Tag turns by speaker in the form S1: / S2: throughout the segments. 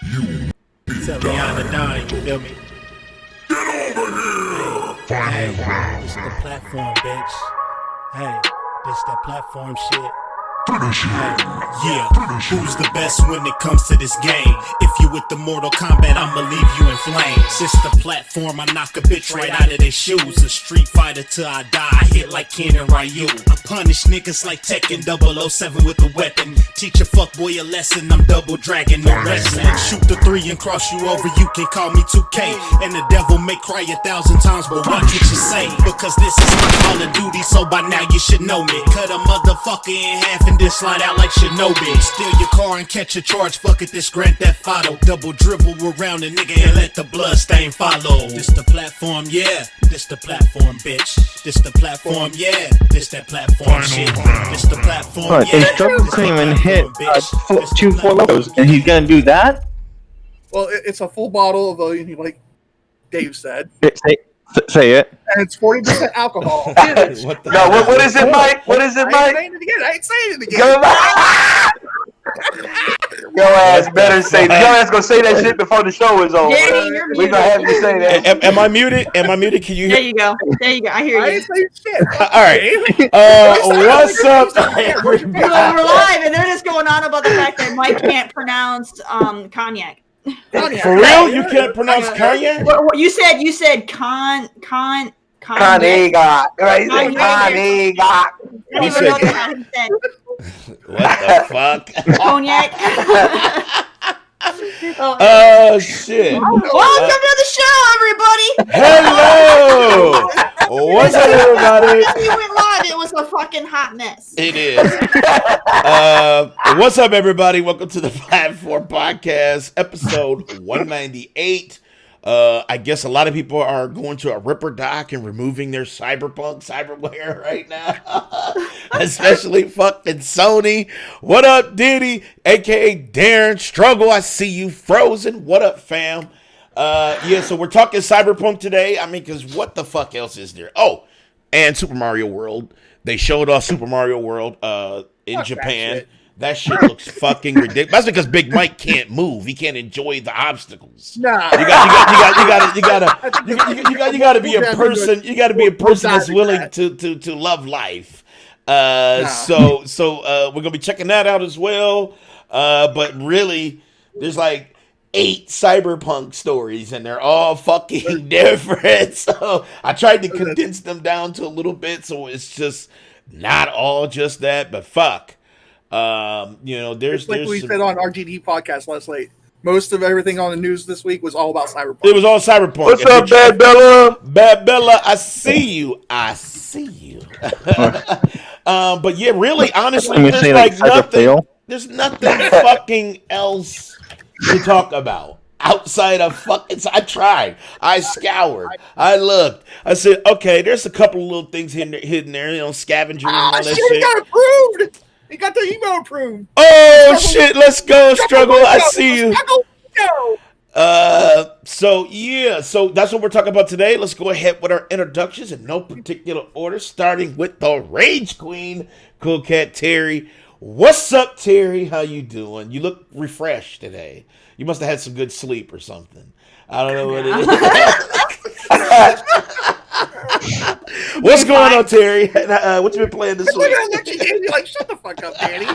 S1: Tell me I'm the dime, you feel me? Hey, this the platform, bitch. Hey, this that platform shit. Yeah, who's the best when it comes to this game? If you with the Mortal Kombat, I'ma leave you in flames. This the platform, I knock a bitch right out of their shoes. A street fighter till I die, I hit like Ken and Ryu. I punish niggas like Tekken 007 with a weapon. Teach a fuckboy a lesson, I'm double dragon, no wrestling. Shoot the 3 and cross you over, you can call me 2K. And the devil may cry 1,000 times, but watch what you say. Because this is my Call of Duty, so by now you should know me. Cut a motherfucker in half and then slide out like Shinobi. Steal your car and catch a charge, fuck it, this Grand Theft Auto. Double dribble around a nigga and let the blood stain follow. This the platform, yeah, this the platform, bitch. This the platform, yeah, this that platform shit. This the platform, yeah.
S2: And Struggle couldn't even hit 2 logos, and he's gonna do that?
S3: Well, it's a full bottle of like Dave said.
S2: Say it.
S3: And it's 40% alcohol.
S4: What is it, Mike? What is it, Mike?
S3: I ain't saying it again.
S4: Your ass better say that. Your ass gonna say that shit before the show is over.
S5: Danny, you're
S4: We gonna have you say that.
S6: Am I muted? Am I muted? Can you hear?
S5: There you go. There you go. I hear
S3: I
S5: you.
S3: ain't saying shit.
S6: All right. What's up?
S5: We're live, and they're just going on about the fact that Mike can't pronounce cognac.
S6: For real? You can't pronounce cognac?
S5: What you said cognac.
S4: Right? You said cognac.
S5: I don't even know what he said.
S6: What the fuck?
S5: Cognac.
S6: Oh shit!
S5: Welcome to the show, everybody.
S6: Hello. What's up, everybody?
S5: We went live. It was a fucking hot mess.
S6: It is. What's up, everybody? Welcome to the Platform Podcast, episode 198. I guess a lot of people are going to a Ripper Doc and removing their Cyberware right now. Especially fucking Sony. What up, Diddy? AKA Darren Struggle. I see you frozen. What up, fam? Yeah, so we're talking Cyberpunk today. I mean, because what the fuck else is there? Oh, and Super Mario World. They showed off Super Mario World in Japan. That shit looks fucking ridiculous. That's because Big Mike can't move. He can't enjoy the obstacles.
S3: Nah.
S6: You gotta be a person. You gotta be a person that's willing to love life. So we're gonna be checking that out as well. But really, there's like 8 Cyberpunk stories, and they're all fucking different. So I tried to condense them down to a little bit, so it's just not all just that. But fuck. There's
S3: like we said on RGD podcast last night. Most of everything on the news this week was all about Cyberpunk.
S6: It was all Cyberpunk.
S4: What's up, Bad Bella?
S6: Bad Bella, I see you. But yeah, really, honestly, there's like nothing. There's nothing fucking else to talk about outside of fucking. I tried. I scoured. I looked. I said, okay, there's a couple of little things hidden there, scavengers and all that shit.
S3: He got approved. He got the email approved.
S6: Oh shit! Let's go, Struggle. I see you. So that's what we're talking about today. Let's go ahead with our introductions in no particular order, starting with the Rage Queen, Cool Cat Terry. What's up, Terry? How you doing? You look refreshed today. You must have had some good sleep or something. I don't know what it is. What's going on, Terry? What you been playing this week?
S3: Like, shut the fuck up, Danny.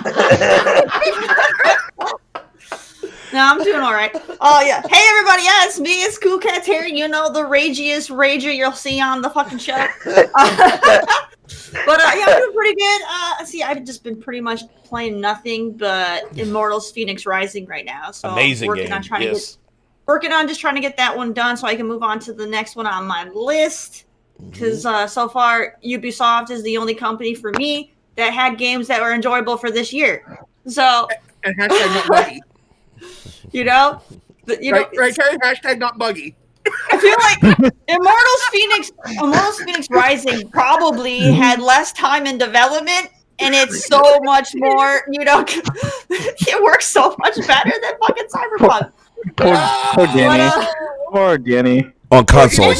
S5: No, I'm doing all right. Oh, yeah. Hey, everybody. Yeah, it's me. It's Cool Cat Terry. You know, the ragiest rager you'll see on the fucking show. But, yeah, I'm doing pretty good. I've just been pretty much playing nothing but Immortals Phoenix Rising right now. So
S6: amazing
S5: working
S6: game.
S5: On trying to get that one done so I can move on to the next one on my list. Because so far, Ubisoft is the only company for me that had games that were enjoyable for this year. So,
S3: and hashtag not buggy.
S5: Right,
S3: Terry, hashtag not buggy.
S5: I feel like Immortals Phoenix Rising probably had less time in development, and it's so much more. It works so much better than fucking Cyberpunk.
S2: Poor Danny. Poor Danny.
S6: On consoles.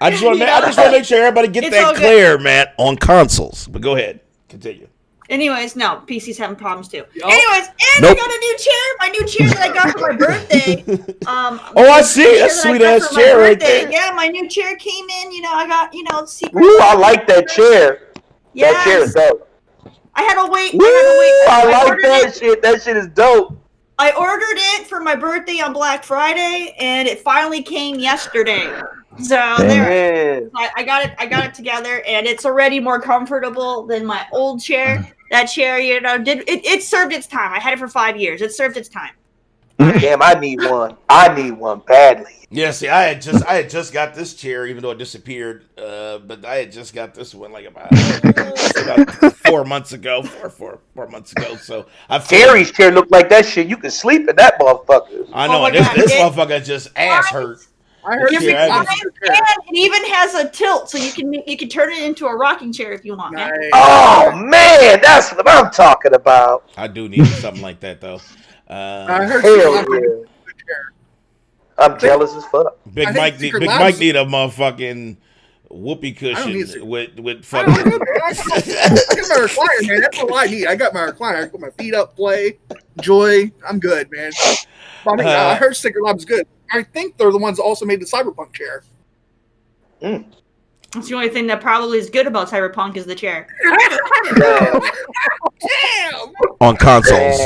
S6: I just want to make sure everybody get that clear, man. On consoles. But go ahead. Continue.
S5: Anyways, no, PC's having problems too.
S3: Yup.
S5: Anyways, and I got a new chair. My new chair that I got for my birthday.
S6: Oh, I see. That sweet ass chair right there.
S5: Yeah, my new chair came in. I got secret.
S4: Ooh, I like that chair.
S5: Yes.
S4: That chair is dope.
S5: I had to wait.
S4: Woo, I like that
S5: it.
S4: shit. That shit is dope.
S5: I ordered it for my birthday on Black Friday, and it finally came yesterday. So there, I got it together, and it's already more comfortable than my old chair. That chair, it served its time. I had it for 5 years. It served its time.
S4: Damn, I need one. I need one badly.
S6: Yeah, see, I had just got this chair, even though it disappeared. But I had just got this one like about 4 months ago. 4 months ago. So
S4: Terry's chair looked like that shit. You can sleep in that motherfucker.
S6: I know. This motherfucker just ass hurt.
S3: I heard
S5: and it even has a tilt, so you can turn it into a rocking chair if you want.
S3: Nice.
S4: Oh man, that's what I'm talking about.
S6: I do need something like that though.
S3: I heard
S4: Hell yeah. I'm jealous as fuck.
S6: Big Mike need a motherfucking whoopee cushion with fucking.
S3: I got my recliner, man. That's all I need. I got my recliner. I can put my feet up, play, enjoy. I'm good, man. I heard Sticker Lab's good. I think they're the ones that also made the Cyberpunk chair.
S5: That's the only thing that probably is good about Cyberpunk is the chair.
S3: Damn.
S6: On consoles.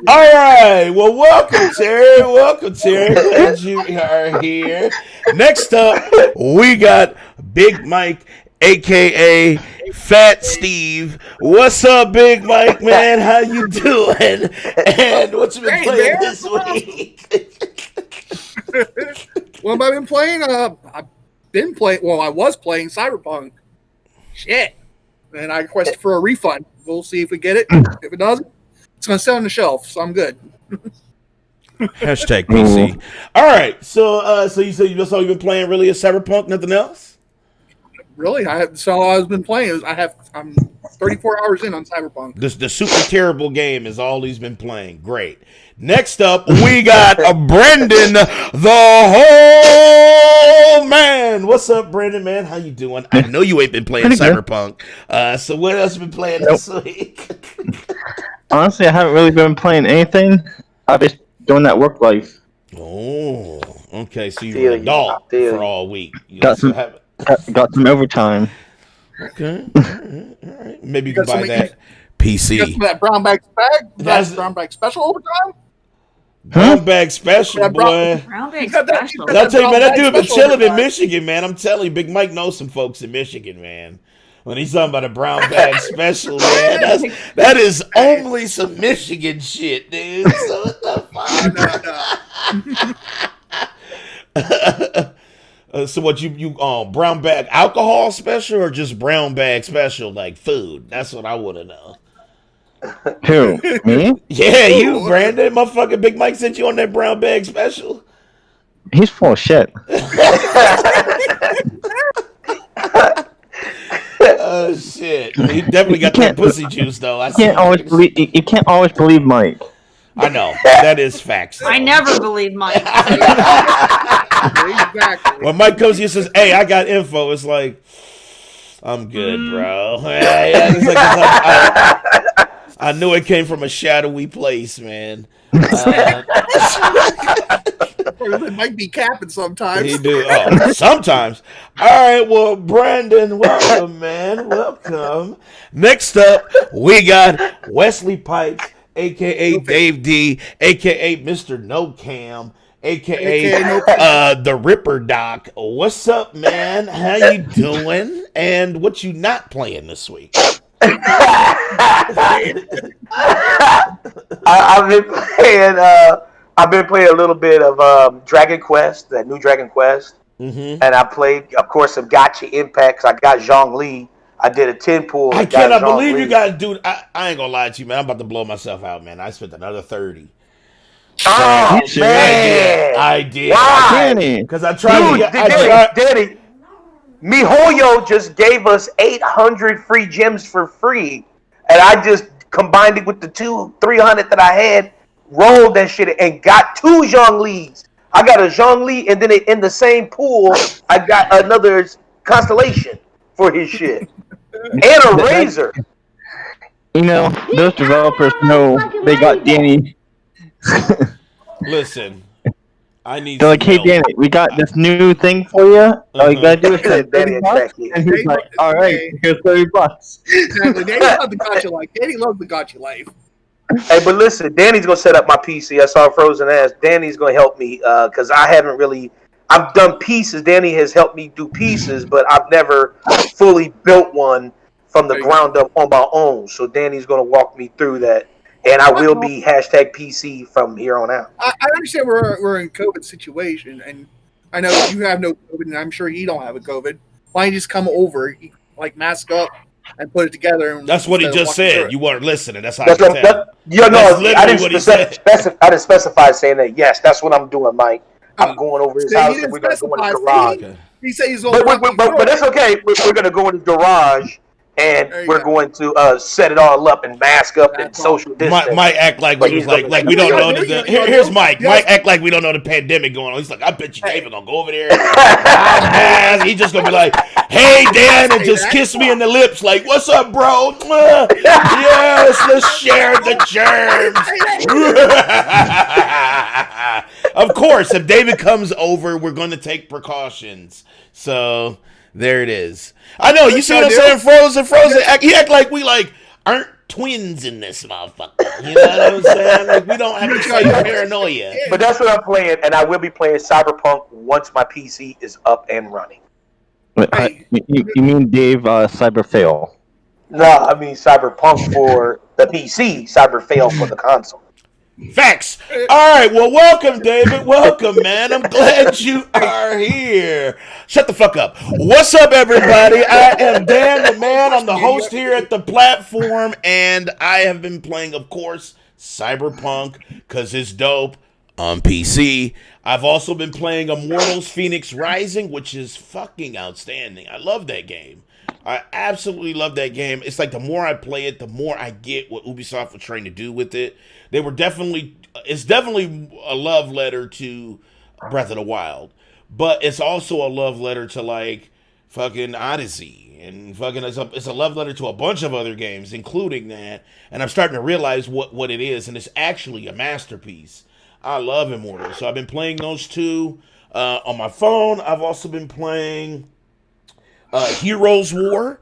S6: All right. Well, welcome, Terry. Glad you are here. Next up, we got Big Mike, a.k.a. Fat Steve. What's up, Big Mike, man? How you doing? And what you been playing this week?
S3: What have I been playing? I was playing Cyberpunk. Shit. And I requested for a refund. We'll see if we get it. If it doesn't, it's going to sit on the shelf, so I'm good.
S6: Hashtag PC. All right. So you said that's all you've been playing really is Cyberpunk, nothing else?
S3: Really? That's all I've been playing. I'm 34 hours in on Cyberpunk.
S6: The super terrible game is all he's been playing. Great. Next up, we got Brendan, the whole man. What's up, Brendan, man? How you doing? I know you ain't been playing Cyberpunk. So what else you been playing this week?
S2: Honestly, I haven't really been playing anything. I've been doing that work life.
S6: Oh, okay. So you're an adult for all week.
S2: Got some overtime.
S6: Okay. All right. Maybe you can buy that PC.
S3: You got that brown bag brown bag special overtime?
S6: Brown bag special, boy.
S5: Brown bag special.
S6: I'll tell you, man, that dude been chilling in Michigan, man. I'm telling you, Big Mike knows some folks in Michigan, man. When he's talking about a brown bag special, man, that is only some Michigan shit, dude. So what the fuck? So what you brown bag alcohol special or just brown bag special like food? That's what I want to know.
S2: Who? Me?
S6: Yeah, you, Brandon. Motherfucking Big Mike sent you on that brown bag special.
S2: He's full of shit.
S6: Oh shit! He definitely got that pussy juice though.
S2: You can't always believe Mike.
S6: I know that is facts. Though.
S5: I never believed Mike.
S3: Exactly.
S6: When Mike comes here and says, "Hey, I got info," it's like, "I'm good, bro." It's like, I knew it came from a shadowy place, man.
S3: It might be capping sometimes.
S6: He do. Oh, sometimes. All right. Well, Brandon, welcome, man. Welcome. Next up, we got Wesley Pipes, a.k.a. Dave D, a.k.a. Mr. No Cam, a.k.a. The Ripper Doc. What's up, man? How you doing? And what you not playing this week?
S4: I've been playing a little bit of Dragon Quest, that new Dragon Quest, and I played, of course, some Gacha Impacts. I got Zhongli. I did a 10 pool.
S6: I cannot believe you guys, dude. I ain't gonna lie to you, man. I'm about to blow myself out, man. I spent another 30.
S4: Oh man,
S6: I did.
S4: Why?
S6: Because I tried.
S4: Danny, MiHoYo just gave us 800 free gems for free, and I just combined it with the 300 that I had, rolled that shit, and got 2 Zhonglis. I got a Zhongli, and then in the same pool, I got another Constellation for his shit, and a Razor.
S2: You know, those developers know they got Danny.
S6: Listen, I need
S2: They're
S6: some
S2: like, "Hey,
S6: help.
S2: Danny, we got this new thing for you. All you
S6: Uh-huh.
S2: gotta do is send
S4: Danny
S2: 30
S4: a
S2: bucks."
S4: crackhead.
S2: And he's
S3: Danny,
S2: like, "All right,
S3: hey,
S2: here's 30 bucks."
S3: exactly. Danny loves the gotcha life. Danny loves the gotcha life.
S4: Hey, but listen, Danny's gonna set up my PC. I saw Frozen Ass. Danny's gonna help me because I haven't really. I've done pieces. Danny has helped me do pieces, but I've never fully built one from the
S3: There you go.
S4: ground up on my own. So Danny's gonna walk me through that, and I will be hashtag PC from here on out.
S3: I understand we're in COVID situation, and I know you have no COVID, and I'm sure he don't have a COVID. Why don't you just come over, like mask up, and put it together? And
S6: That's what he
S3: instead of
S6: just
S3: walking through
S6: said.
S3: it.
S6: You weren't listening. That's how I
S4: That's
S6: can
S4: what,
S6: tell.
S4: you know,
S6: That's
S4: I
S6: literally
S4: didn't
S6: what he said.
S4: I didn't specify saying that. Yes, that's what I'm doing, Mike. I'm
S3: Oh,
S4: going over his
S3: see, he
S4: house and
S3: didn't
S4: we're gonna go in his
S3: specify.
S4: garage.
S3: See,
S6: Okay.
S3: he said he's gonna
S4: But,
S3: walk you through
S4: that's
S3: it.
S4: okay. We're going to go in the garage and
S3: There you
S4: we're
S3: go.
S4: going to set it all up and mask up and
S3: That's all.
S4: social
S6: Might
S4: distance.
S6: act like
S4: But
S6: we was
S4: he's going
S6: like
S4: to.
S6: we don't know
S3: You
S6: that.
S3: know,
S6: Here's Mike.
S3: yes.
S6: Mike act like we don't know the pandemic going on. He's like, I bet you
S3: Hey.
S6: David gonna go over there. Mask. He just gonna be like, hey Dan, and just kiss me in the lips, like, what's up, bro? Yes, let's share the germs. Of course, if David comes over, we're gonna take precautions. So there it is. I know you see what I'm saying, Frozen. He act like we like aren't twins in this motherfucker. You know what I'm saying? Like we don't have the same paranoia.
S4: But that's what I'm playing, and I will be playing Cyberpunk once my PC is up and running.
S3: Hey.
S2: You mean Dave Cyberfail?
S4: No, I mean Cyberpunk for the PC, Cyberfail for the console.
S6: Facts. All right. Well, welcome, David. Welcome, man. I'm glad you are here. Shut the fuck up. What's up, everybody? I am Dan the Man. I'm the host here at the platform, and I have been playing, of course, Cyberpunk because it's dope on PC. I've also been playing Immortals Phoenix Rising, which is fucking outstanding. I love that game. I absolutely love that game. It's like the more I play it, the more I get what Ubisoft was trying to do with it. It's definitely a love letter to Breath of the Wild, but it's also a love letter to like fucking Odyssey and fucking it's a love letter to a bunch of other games, including that. And I'm starting to realize what it is, and it's actually a masterpiece. I love Immortals, so I've been playing those two on my phone. I've also been playing Heroes War.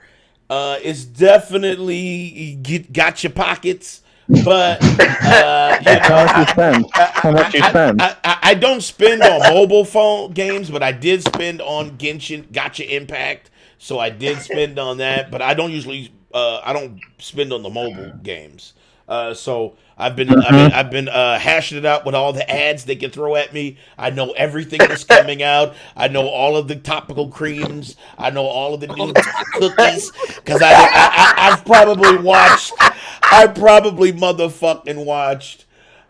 S6: It's definitely got your pockets, but
S2: How much you spend? How much you spend?
S6: I don't spend on mobile phone games, but I did spend on Genshin Gotcha Impact, so I did spend on that. But I don't usually I don't spend on the mobile games. So I've been hashing it out with all the ads they can throw at me. I know everything that's coming out. I know all of the topical creams. I know all of the new cookies because I've probably watched. I probably motherfucking watched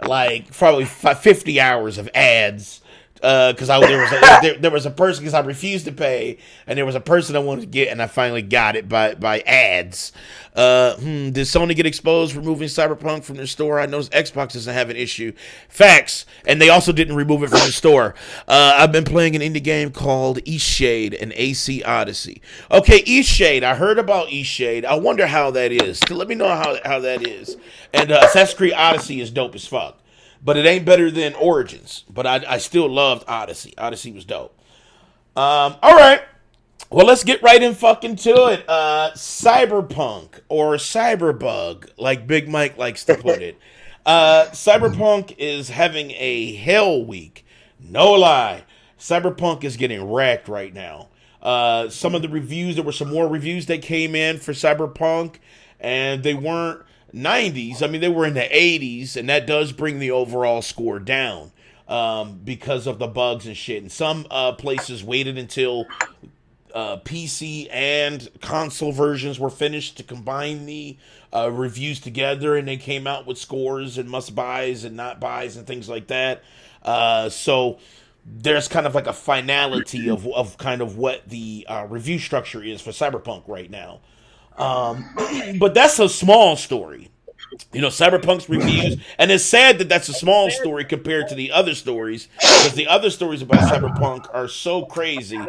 S6: like probably 50 hours of ads. Because there was a person, because I refused to pay, and there was a person I wanted to get, and I finally got it by ads. Did Sony get exposed for removing Cyberpunk from their store? I know Xbox doesn't have an issue. Facts, and they also didn't remove it from the store. I've been playing an indie game called Eastshade and AC Odyssey. Okay, Eastshade. I heard about Eastshade. I wonder how that is. Let me know how that is. And Assassin's Creed Odyssey is dope as fuck. But it ain't better than Origins. But I still loved Odyssey. Odyssey was dope. All right. Well, let's get right in fucking to it. Cyberpunk or Cyberbug, like Big Mike likes to put it. Cyberpunk is having a hell week. No lie. Cyberpunk is getting wrecked right now. Some of the reviews, there were some more reviews that came in for Cyberpunk, and they weren't 90s. I mean, they were in the 80s, and that does bring the overall score down because of the bugs and shit. And some places waited until PC and console versions were finished to combine the reviews together, and they came out with scores and must buys and not buys and things like that. So there's kind of like a finality of kind of what the review structure is for Cyberpunk right now. But that's a small story. You know, Cyberpunk's reviews, and it's sad that that's a small story compared to the other stories, because the other stories about Cyberpunk are so crazy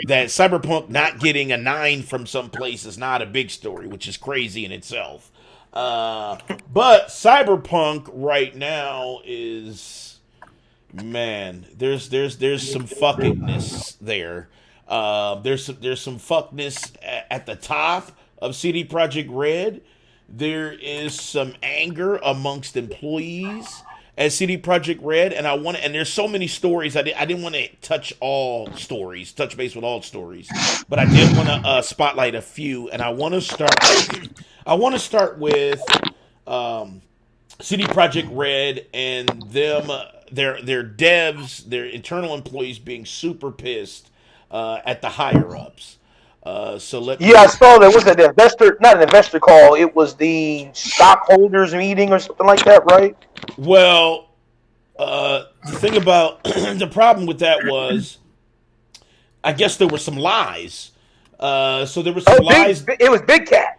S6: that Cyberpunk not getting a 9 from some place is not a big story, which is crazy in itself. But Cyberpunk right now is, man, there's some fuckingness there. There's some fuckness at the top of CD Projekt Red. There is some anger amongst employees at CD Projekt Red, and there's so many stories. I didn't want to touch base with all stories, but I did want to spotlight a few, and I want to start. I want to start with CD Projekt Red and them, their devs, their internal employees being super pissed at the higher ups. So let me.
S4: Yeah, I saw there was not an investor call. It was the stockholders meeting or something like that, right?
S6: Well, the thing about the problem with that was, I guess there were some lies. So there were some lies.
S4: It was Big Cat.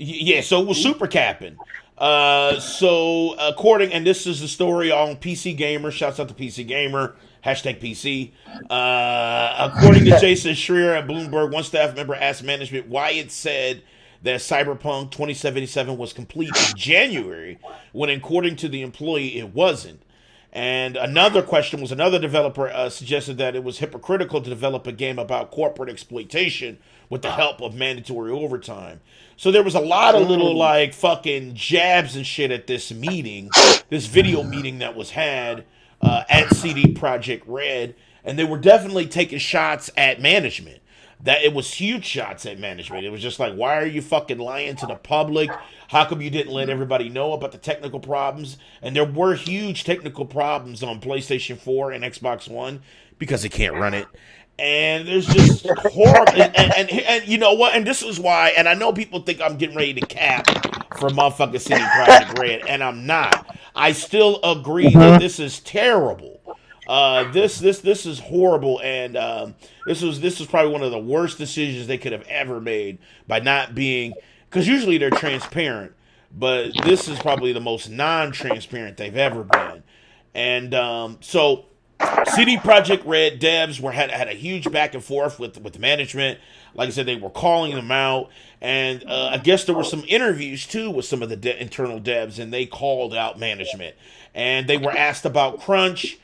S6: Yeah, so it was super capping. So and this is the story on PC Gamer. Shouts out to PC Gamer. Hashtag PC. According to Jason Schreier at Bloomberg, one staff member asked management why it said that Cyberpunk 2077 was complete in January, when according to the employee, it wasn't. And another question was, another developer suggested that it was hypocritical to develop a game about corporate exploitation with the help of mandatory overtime. So there was a lot of little like fucking jabs and shit at this meeting, this video meeting that was had at CD Projekt Red, and they were definitely taking shots at management. That it was huge shots at management. It was just like, why are you fucking lying to the public? How come you didn't let everybody know about the technical problems? And there were huge technical problems on PlayStation 4 and Xbox One because they can't run it. And there's just horrible. And you know what? And this is why. And I know people think I'm getting ready to cap for motherfucking CD Projekt Red, and I'm not. I still agree that this is terrible. This is horrible, and this was probably one of the worst decisions they could have ever made by not being, because usually they're transparent, but this is probably the most non-transparent they've ever been. And so CD Projekt Red devs had a huge back and forth with management. Like I said, they were calling them out, and I guess there were some interviews too with some of the internal devs, and they called out management, and they were asked about crunch.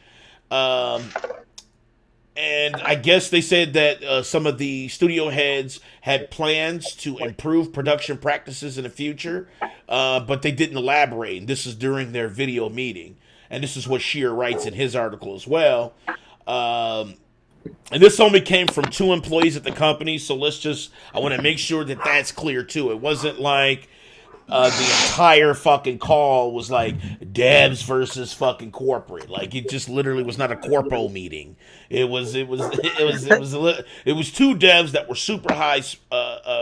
S6: And I guess they said that some of the studio heads had plans to improve production practices in the future, but they didn't elaborate. And this is during their video meeting. And this is what Shear writes in his article as well. And this only came from 2 employees at the company, so I want to make sure that that's clear too. It wasn't like the entire fucking call was like devs versus fucking corporate. Like, it just literally was not a corpo meeting. It was 2 devs that were super high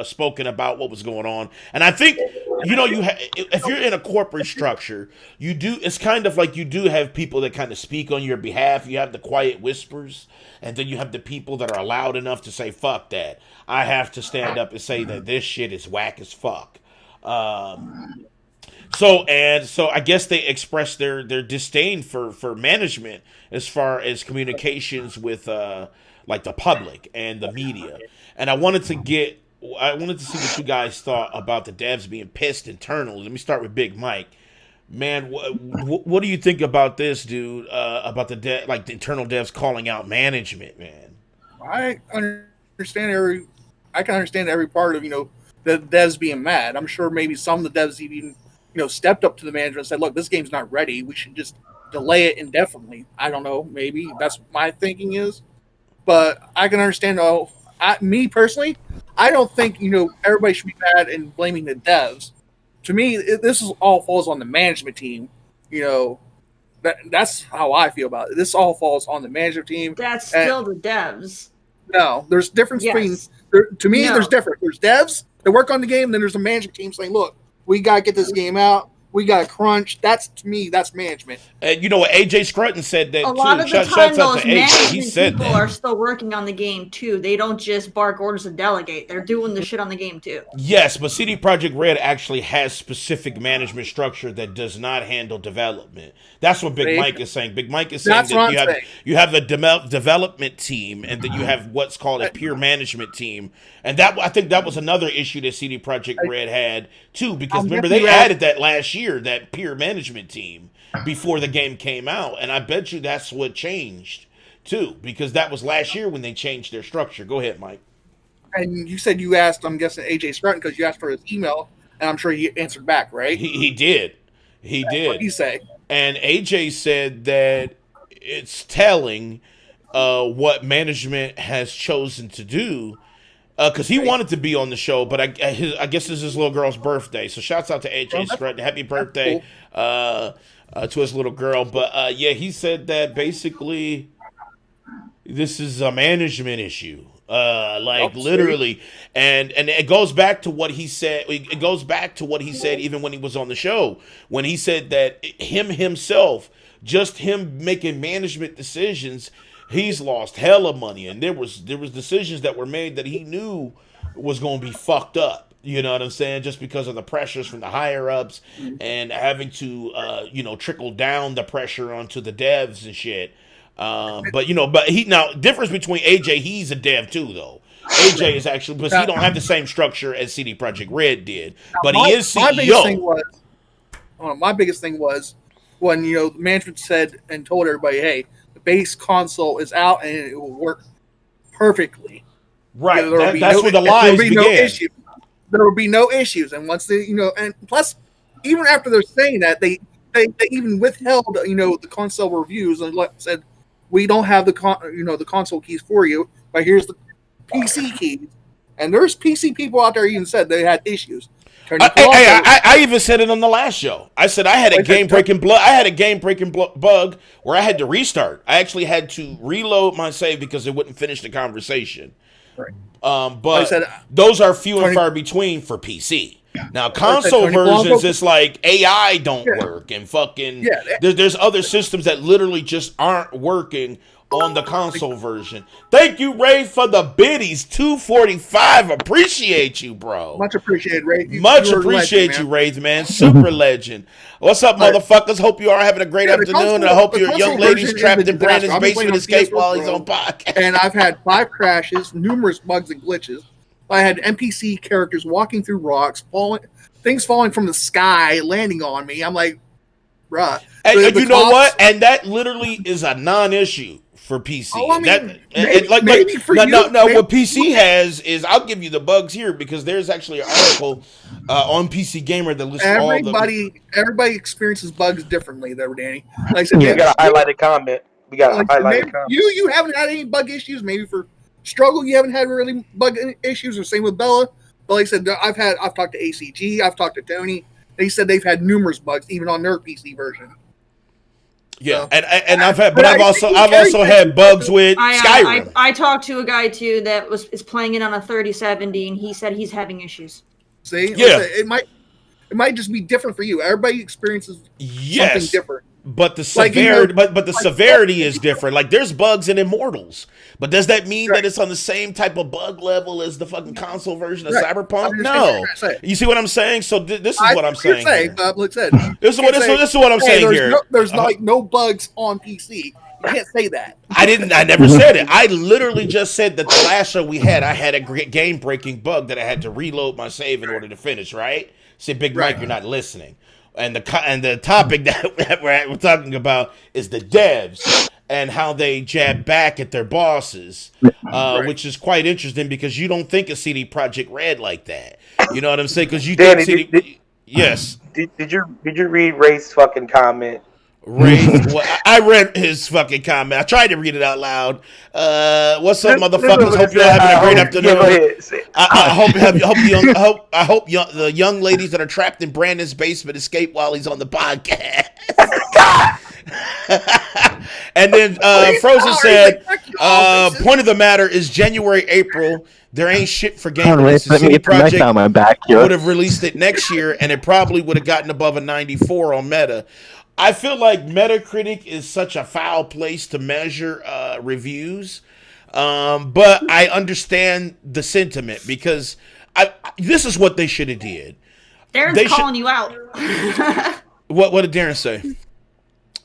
S6: spoken about what was going on. And I think, if you're in a corporate structure, it's kind of like you do have people that kind of speak on your behalf. You have the quiet whispers, and then you have the people that are loud enough to say, fuck that. I have to stand up and say that this shit is whack as fuck. So I guess they expressed their disdain for management as far as communications with like the public and the media. And I wanted to see what you guys thought about the devs being pissed internally. Let me start with Big Mike. Man, what do you think about this, dude? About the internal devs calling out management, man.
S3: I can understand every part of the devs being mad. I'm sure maybe some of the devs even stepped up to the manager and said, "Look, this game's not ready. We should just delay it indefinitely." I don't know. Maybe that's what my thinking is, but I can understand. Me personally, I don't think everybody should be mad and blaming the devs. To me, this all falls on the management team. That's how I feel about it. This all falls on the management team.
S5: That's still the devs.
S3: No, there's difference between. To me, there's different. There's devs that work on the game, then there's a management team saying, "Look, we gotta get this game out. We got a crunch. That's, to me, that's management.
S6: And you know what? AJ Scrutton said that
S5: A
S6: too.
S5: lot of the
S6: Shouts
S5: time,
S6: out
S5: those
S6: to AJ. He
S5: management
S6: said
S5: people
S6: that.
S5: are still working on the game too. They don't just bark orders and delegate. They're doing the shit on the game too.
S6: Yes, but CD Projekt Red actually has specific management structure that does not handle development. That's what Big Mike is saying. Big Mike is saying
S3: That's what I'm saying.
S6: you have the development team, and then you have what's called a peer management team, and that I think that was another issue that CD Projekt Red had too, because remember they added that last year, that peer management team before the game came out, and I bet you that's what changed too, because that was last year when they changed their structure. Go ahead, Mike.
S3: And you said you asked, I'm guessing, AJ Scrutton, because you asked for his email, and I'm sure he answered back, right?
S6: He did. He did.
S3: What did he say?
S6: And AJ said that it's telling what management has chosen to do, because he wanted to be on the show, but I guess this is his little girl's birthday. So shouts out to AJ Scrutton. Happy birthday to his little girl. But yeah, he said that basically this is a management issue. Literally, and it goes back to what he said. It goes back to what he said even when he was on the show, when he said that himself, just him making management decisions, he's lost hella money, and there was decisions that were made that he knew was going to be fucked up. You know what I'm saying? Just because of the pressures from the higher ups and having to trickle down the pressure onto the devs and shit. But difference between AJ, he's a dev too, though. AJ is actually, because he don't have the same structure as CD Projekt Red did, but he is CEO.
S3: My biggest thing was when management said and told everybody, "Hey, the base console is out and it will work perfectly."
S6: Right. That's where the lies began.
S3: There will be no issues, and once they, and plus, even after they're saying that, they even withheld, the console reviews and said, "We don't have the console keys for you, but here's the PC keys." And there's PC people out there even said they had issues.
S6: I even said it on the last show. I said I had a game breaking bug where I had to restart. I actually had to reload my save because it wouldn't finish the conversation.
S3: Right.
S6: But those are few and far between for PC. Now console versions, it's like AI don't work and fucking. There's other systems that literally just aren't working on the console version. Thank you, Ray, for the biddies. 245. Appreciate you, bro.
S3: Much appreciated, Ray.
S6: Much appreciate you, Ray, man. Super legend. What's up, motherfuckers? Hope you are having a great afternoon. And I hope your young ladies trapped in Brandon's basement escape while he's on podcast.
S3: And I've had 5 crashes, numerous bugs and glitches. I had NPC characters walking through rocks, things falling from the sky, landing on me. I'm like, bruh.
S6: And you know what? And that literally is a non-issue for PC.
S3: Oh, I mean,
S6: what PC has is, I'll give you the bugs here, because there's actually an article on PC Gamer that lists
S3: everybody experiences bugs differently though, Danny. Like I said,
S4: we got a highlighted comment. Comment.
S3: You haven't had any bug issues. Maybe for Struggle you haven't had really bug issues, or same with Bella. But like I said, I've talked to ACG, I've talked to Tony. They said they've had numerous bugs, even on their PC version.
S6: Yeah, and I've also had bugs with Skyrim.
S5: I talked to a guy too that is playing it on a 3070, and he said he's having issues.
S3: See, it might just be different for you. Everybody experiences something different.
S6: But the severity, but the severity is different. Like, there's bugs in Immortals, but does that mean that it's on the same type of bug level as the fucking console version of Cyberpunk? No. You see what I'm saying? So this is what I'm saying. This is what I'm saying here.
S3: There's no bugs on PC. You can't say that.
S6: I never said it. I literally just said that the last show we had, I had a game breaking bug that I had to reload my save in order to finish. Right? Say, Big Mike, you're not listening. And the topic that we're talking about is the devs and how they jab back at their bosses, which is quite interesting, because you don't think of CD Projekt Red like that. You know what I'm saying? Because you
S4: Danny,
S6: think yes.
S4: Did you read Ray's fucking comment
S6: Ray, well, I read his fucking comment. I tried to read it out loud. What's up, motherfuckers? Hope you're having a great afternoon. I hope the young ladies that are trapped in Brandon's basement escape while he's on the podcast. And then Frozen said, point of the matter is January, April. There ain't shit for game releases. CD Projekt would have released it next year, and it probably would have gotten above a 94 on Meta. I feel like Metacritic is such a foul place to measure reviews, but I understand the sentiment because this is what they should have did.
S5: Darren's calling you out.
S6: What did Darren say?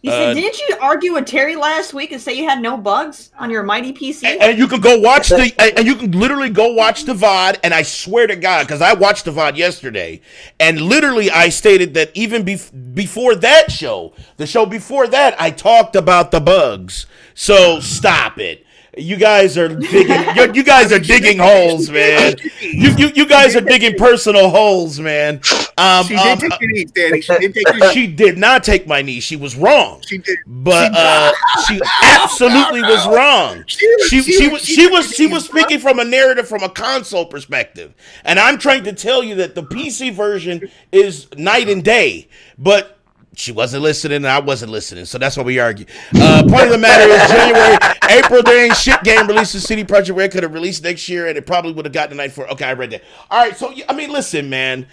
S5: He said, "Didn't you argue with Terry last week and say you had no bugs on your mighty PC?"
S6: And you can go watch and you can literally go watch the VOD. And I swear to God, because I watched the VOD yesterday, and literally I stated that even before that show, the show before that, I talked about the bugs. So stop it. You guys are digging. You guys are digging holes, man. You guys are digging personal holes, man.
S3: She did take your niece, Danny. She did take your
S6: She did not take my niece. She was wrong.
S3: She did,
S6: but she absolutely was wrong. She was speaking from a narrative from a console perspective, and I'm trying to tell you that the PC version is night and day, but. She wasn't listening, and I wasn't listening, so that's why we argue. Point of the matter is January, April, there ain't shit game releases. CD Projekt Red could have released next year, and it probably would have gotten a night for. Okay, I read that. All right, so, I mean, listen, man.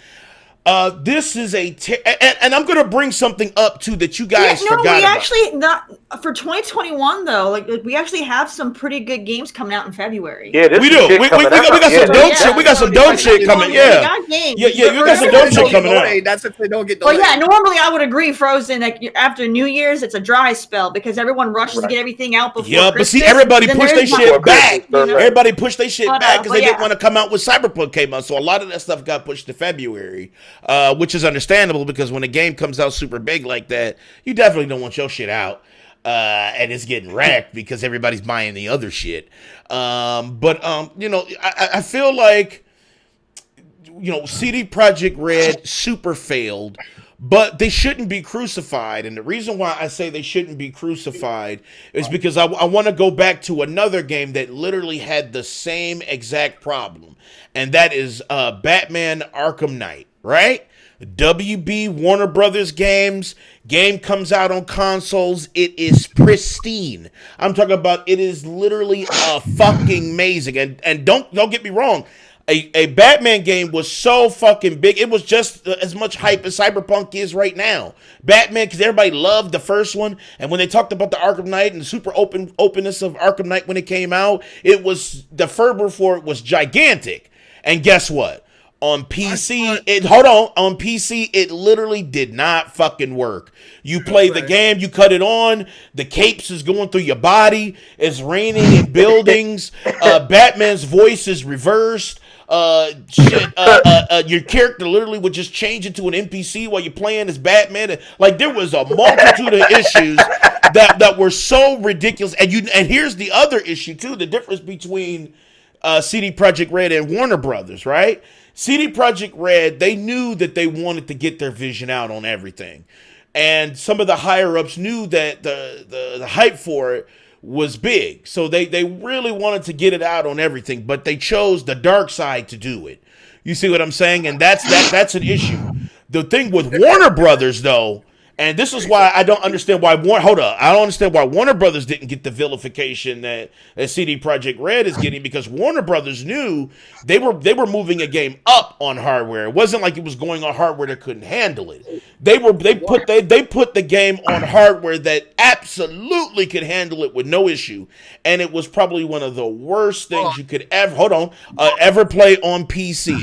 S6: This is and I'm going to bring something up, too, that you guys forgot about.
S5: Actually, not for 2021, though. Like we actually have some pretty good games coming out in February.
S4: Yeah,
S6: we do. We got some dope shit. We got some dope shit coming. Yeah. We got some dope shit coming out.
S3: That's if they don't get delayed.
S5: Well, yeah, normally I would agree, Frozen, like after New Year's, it's a dry spell because everyone rushes to get everything out before Christmas.
S6: But see, everybody pushed their shit back. Everybody pushed their shit back because they didn't want to come out when Cyberpunk came out. So a lot of that stuff got pushed to February. Which is understandable because when a game comes out super big like that, you definitely don't want your shit out. And it's getting wrecked because everybody's buying the other shit. I feel like, CD Projekt Red super failed, but they shouldn't be crucified. And the reason why I say they shouldn't be crucified is because I want to go back to another game that literally had the same exact problem. And that is Batman Arkham Knight, right? WB Warner Brothers game comes out on consoles. It is pristine. I'm talking about it is literally fucking amazing. And don't get me wrong. A Batman game was so fucking big. It was just as much hype as Cyberpunk is right now. Batman, because everybody loved the first one. And when they talked about the Arkham Knight and the super openness of Arkham Knight when it came out, the fervor for it was gigantic. And guess what? On PC, it literally did not fucking work. You play the game, you cut it on, the capes is going through your body, it's raining in buildings, Batman's voice is reversed, your character literally would just change into an NPC while you're playing as Batman. Like, there was a multitude of issues that were so ridiculous. And here's the other issue, too, the difference between CD Projekt Red and Warner Brothers, right? CD Projekt Red, they knew that they wanted to get their vision out on everything. And some of the higher-ups knew that the hype for it was big. So they really wanted to get it out on everything, but they chose the dark side to do it. You see what I'm saying? And that's an issue. The thing with Warner Brothers, though, and this is why I don't understand why I don't understand why Warner Brothers didn't get the vilification that CD Projekt Red is getting, because Warner Brothers knew they were moving a game up on hardware. It wasn't like it was going on hardware that couldn't handle it. They put the game on hardware that absolutely could handle it with no issue, and it was probably one of the worst things you could ever play on PC.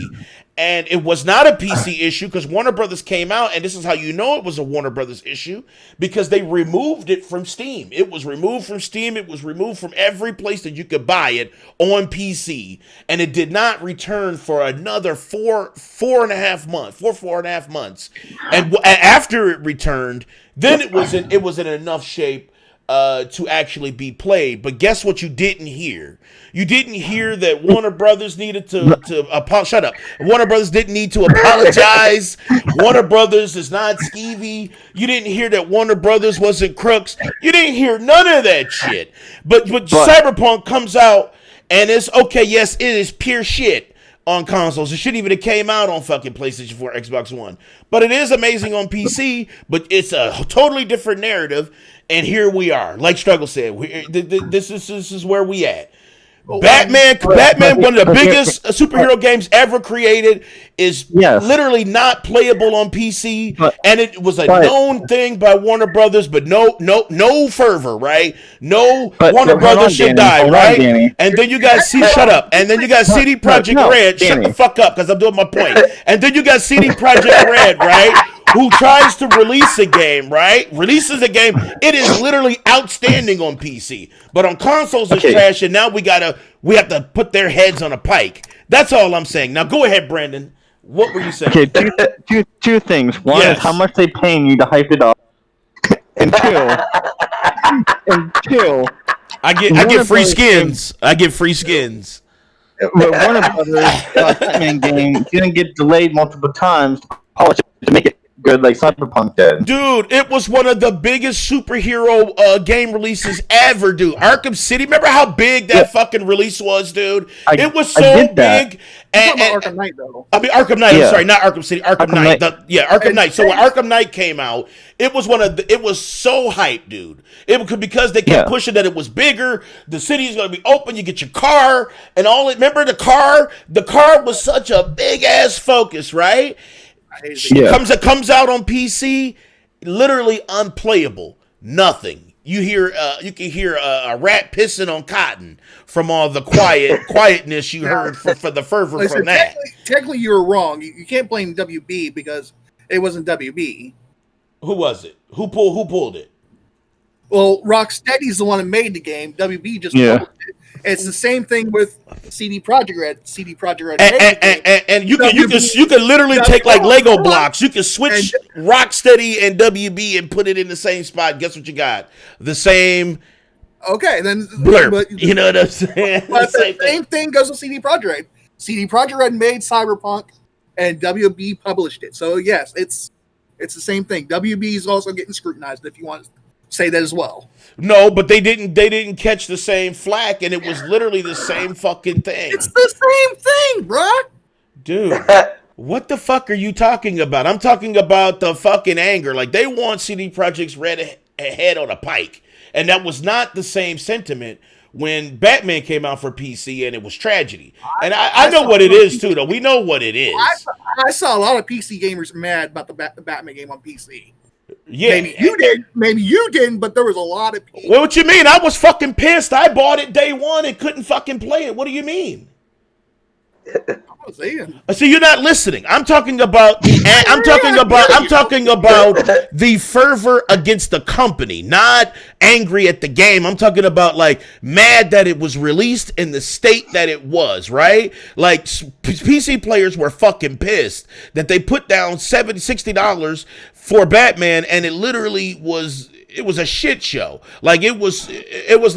S6: And it was not a PC issue because Warner Brothers came out, and this is how you know it was a Warner Brothers issue, because they removed it from Steam. It was removed from Steam. It was removed from every place that you could buy it on PC, and it did not return for another four and a half months. And after it returned, then it was in enough shape to actually be played. But guess what you didn't hear? You didn't hear that Warner Brothers needed to shut up. Warner Brothers didn't need to apologize. Warner Brothers is not skeevy. You didn't hear that Warner Brothers wasn't crooks. You didn't hear none of that shit. But Cyberpunk comes out and it's okay, yes, it is pure shit on consoles. It shouldn't even have came out on fucking PlayStation 4, Xbox One. But it is amazing on PC, but it's a totally different narrative. And here we are. Like Struggle said, this is where we at. Batman, one of the biggest superhero games ever created, is literally not playable on PC, and it was a known thing by Warner Brothers, but no fervor, right? No, Warner Brothers should die, right? And then you guys shut up. And then you got CD Projekt Red, shut the fuck up, because I'm doing my point. And then you got CD Projekt Red, right? Who tries to release a game, right? Releases a game. It is literally outstanding on PC. But on consoles, it's trash, and now we have to put their heads on a pike. That's all I'm saying. Now go ahead, Brandon. What were you saying?
S2: Okay, two things. One is how much they paying you to hype it up. And two,
S6: I get free skins. I get free skins.
S2: Warner Brothers Batman game didn't get delayed multiple times to make it good like Cyberpunk did.
S6: Dude, it was one of the biggest superhero game releases ever, dude. Arkham City, remember how big that fucking release was, dude? It was so big. And
S3: Arkham Knight, though.
S6: I mean, Arkham Knight. I'm sorry, not Arkham City. Arkham Knight. Arkham Knight. So when Arkham Knight came out, it was it was so hyped, dude. Because they kept pushing that it was bigger. The city is going to be open. You get your car and all it. Remember the car? The car was such a big ass focus, right? It comes out on PC, literally unplayable. Nothing. You can hear a rat pissing on cotton from all the quietness you heard for the fervor from that.
S3: Technically, you were wrong. You can't blame WB because it wasn't WB.
S6: Who was it? Who pulled it?
S3: Well, Rocksteady's the one that made the game. WB just published it. It's the same thing with CD Projekt Red. CD Projekt Red,
S6: and you can literally take like Lego blocks. You can switch Rocksteady and WB and put it in the same spot. Guess what you got? The same.
S3: Okay, then
S6: blurb. But, you know what I'm saying?
S3: But the same thing goes with CD Projekt Red. CD Projekt Red made Cyberpunk, and WB published it. So yes, it's the same thing. WB is also getting scrutinized. If you want to say that as well.
S6: No, but they didn't catch the same flack, and it was literally the same fucking thing.
S3: It's the same thing, bruh.
S6: Dude, what the fuck are you talking about? I'm talking about the fucking anger. Like, they want CD Projekt's Red head on a pike, and that was not the same sentiment when Batman came out for PC, and it was tragedy. And I know what it is, too, though. We know what it is.
S3: I saw a lot of PC gamers mad about the Batman game on PC.
S6: Yeah,
S3: maybe you didn't, but there was a lot of people.
S6: What you mean? I was fucking pissed. I bought it day one and couldn't fucking play it. What do you mean? See, you're not listening. I'm talking about the fervor against the company, not angry at the game. I'm talking about like mad that it was released in the state that it was, right? Like PC players were fucking pissed that they put down $60 for Batman, and it literally was. It was a shit show. Like it was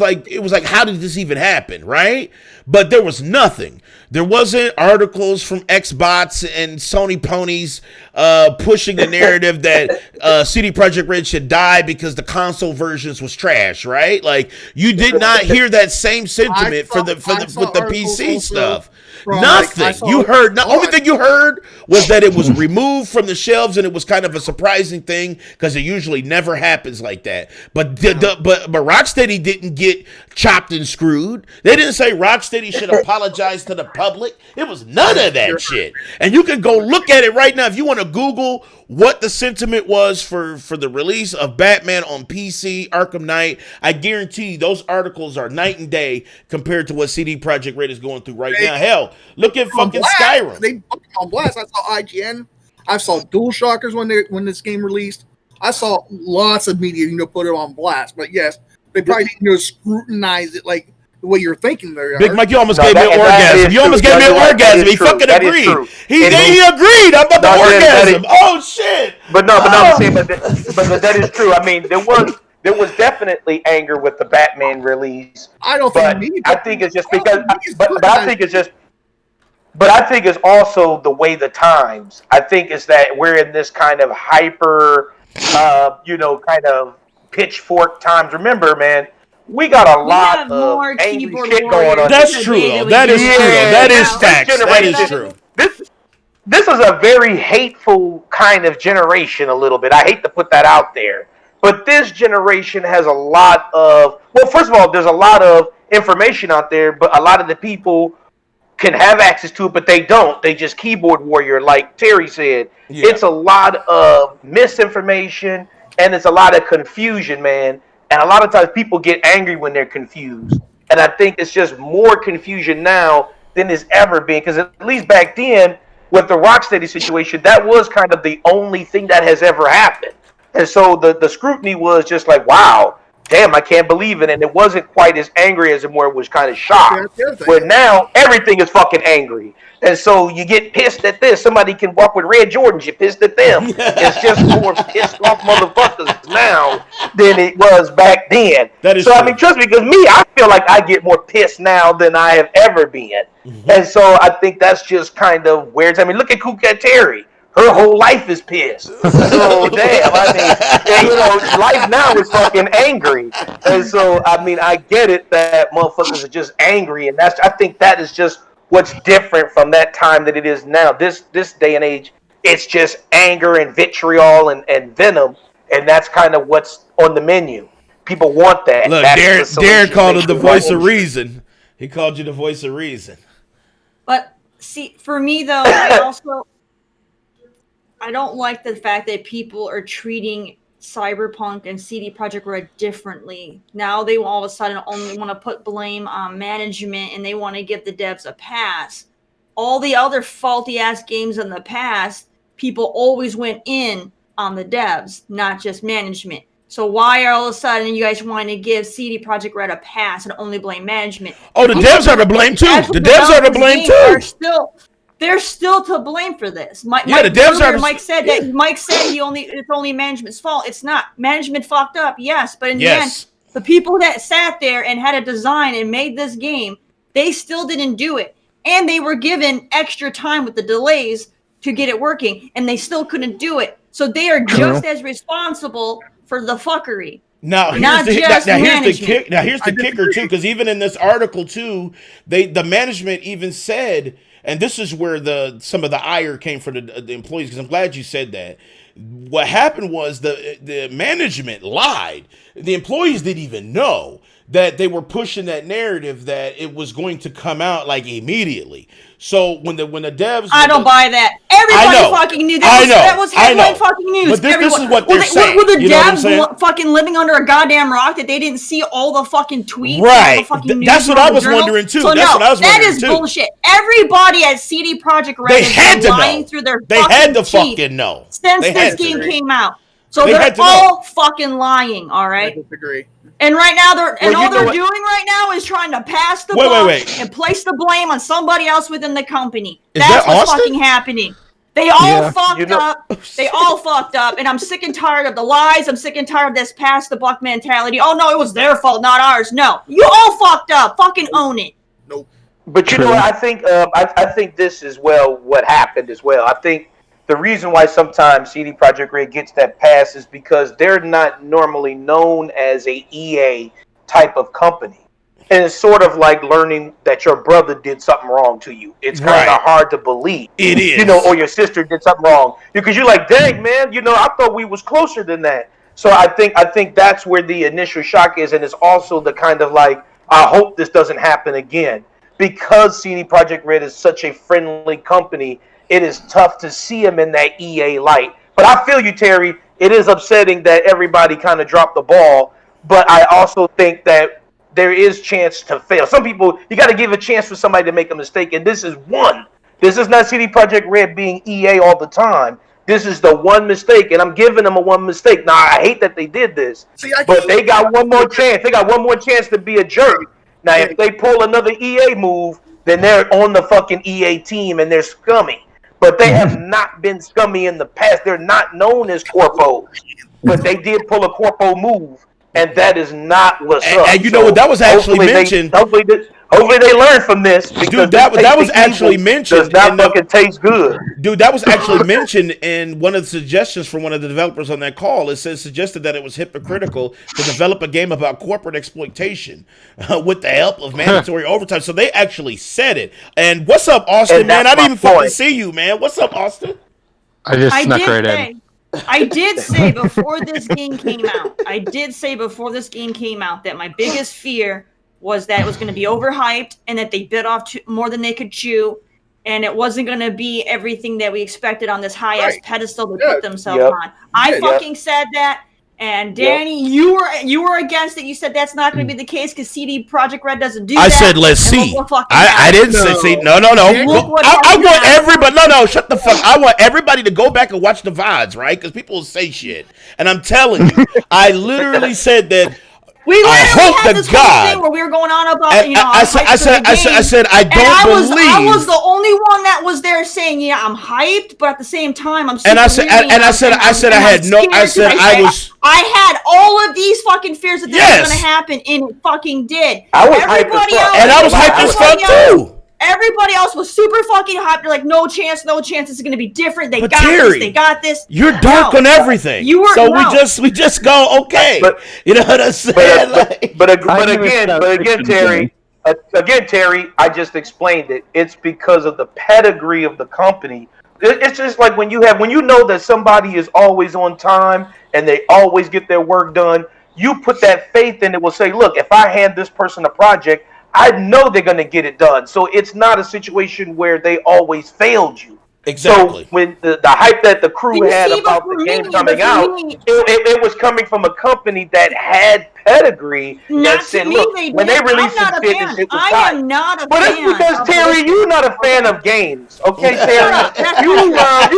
S6: like how did this even happen, right? But there was nothing. There wasn't articles from Xbots and Sony ponies pushing the narrative that CD Projekt Red should die because the console versions was trash, right? Like you did not hear that same sentiment with the PC stuff. Nothing. You heard. The only thing you heard was that it was removed from the shelves, and it was kind of a surprising thing because it usually never happens like that. But Rocksteady didn't get chopped and screwed. They didn't say Rocksteady should apologize to the public. It was none of that shit. And you can go look at it right now if you want to Google what the sentiment was for the release of Batman on PC, Arkham Knight. I guarantee you those articles are night and day compared to what CD Projekt Red is going through right now. Hell, look at fucking Skyrim.
S3: They put it on blast. I saw IGN. I saw DualShockers when this game released. I saw lots of media, put it on blast. But yes, they probably didn't scrutinize it like the way you're thinking there.
S6: Big Mike, you almost gave me an orgasm. You almost gave me an orgasm. He fucking agreed. He agreed. I'm about the orgasm. Oh shit.
S4: But I'm saying, but that is true. I mean, there there was definitely anger with the Batman release.
S3: I don't
S4: But
S3: think
S4: I think it's just because, but I think it's just, but I think it's also the way the times. I think it's that we're in this kind of hyper, kind of pitchfork times. Remember, man, we got a lot of angry shit going on.
S6: That's true, though. That is true, though. That is facts. That is true.
S4: This is a very hateful kind of generation, a little bit. I hate to put that out there. But this generation has a lot of, well, first of all, there's a lot of information out there, but a lot of the people can have access to it, but they don't. They just keyboard warrior, like Terry said. Yeah. It's a lot of misinformation, and it's a lot of confusion, man. And a lot of times people get angry when they're confused. And I think it's just more confusion now than it's ever been, because at least back then, with the Rocksteady situation, that was kind of the only thing that has ever happened. And so the scrutiny was just like, wow, damn, I can't believe it. And it wasn't quite as angry as it was kind of shocked. Where now everything is fucking angry. And so you get pissed at this. Somebody can walk with red Jordans, you're pissed at them. It's just more pissed off motherfuckers now than it was back then. That is so, true. I mean, trust me, because I feel like I get more pissed now than I have ever been. Mm-hmm. And so I think that's just kind of weird. I mean, look at Kukat Terry. Her whole life is pissed. So, damn, I mean, life now is fucking angry. And so, I mean, I get it that motherfuckers are just angry. And I think that is just what's different from that time that it is now. This day and age, it's just anger and vitriol and venom. And that's kind of what's on the menu. People want that.
S6: Look, Darren called it the voice of reason. He called you the voice of reason.
S5: But, see, for me, though, I don't like the fact that people are treating Cyberpunk and CD Projekt Red differently. Now they all of a sudden only want to put blame on management and they want to give the devs a pass. All the other faulty ass games in the past, people always went in on the devs, not just management. So why are all of a sudden you guys want to give CD Projekt Red a pass and only blame management?
S6: Oh, the devs are to blame too. The devs are to blame too.
S5: They're still to blame for this.
S6: The devs are.
S5: Mike said it's only management's fault. It's not. Management fucked up, yes, but in the end, the people that sat there and had a design and made this game, they still didn't do it, and they were given extra time with the delays to get it working, and they still couldn't do it. So they are just as responsible for the fuckery.
S6: Now here's the kicker too, because even in this article too, the management even said. And this is where some of the ire came from the employees, because I'm glad you said that. What happened was the management lied. The employees didn't even know that they were pushing that narrative that it was going to come out like immediately. So when the devs,
S5: I don't buy that. Everybody fucking knew that. That was headline fucking news.
S6: But this is what they're saying.
S5: Were the devs fucking living under a goddamn rock that they didn't see all the fucking tweets?
S6: Right.
S5: All the fucking news
S6: that's what I was wondering too.
S5: So that is bullshit. Everybody at CD Projekt Red has been lying through their fucking teeth. They had to fucking know since this game came out. So they're all fucking lying. All right.
S3: I disagree.
S5: And right now, all they're doing right now is trying to pass the buck and place the blame on somebody else within the company. That's what's fucking happening. They all fucked up. They all fucked up. And I'm sick and tired of the lies. I'm sick and tired of this pass the buck mentality. Oh, no, it was their fault, not ours. No. You all fucked up. Fucking own it.
S3: Nope.
S4: But you know what? I think this is what happened as well. I think the reason why sometimes CD Projekt Red gets that pass is because they're not normally known as a EA type of company. And it's sort of like learning that your brother did something wrong to you. It's kind of hard to believe.
S6: It is.
S4: Or your sister did something wrong. Because you're like, dang, man, I thought we was closer than that. So I think that's where the initial shock is. And it's also the kind of like, I hope this doesn't happen again. Because CD Projekt Red is such a friendly company, it is tough to see them in that EA light. But I feel you, Terry. It is upsetting that everybody kind of dropped the ball. But I also think that there is chance to fail. Some people, you got to give a chance for somebody to make a mistake. And this is one. This is not CD Projekt Red being EA all the time. This is the one mistake. And I'm giving them a one mistake. Now, I hate that they did this. But they got one more chance. They got one more chance to be a jerk. Now, if they pull another EA move, then they're on the fucking EA team and they're scummy. But they have not been scummy in the past. They're not known as corpos. But they did pull a corpo move. and that is not what's
S6: And,
S4: up.
S6: and you know what? That was actually mentioned.
S4: Hopefully they learn from this.
S6: Dude, that was actually mentioned.
S4: Does not fucking taste good.
S6: Dude, that was actually mentioned in one of the suggestions from one of the developers on that call. It suggested that it was hypocritical to develop a game about corporate exploitation with the help of mandatory overtime. So they actually said it. And what's up, Austin,
S4: And
S6: man? I
S4: that's
S6: didn't even
S4: my
S6: fucking
S4: point.
S6: see you, man. What's up, Austin?
S7: I just snuck right in.
S5: I did say before this game came out, that my biggest fear was that it was going to be overhyped and that they bit off more than they could chew, and it wasn't going to be everything that we expected on this high-ass pedestal they put themselves on. I fucking said that, and Danny, you were against it. You said that's not going to be the case because CD Projekt Red doesn't do that.
S6: I said, let's see. I didn't say, see, no. I want everybody, no, shut the fuck. I want everybody to go back and watch the VODs, right? Because people will say shit. And I'm telling you, I literally said that.
S5: We literally had
S6: to
S5: this whole thing where we were going on about,
S6: I said, I don't believe.
S5: I was the only one that was there saying, yeah, I'm hyped, but at the same time, I'm.
S6: And I said,
S5: I had all of these fucking fears that this was going to happen, and it fucking did.
S4: I was
S5: Everybody
S4: hyped as fuck.
S5: else,
S6: and I was hyped as fuck too.
S5: Everybody else was super fucking hyped. They're like, no chance. This is going to be different. They got this.
S6: You're dark on everything. We just go, okay.
S4: But,
S6: you know what I'm saying?
S4: But again, Terry, I just explained it. It's because of the pedigree of the company. It's just like when you know that somebody is always on time and they always get their work done, you put that faith in it. Will say, look, if I hand this person a project, I know they're going to get it done. So it's not a situation where they always failed you.
S6: Exactly.
S4: So when the hype that the crew had about the game coming out, it was coming from a company that had pedigree. That said, look, when they released it, it was
S5: I am not a fan.
S4: But it's because, Terry, you're not a fan of games. Okay, Terry? You love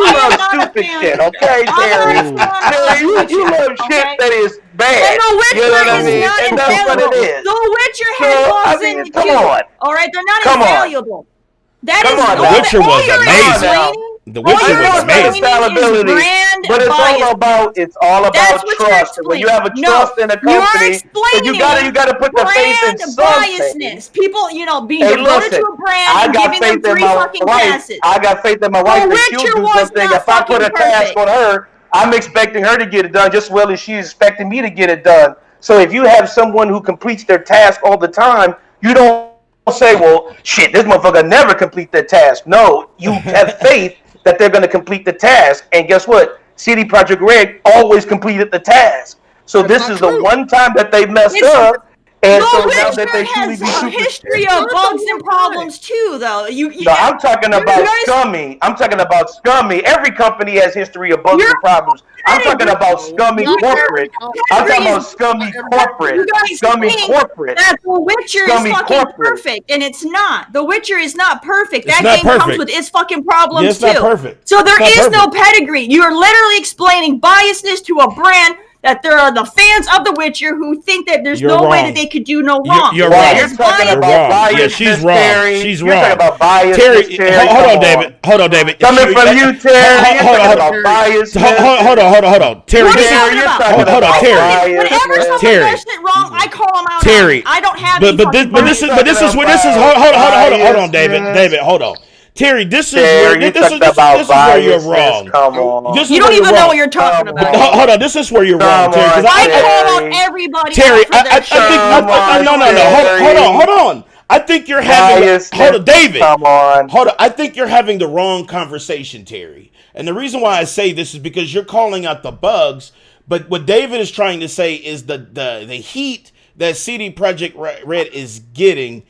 S4: stupid shit. Okay, Terry? Terry, you love shit that is bad.
S5: And The Witcher is not
S4: and that's what it is.
S5: The Witcher has bugs in the queue. All right, they're not invaluable. The
S6: Witcher was amazing. The Witcher was amazing.
S4: But it's all about trust. When you have a trust in a company, you gotta put the faith in something.
S5: Biasness. People, being devoted to a brand and giving them free fucking passes.
S4: I got faith in my wife that she'll do something. If I put a task on her, I'm expecting her to get it done just as well as she's expecting me to get it done. So if you have someone who completes their task all the time, you don't say, well, shit, this motherfucker never complete their task. No, you have faith that they're going to complete the task. And guess what? CD Projekt Red always completed the task. So this is the one time that they messed up. And so now that they truly be
S5: a history of bugs and problems too, though.
S4: I'm talking about Scummy. I'm talking about Scummy. Every company has history of bugs and problems. I'm talking about Scummy corporate. I'm talking about Scummy corporate. Scummy corporate.
S5: That The Witcher is fucking perfect, and it's not. The Witcher is not perfect. That game comes with its fucking problems too.
S6: It's not perfect.
S5: So there is no pedigree. You are literally explaining biasness to a brand that there are the fans of The Witcher who think that there's no way that they could do no wrong.
S6: You're wrong.
S4: You're talking about bias.
S6: Yeah, she's wrong. She's wrong.
S4: You're talking about bias.
S6: Terry, hold on, David.
S4: Coming from you, Terry. Hold on. Bias.
S6: Hold on. Terry,
S5: hold on, Terry. Whenever someone does it wrong, I call them out.
S6: Terry,
S5: I don't have.
S6: But this is hold on, David, hold on. Terry, this is where you're wrong.
S5: You don't even know what you're talking about.
S6: Hold on, this is where you're wrong, Terry. Because
S5: I call out everybody.
S6: Terry, I think no. Hold on. I think you're having David.
S4: Come on.
S6: Hold on. I think you're having the wrong conversation, Terry. And the reason why I say this is because you're calling out the bugs, but what David is trying to say is the heat that CD Projekt Red is getting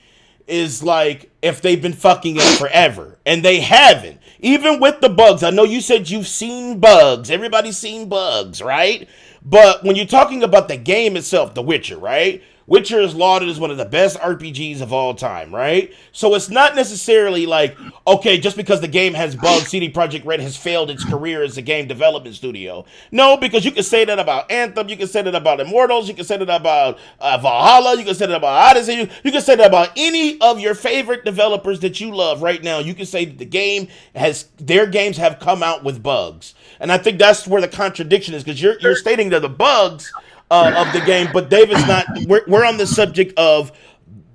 S6: is like if they've been fucking it forever, and they haven't. Even with the bugs, I know you said you've seen bugs. Everybody's seen bugs, right? But when you're talking about the game itself, The Witcher, right? Witcher is lauded as one of the best RPGs of all time, right? So it's not necessarily like, okay, just because the game has bugs, CD Projekt Red has failed its career as a game development studio. No, because you can say that about Anthem, you can say that about Immortals, you can say that about Valhalla, you can say that about Odyssey, you can say that about any of your favorite developers that you love right now. You can say that their games have come out with bugs. And I think that's where the contradiction is, because you're stating that the bugs of the game. But David's not. We're on the subject of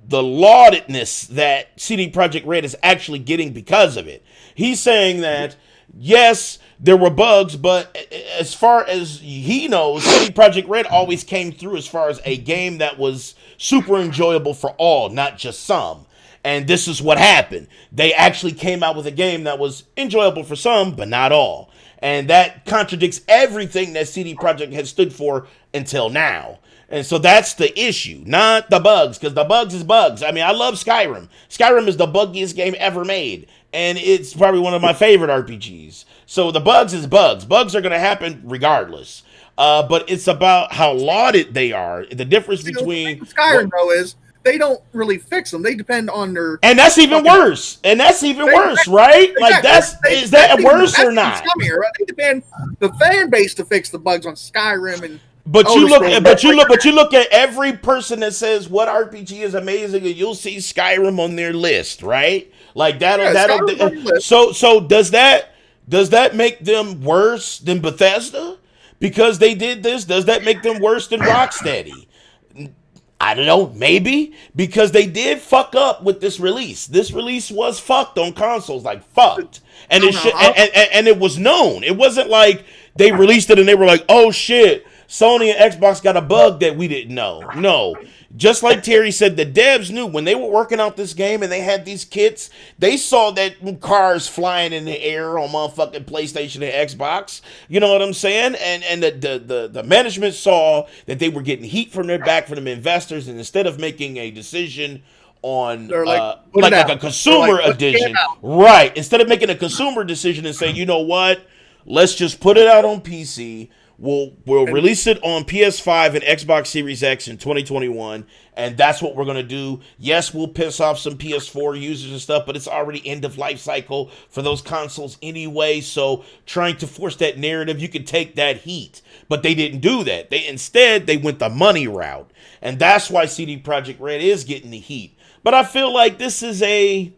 S6: the laudedness that CD Projekt Red is actually getting because of it. He's saying that yes, there were bugs, but as far as he knows, CD Projekt Red always came through as far as a game that was super enjoyable for all, not just some. And this is what happened. They actually came out with a game that was enjoyable for some, but not all. And that contradicts everything that CD Projekt has stood for until now. And so that's the issue, not the bugs, because the bugs is bugs. I mean, I love Skyrim. Skyrim is the buggiest game ever made, and it's probably one of my favorite RPGs. So the bugs is bugs. Bugs are going to happen regardless. But it's about how lauded they are. The difference between
S3: Skyrim, though, is they don't really fix them. They depend on their...
S6: And that's even worse. And that's even worse, right? Like, is that worse or not?
S3: Scummier, right? They depend the fan base to fix the bugs on Skyrim and...
S6: But you look at every person that says what RPG is amazing, and you'll see Skyrim on their list, right? Like that'll so does that make them worse than Bethesda because they did this? Does that make them worse than Rocksteady? I don't know, maybe because they did fuck up with this release. This release was fucked on consoles, like fucked, and it was known. It wasn't like they released it and they were like, oh shit. Sony and Xbox got a bug that we didn't know. No. Just like Terry said, the devs knew when they were working out this game and they had these kits, they saw that cars flying in the air on motherfucking PlayStation and Xbox. You know what I'm saying? And the management saw that they were getting heat from their back from them investors, and instead of making a decision on like a consumer edition, right? Instead of making a consumer decision and saying, you know what, let's just put it out on PC. We'll release it on PS5 and Xbox Series X in 2021, and that's what we're going to do. Yes, we'll piss off some PS4 users and stuff, but it's already end of life cycle for those consoles anyway, so trying to force that narrative, you can take that heat. But they didn't do that. Instead, they went the money route, and that's why CD Projekt Red is getting the heat. But I feel like this is a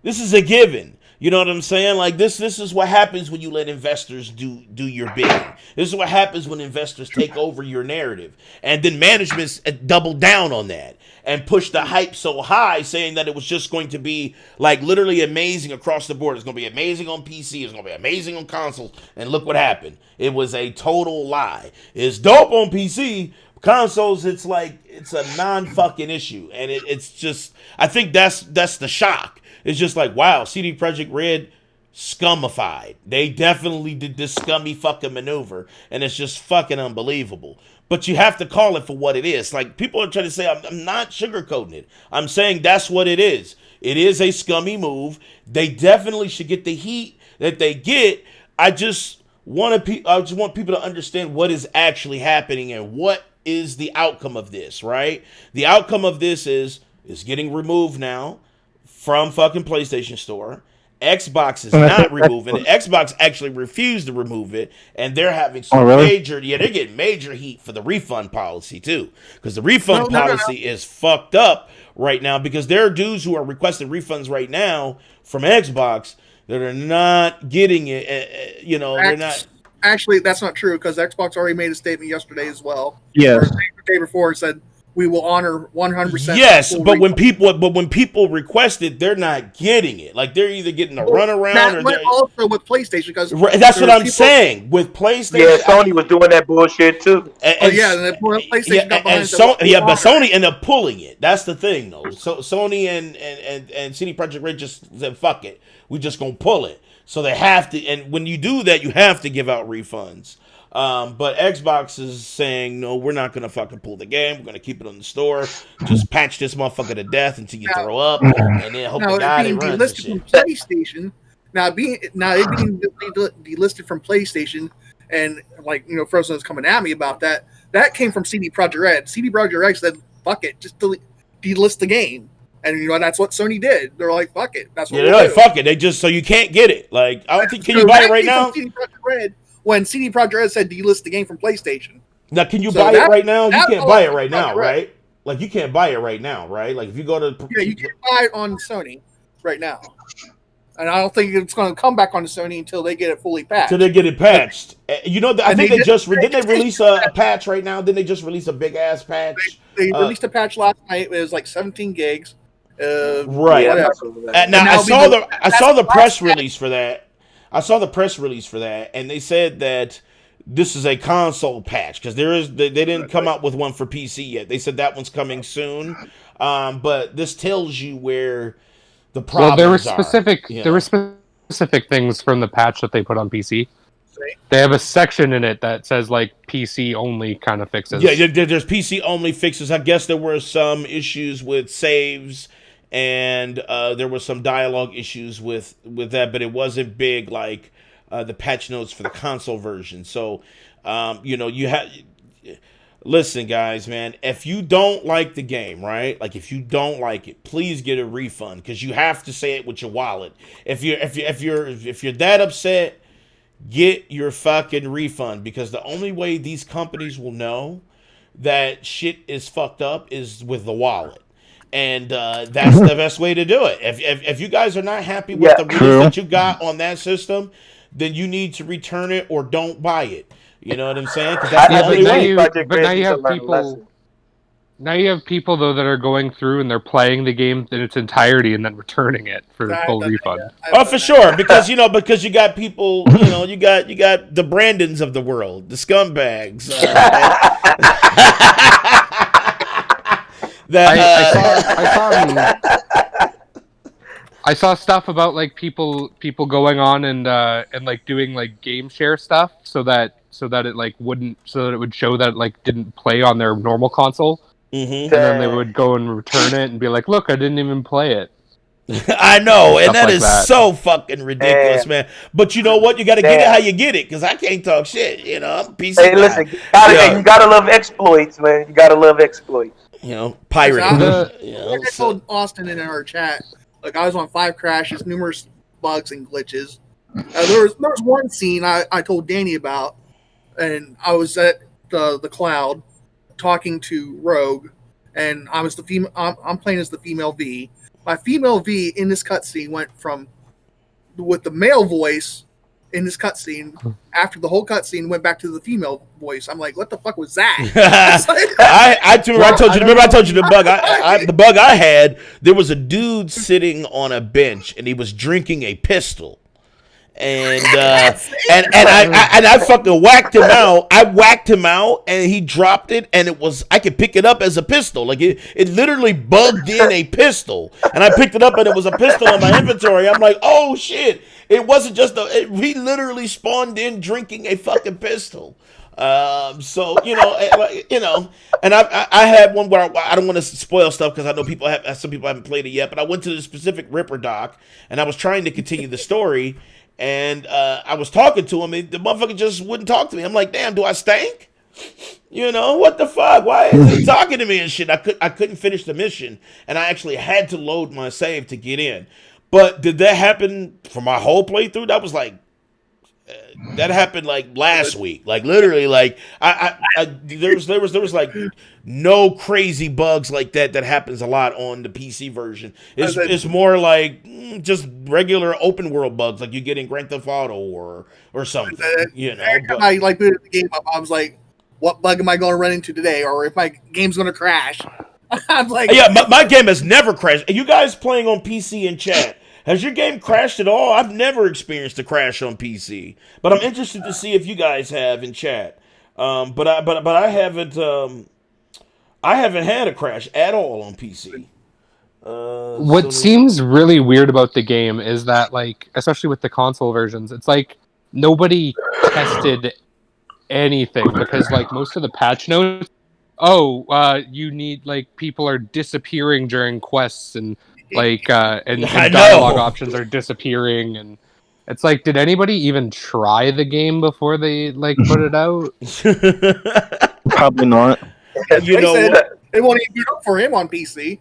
S6: given. You know what I'm saying? Like this is what happens when you let investors do your bidding. This is what happens when investors take over your narrative. And then management's doubled down on that and pushed the hype so high, saying that it was just going to be like literally amazing across the board. It's going to be amazing on PC. It's going to be amazing on consoles. And look what happened. It was a total lie. It's dope on PC. Consoles, it's like it's a non-fucking issue. And it's just, I think that's the shock. It's just like, wow, CD Projekt Red scummified. They definitely did this scummy fucking maneuver, and it's just fucking unbelievable. But you have to call it for what it is. Like, people are trying to say, I'm not sugarcoating it. I'm saying that's what it is. It is a scummy move. They definitely should get the heat that they get. I just want people to understand what is actually happening and what is the outcome of this, right? The outcome of this is getting removed now from fucking PlayStation Store. Xbox is not removing it. Xbox actually refused to remove it, and they're having some they're getting major heat for the refund policy too, because the refund policy is fucked up right now, because there are dudes who are requesting refunds right now from Xbox that are not getting it. They're not.
S3: Actually, that's not true, because Xbox already made a statement yesterday as well.
S2: Yeah,
S3: the day before it said, we will honor 100%.
S6: Yes, but when people request it, they're not getting it. Like, they're either getting a runaround, or they're
S3: also with PlayStation, because
S6: that's what I'm saying with PlayStation.
S4: Yeah, Sony was doing that bullshit too.
S3: PlayStation got behind
S6: but Sony ended up pulling it. That's the thing, though. So Sony and CD Projekt Red just said, "Fuck it, we just gonna pull it." So they have to, and when you do that, you have to give out refunds. But Xbox is saying, no, we're not going to fucking pull the game. We're going to keep it on the store. Just patch this motherfucker to death until you throw up, and then hope to God it runs this shit.
S3: From PlayStation, it being delisted from PlayStation, and Frozen is coming at me about that. That came from CD Projekt Red. CD Projekt Red said, fuck it, just delist the game. And that's what Sony did. They're like, fuck it. That's what
S6: they're like, fuck it. They just, so you can't get it. Like, I don't think, can you buy it right now?
S3: CD Projekt Red, when CD Projekt Red said delist the game from PlayStation.
S6: Now, can you buy it right now? You can't buy it right now, right? Like, you can't buy it right now, right? Like, if you go to...
S3: Yeah, you can't buy it on Sony right now. and I don't think it's going to come back onto Sony until they get it fully patched.
S6: Till they get it patched. You know, I
S3: And
S6: think
S3: they
S6: they
S3: did-
S6: just didn't they release a patch right now? Didn't they just release a big ass patch?
S3: They released a patch last night. It was like 17 gigs.
S6: Right.
S4: Yeah,
S3: Whatever.
S6: Now I saw the press
S3: last
S6: release for that. I saw the press release for that, and they said that this is a console patch because they didn't come out with one for PC yet. They said that one's coming soon. But this tells you where the problems
S7: Well, there were
S6: are.
S7: specific
S6: you know?
S7: there were specific things from the patch that they put on PC.
S3: See?
S7: They have a section in it that says like PC only kind of fixes.
S6: Yeah, there's PC only fixes. I guess there were some issues with saves, and there were some dialogue issues with that, but it wasn't big like the patch notes for the console version. So, you have. Listen, guys, man. If you don't like the game, right? Like, if you don't like it, please get a refund because you have to say it with your wallet. If you're that upset, get your fucking refund because the only way these companies will know that shit is fucked up is with the wallet. And that's the best way to do it. If you guys are not happy with the release that you got on that system, then you need to return it or don't buy it. You know what I'm saying? Because that's the only way.
S7: But now you have people. Now you have people though that are going through and they're playing the game in its entirety and then returning it for the full refund.
S6: Oh, for sure, because you got people, you got the Brandons of the world, the scumbags.
S7: I saw stuff about like people going on and like doing like game share stuff so that it would show that it like didn't play on their normal console.
S6: Mm-hmm.
S7: And then they would go and return it and be like, "Look, I didn't even play it."
S6: I know, and that
S7: like
S6: is
S7: that.
S6: so fucking ridiculous, man. But you know what? You got to get it how you get it, because I can't talk shit. I'm a PC
S4: Hey,
S6: guy.
S4: listen, you gotta love exploits, man. You gotta love exploits.
S6: Pirating.
S3: I told Austin in our chat, like I was on 5 crashes, numerous bugs and glitches. There was one scene I told Danny about, and I was at the cloud talking to Rogue, and I was the female. I'm playing as the female V. My female V in this cutscene went from with the male voice in this cutscene. After the whole cutscene, went back to the female voice. I'm like, what the fuck was that?
S6: I told you the bug. The bug I had. There was a dude sitting on a bench, and he was drinking a pistol. And I fucking whacked him out. I whacked him out, and he dropped it, and I could pick it up as a pistol. Like it literally bugged in a pistol, and I picked it up, and it was a pistol in my inventory. I'm like, oh shit! It wasn't just he literally spawned in drinking a fucking pistol. So and I had one where I don't want to spoil stuff because I know some people haven't played it yet, but I went to the specific Ripper doc, and I was trying to continue the story. And I was talking to him, and the motherfucker just wouldn't talk to me. I'm like, damn, do I stink? What the fuck? Why is he talking to me and shit? I couldn't finish the mission, and I actually had to load my save to get in. But did that happen for my whole playthrough? That was like, that happened like last week. Like literally, like there was like no crazy bugs like that happens a lot on the PC version. It's more like just regular open world bugs like you get in Grand Theft Auto or something.
S3: Every time I booted the game up, I was like, what bug am I going to run into today, or if my game's going to crash? I'm like,
S6: yeah, my game has never crashed. Are you guys playing on PC in chat? Has your game crashed at all? I've never experienced a crash on PC, but I'm interested to see if you guys have in chat. But I haven't. I haven't had a crash at all on PC.
S7: What seems really weird about the game is that, like, especially with the console versions, it's like nobody tested anything because, like, most of the patch notes, you need, like, people are disappearing during quests and. Like and dialogue options are disappearing, and it's like, did anybody even try the game before they like put it out?
S2: Probably not.
S3: They won't even do it for him on PC.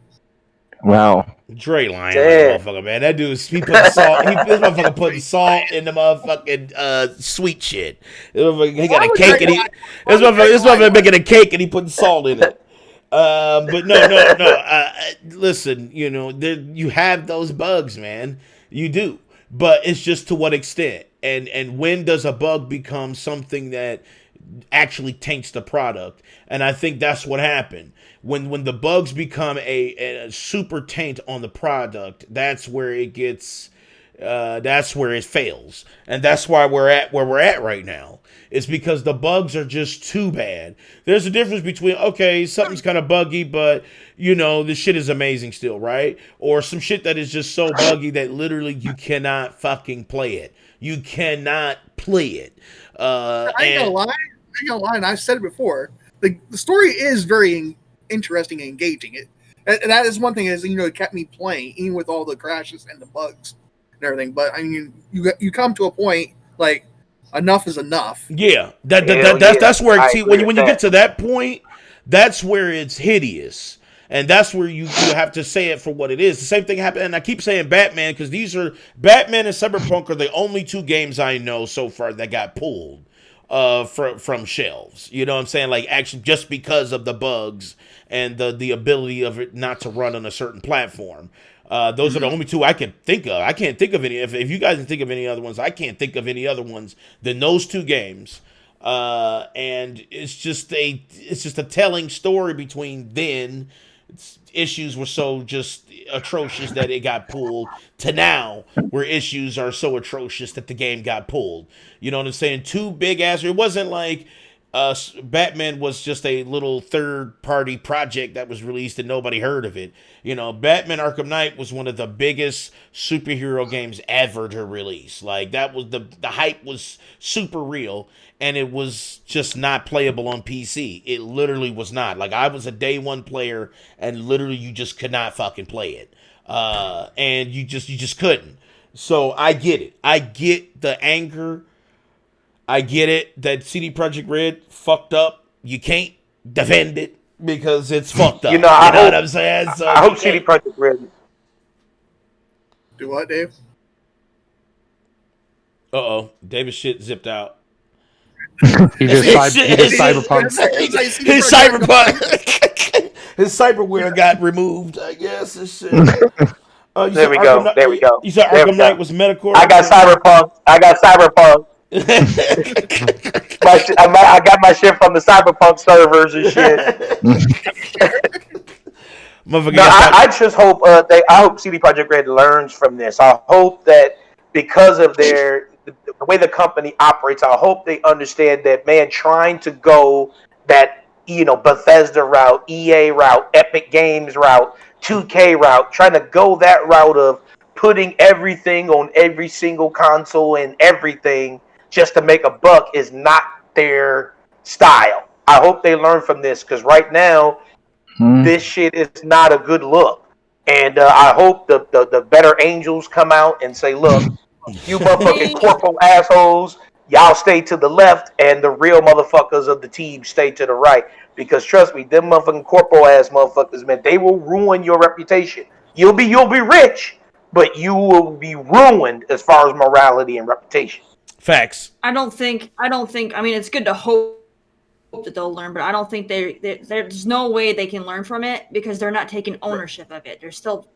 S2: Wow.
S6: Dre lying, motherfucker, man. That dude's he putting salt. This motherfucker putting salt in the motherfucking sweet shit. He got a cake, and this motherfucker making a cake, and he putting salt in it. But no. Listen, you have those bugs, man. You do. but it's just to what extent, and when does a bug become something that actually taints the product? And I think that's what happened when the bugs become a super taint on the product. That's where it gets. That's where it fails, and that's why we're at where we're at right now. It's because the bugs are just too bad. There's a difference between, okay, something's kind of buggy, but this shit is amazing still, right? Or some shit that is just so buggy that literally you cannot fucking play it. You cannot play it.
S3: I ain't gonna lie, and I've said it before. The story is very interesting and engaging. And that is one thing is it kept me playing even with all the crashes and the bugs and everything. But I mean, you come to a point like enough is enough.
S6: Yeah, that's where when you get to that point, that's where it's hideous. And that's where you have to say it for what it is. The same thing happened, and I keep saying Batman because Batman and Cyberpunk are the only two games I know so far that got pulled from shelves. You know what I'm saying? Like, actually, just because of the bugs and the ability of it not to run on a certain platform. Those are the only two I can think of. I can't think of any. If you guys can think of any other ones, I can't think of any other ones than those two games. And it's just a telling story between then. Issues were so just atrocious that it got pulled to now where issues are so atrocious that the game got pulled. You know what I'm saying? Two big ass. It wasn't like Batman was just a little third-party project that was released and nobody heard of it. Batman Arkham Knight was one of the biggest superhero games ever to release. Like, that was the hype was super real, and it was just not playable on PC. It literally was not. Like, I was a day one player, and literally you just could not fucking play it. And you just couldn't. So I get it. I get the anger. I get it that CD Projekt Red fucked up. You can't defend it because it's fucked up.
S4: I
S6: know what I'm saying? So
S4: I hope CD Projekt Red.
S3: Do what, Dave?
S6: David's shit zipped out.
S7: He just Cyberpunk.
S6: His Cyberpunk. His Cyberware got removed, I guess.
S4: There we go.
S6: You said Arkham Knight was Metacore?
S4: I got Cyberpunk. I got my shit from the Cyberpunk servers and shit. I just hope I hope CD Projekt Red learns from this. I hope that because of the way the company operates, I hope they understand that, man, trying to go that Bethesda route, EA route, Epic Games route, 2K route, trying to go that route of putting everything on every single console and everything just to make a buck is not their style. I hope they learn from this because right now, this shit is not a good look. And I hope the better angels come out and say, look, you motherfucking corporal assholes, y'all stay to the left and the real motherfuckers of the team stay to the right. Because trust me, them motherfucking corporal ass motherfuckers, man, they will ruin your reputation. You'll be rich, but you will be ruined as far as morality and reputation.
S6: Facts.
S5: I don't think. I mean, it's good to hope that they'll learn, but I don't think there's no way they can learn from it because they're not taking ownership of it. They're still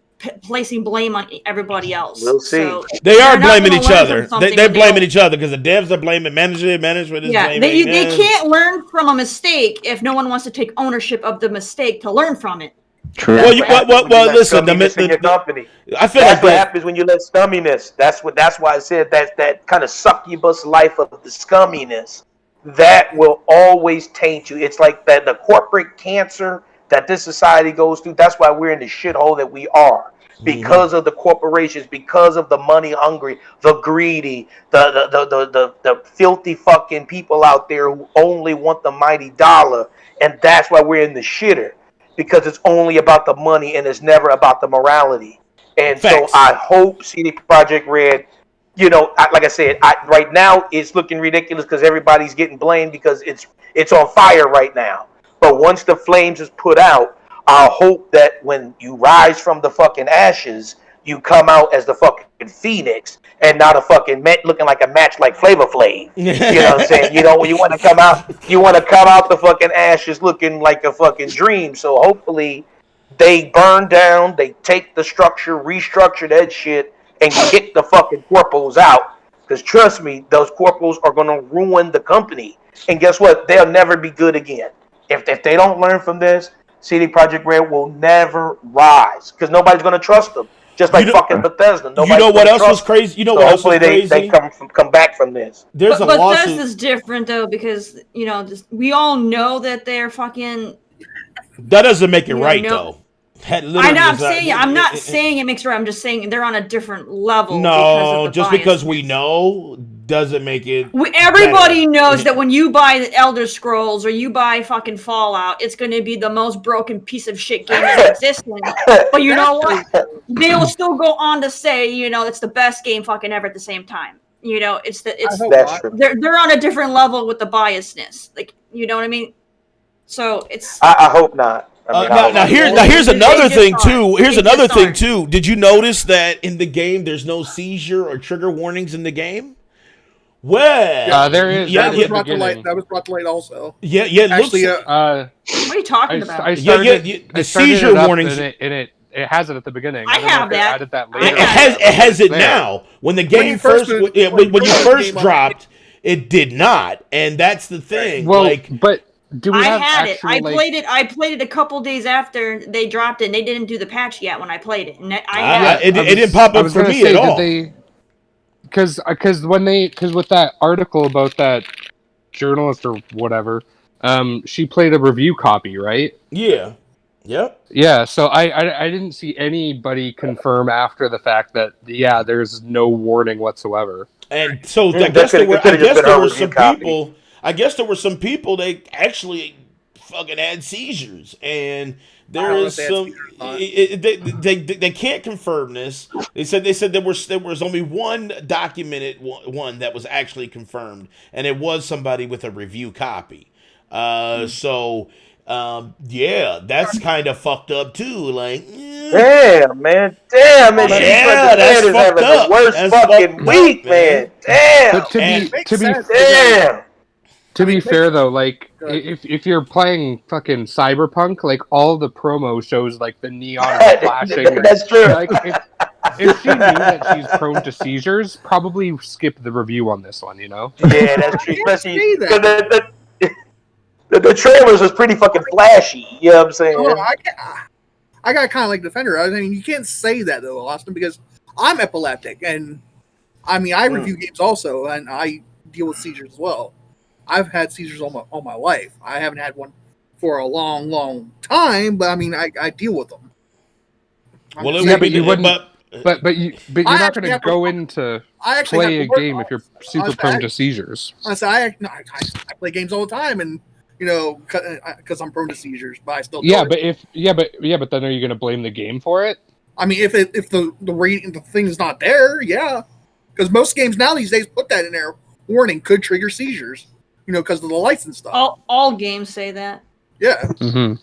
S5: placing blame on everybody else.
S4: We'll see.
S5: So
S6: they are blaming each other. They're blaming each other because the devs are blaming management is blaming.
S5: They can't learn from a mistake if no one wants to take ownership of the mistake to learn from it.
S2: True.
S6: Well, listen.
S4: Your company.
S6: I feel
S4: that's
S6: like
S4: what happens when you let scumminess. That's why I said that kind of succubus life of the scumminess that will always taint you. It's like that the corporate cancer that this society goes through. That's why we're in the shithole that we are because of the corporations, because of the money hungry, the greedy, the filthy fucking people out there who only want the mighty dollar, and that's why we're in the shitter. Because it's only about the money and it's never about the morality. And
S6: Facts.
S4: So I hope CD Projekt Red, like I said, right now it's looking ridiculous because everybody's getting blamed because it's on fire right now. But once the flames is put out, I hope that when you rise from the fucking ashes, you come out as the fucking phoenix and not a fucking looking like a match like Flavor Flav. You know what I'm saying? You want to come out the fucking ashes looking like a fucking dream. So hopefully they burn down, they take the structure, restructure that shit, and kick the fucking corporals out. Because trust me, those corporals are going to ruin the company. And guess what? They'll never be good again. If they don't learn from this, CD Projekt Red will never rise. Because nobody's going to trust them. Just like fucking Bethesda.
S6: You know what else was crazy? You know what else was crazy?
S4: Hopefully they come back from this.
S6: There's a lawsuit.
S5: Bethesda's different though because we all know that they're fucking.
S6: That doesn't make it right though.
S5: I'm not saying it makes it right. I'm just saying they're on a different level.
S6: No, just because we know doesn't make it.
S5: Everybody knows that when you buy the Elder Scrolls or you buy fucking Fallout, it's going to be the most broken piece of shit game in existence. But you know what? They'll still go on to say, it's the best game fucking ever at the same time. They're on a different level with the biasness. Like, you know what I mean? So it's.
S4: I hope not.
S6: Here's another thing too. Did you notice that in the game there's no seizure or trigger warnings in the game? Well,
S7: there is.
S3: That was brought to light also.
S6: Yeah.
S5: Actually, what are you talking about?
S6: The seizure warnings.
S7: And it has it at the beginning.
S5: I have that.
S7: Added that later.
S6: It has it now. When the game when you first dropped, it did not, and that's the thing.
S7: Well, but.
S5: I had it. I played it a couple days after they dropped it. And they didn't do the patch yet when I played it. And
S6: it didn't pop up for me at all.
S7: Because with that article about that journalist or whatever, she played a review copy, right?
S6: Yeah. Yep.
S7: Yeah. So I didn't see anybody confirm after the fact that there's no warning whatsoever.
S6: And so I guess there were some people. I guess there were some people that actually fucking had seizures, and there is some. They can't confirm this. They said there was only one documented one that was actually confirmed, and it was somebody with a review copy. So that's kind of fucked up too. Like,
S4: damn, man. Yeah,
S6: that's fucked up.
S4: The worst fucking week, man. Damn.
S7: But to be fair though, like if you're playing fucking Cyberpunk, like all the promo shows like the neon flashing.
S4: That's true.
S7: Like if she knew that she's prone to seizures, probably skip the review on this one.
S4: Yeah, that's true. Especially the trailers was pretty fucking flashy. You know what I'm saying?
S3: I got kind of like Defender. I mean, you can't say that though, Austin, because I'm epileptic, and I mean, I review games also, and I deal with seizures as well. I've had seizures all my life. I haven't had one for a long, long time, but I mean, I deal with them.
S7: But you wouldn't. But you're not going to go into play a game if you're super prone to seizures.
S3: I play games all the time, and because I'm prone to seizures, but I still
S7: but then are you going to blame the game for it?
S3: I mean, if the thing is not there, yeah, because most games now these days put that in there. Warning could trigger seizures. Because of the lights and stuff.
S5: All games say that.
S3: Yeah.
S7: Mm-hmm.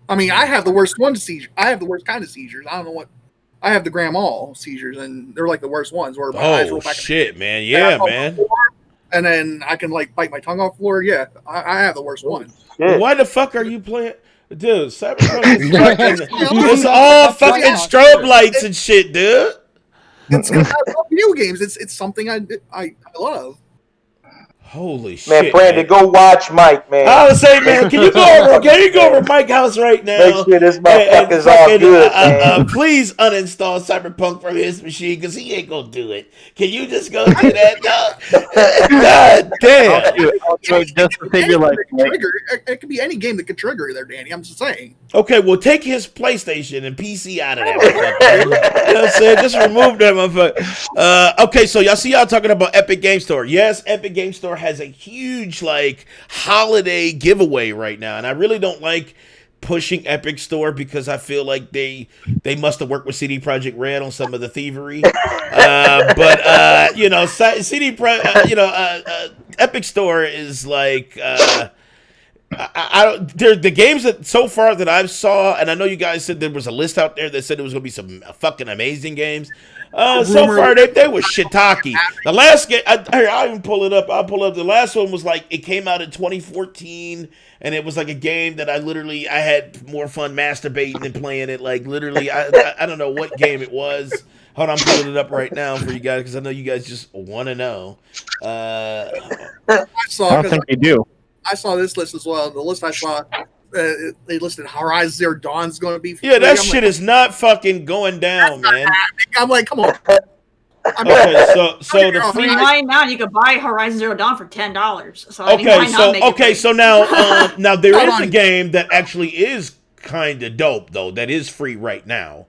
S3: I mean, I have the worst seizure. I have the worst kind of seizures. I don't know what. I have the Graham All seizures, and they're like the worst ones. Where my eyes roll back
S6: shit, man! Yeah, man.
S3: And then I can bite my tongue off the floor. Yeah, I have the worst one.
S6: Well, why the fuck are you playing? Dude, Cyberpunk is fucking. It's all fucking strobe lights and shit, dude.
S3: It's because I love video games. It's something I love.
S6: Holy shit,
S4: man! Brandon, go watch Mike, man.
S6: I was saying, man, can you go over Mike's house right now?
S4: Make sure this motherfucker's all good,
S6: please uninstall Cyberpunk from his machine because he ain't gonna do it. Can you just go do that, dog? God damn!
S2: Just to figure like
S3: it could be any game that could trigger there, Danny. I'm just saying.
S6: Okay, well, take his PlayStation and PC out of that motherfucker. You know what I'm saying? Just remove that motherfucker. Okay, so y'all talking about Epic Game Store. Yes, Epic Game Store has a huge, holiday giveaway right now. And I really don't like pushing Epic Store because I feel like they must have worked with CD Projekt Red on some of the thievery. Epic Store is like... the games that so far that I've saw, and I know you guys said there was a list out there that said there was going to be some fucking amazing games. So far they were shiitake. The last game, I'll even pull it up. I'll pull up. The last one was it came out in 2014, and it was like a game that I had more fun masturbating than playing it. Like literally, I don't know what game it was. Hold on, I'm pulling it up right now for you guys because I know you guys just want to know.
S3: I
S2: I
S3: saw
S2: don't
S3: 'cause
S2: think they do.
S3: I saw this list as well. The list I saw, they listed Horizon Zero Dawn's going to be.
S6: Yeah, that shit is not fucking going down, man.
S3: I'm like, come on.
S6: Okay, so the free.
S5: Right now you could buy Horizon Zero Dawn for $10. So
S6: So now now there
S3: Hold
S6: is a
S3: on.
S6: game that actually is kind of dope though that is free right now,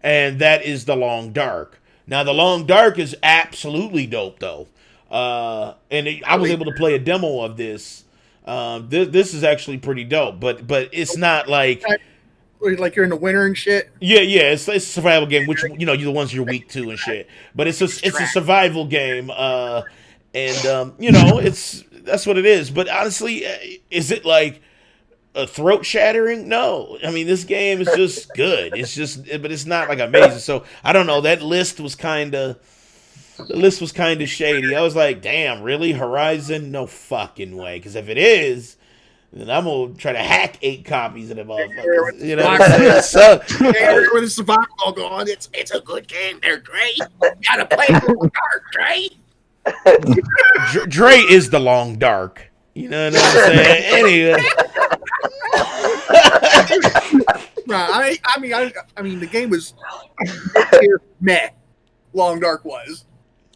S6: and that is The Long Dark. Now The Long Dark is absolutely dope though, I was able to play a demo of this. This is actually pretty dope, but it's not like.
S3: Like you're in the winter and shit.
S6: Yeah, it's a survival game, which you're the ones you're weak to and shit. But it's a survival game, that's what it is. But honestly, is it like a throat shattering? No, I mean this game is just good. But it's not like amazing. So I don't know. That list was kind of shady. I was like, damn, really, Horizon? No fucking way. Because if it is, then I'm gonna try to hack 8 copies of the motherfuckers. You know what I'm saying? So,
S3: with the survival going, it's a good game there, Dre. You gotta play it in the dark, Dre.
S6: Dre is the Long Dark. You know what I'm saying? Anyway.
S3: Right. I mean, the game was meh. Long Dark was.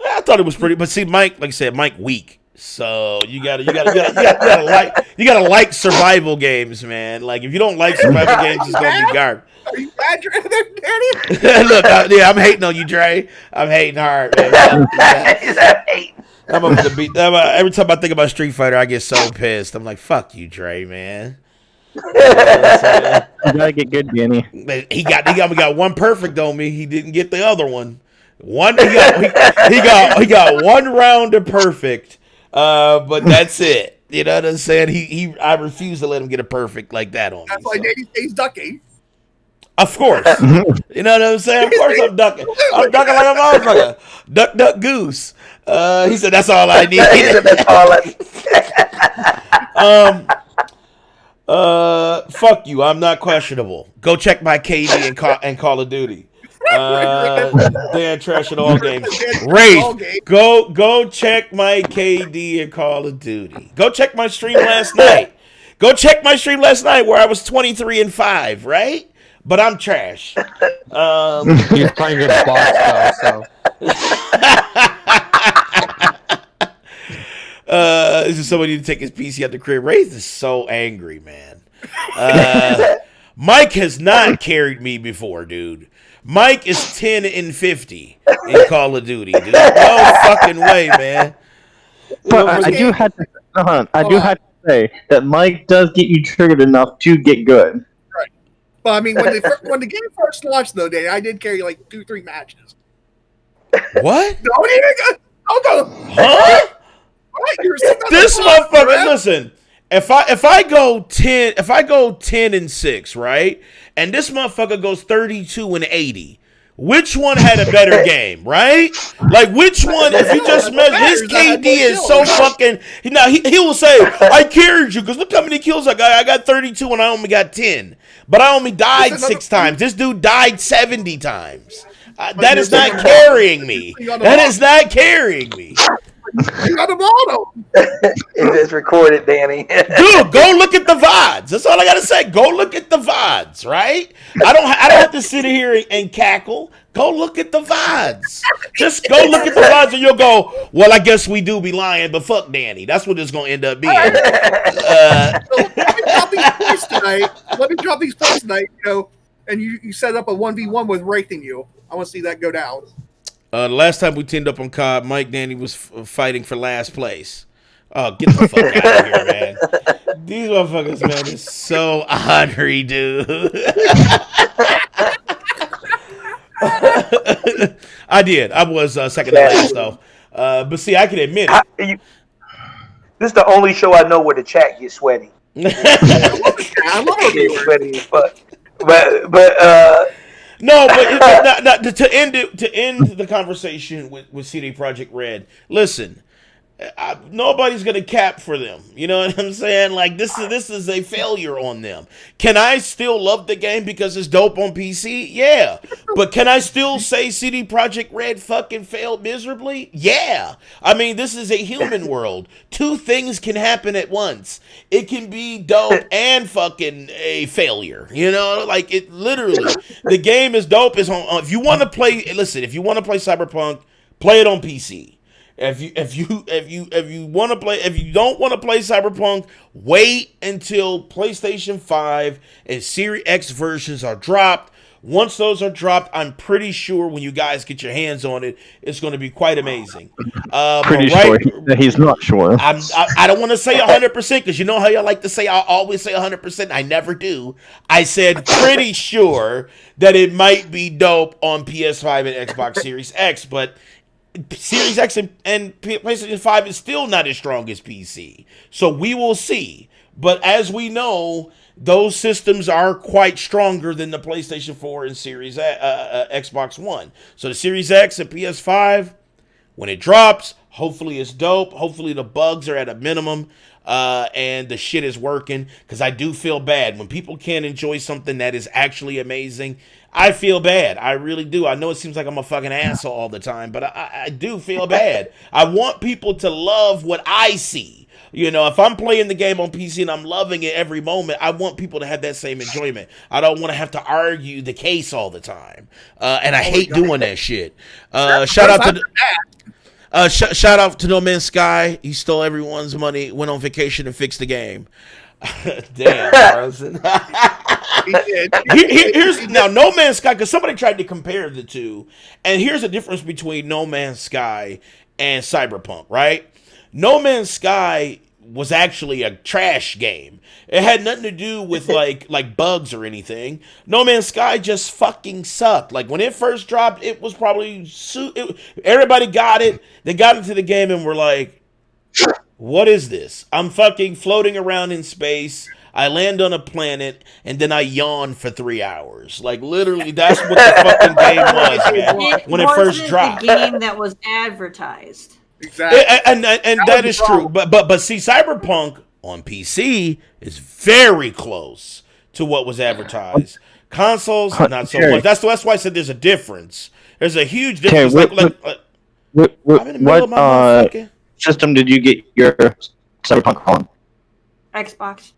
S6: I thought it was pretty, but see, Mike, like I said, Mike weak. So you gotta like survival games, man. Like if you don't like survival games, it's gonna be garbage.
S3: Are you bad, Dre, there, Danny?
S6: Look, I'm hating on you, Dre. I'm hating hard, man. I'm over the beat. Every time I think about Street Fighter, I get so pissed. I'm like, fuck you, Dre, man. You
S2: You gotta get good, Danny.
S6: He got one perfect on me. He didn't get the other one. He got one round of perfect. But that's it. You know what I'm saying? I refuse to let him get a perfect like that on me.
S3: That's why Danny's ducking.
S6: Of course. You know what I'm saying? Of course I'm ducking. I'm ducking like a motherfucker. Duck, duck, goose. He said that's all I need.
S4: He said that's all I need.
S6: Fuck you. I'm not questionable. Go check my KD and Call of Duty. Dan trash at all games. Rafe, go check my KD and Call of Duty. Go check my stream last night. Where I was 23-5, right? But I'm trash.
S7: He's playing good boss though, so.
S6: This is somebody to take his PC out the crib. Rafe is so angry, man. Mike has not carried me before, dude. Mike is 10-50 in Call of Duty, dude. No fucking way, man.
S2: But I do have to say that Mike does get you triggered enough to get good.
S3: Right. But I mean, when the game first launched, though, Danny, I did carry like 2-3 matches.
S6: What?
S3: Don't even go.
S6: Huh?
S3: Right, you're sitting on
S6: This
S3: the clock,
S6: motherfucker.
S3: bro.
S6: Listen, if I go 10-6, right, and this motherfucker goes 32-80. Which one had a better game, right? Like which one? If you just measure his KD is so fucking. Now he will say, "I carried you because look how many kills I got. I got 32 and I only got 10, but I only died 6 times. This dude died 70 times. That is not carrying me. That is not carrying me."
S3: You got the ball,
S4: It is recorded, Danny.
S6: Dude, go look at the VODs. That's all I gotta say. Go look at the VODs, right? I don't have to sit here and cackle. Go look at the VODs. Just go look at the VODs and you'll go, well, I guess we do be lying, but fuck Danny. That's what it's gonna end up being.
S3: Let me drop these points tonight, and you set up a 1v1 with Wraithing you. I want to see that go down.
S6: The last time we teamed up on COD, Mike Danny was fighting for last place. Oh, get the fuck out of here, man. These motherfuckers, man, is so ornery, dude. I did. I was second to last, though. But see, I can admit it.
S4: This is the only show I know where the chat gets sweaty.
S3: I love
S4: Get
S3: it.
S4: sweaty as fuck.
S6: No, but to end the conversation with CD Projekt Red, listen, nobody's gonna cap for them. You know what I'm saying? Like this is a failure on them. Can I still love the game because it's dope on PC? Yeah, but can I still say CD Projekt Red fucking failed miserably? Yeah. I mean, this is a human world. Two things can happen at once. It can be dope and fucking a failure. You know, like it literally. The game is dope. Is on. If you want to play, listen. If you want to play Cyberpunk, play it on PC. If you want to play, if you don't want to play Cyberpunk, wait until PlayStation 5 and Series X versions are dropped. Once those are dropped, I'm pretty sure when you guys get your hands on it, it's going to be quite amazing.
S2: Pretty sure he's not sure.
S6: I don't want to say 100% because you know how you like to say I always say 100%. I never do. I said pretty sure that it might be dope on PS5 and Xbox Series X, but Series X and PlayStation 5 is still not as strong as PC. So we will see. But as we know, those systems are quite stronger than the PlayStation 4 and Series Xbox One. So the Series X and PS5, when it drops, hopefully it's dope. Hopefully the bugs are at a minimum and the shit is working. Because I do feel bad when people can't enjoy something that is actually amazing. I feel bad. I really do. I know it seems like I'm a fucking asshole all the time, but I do feel bad. I want people to love what I see. You know, if I'm playing the game on PC and I'm loving it every moment, I want people to have that same enjoyment. I don't want to have to argue the case all the time. And I hate doing that shit. Shout out to No Man's Sky. He stole everyone's money, went on vacation and fixed the game. Damn, Carlson. Here's now No Man's Sky, because somebody tried to compare the two, and here's the difference between No Man's Sky and Cyberpunk, right? No Man's Sky was actually a trash game. It had nothing to do with like bugs or anything. No Man's Sky just fucking sucked. Like when it first dropped, it was probably everybody got it. They got into the game and were like, what is this? I'm fucking floating around in space. I land on a planet, and then I yawn for 3 hours. Like, literally, that's what the fucking game was, man, when it first dropped.
S5: The game that was advertised.
S3: Exactly.
S6: And that is true. But see, Cyberpunk on PC is very close to what was advertised. Consoles, not so much. That's why I said there's a difference. There's a huge difference.
S2: What system did you get your Cyberpunk on?
S5: Xbox.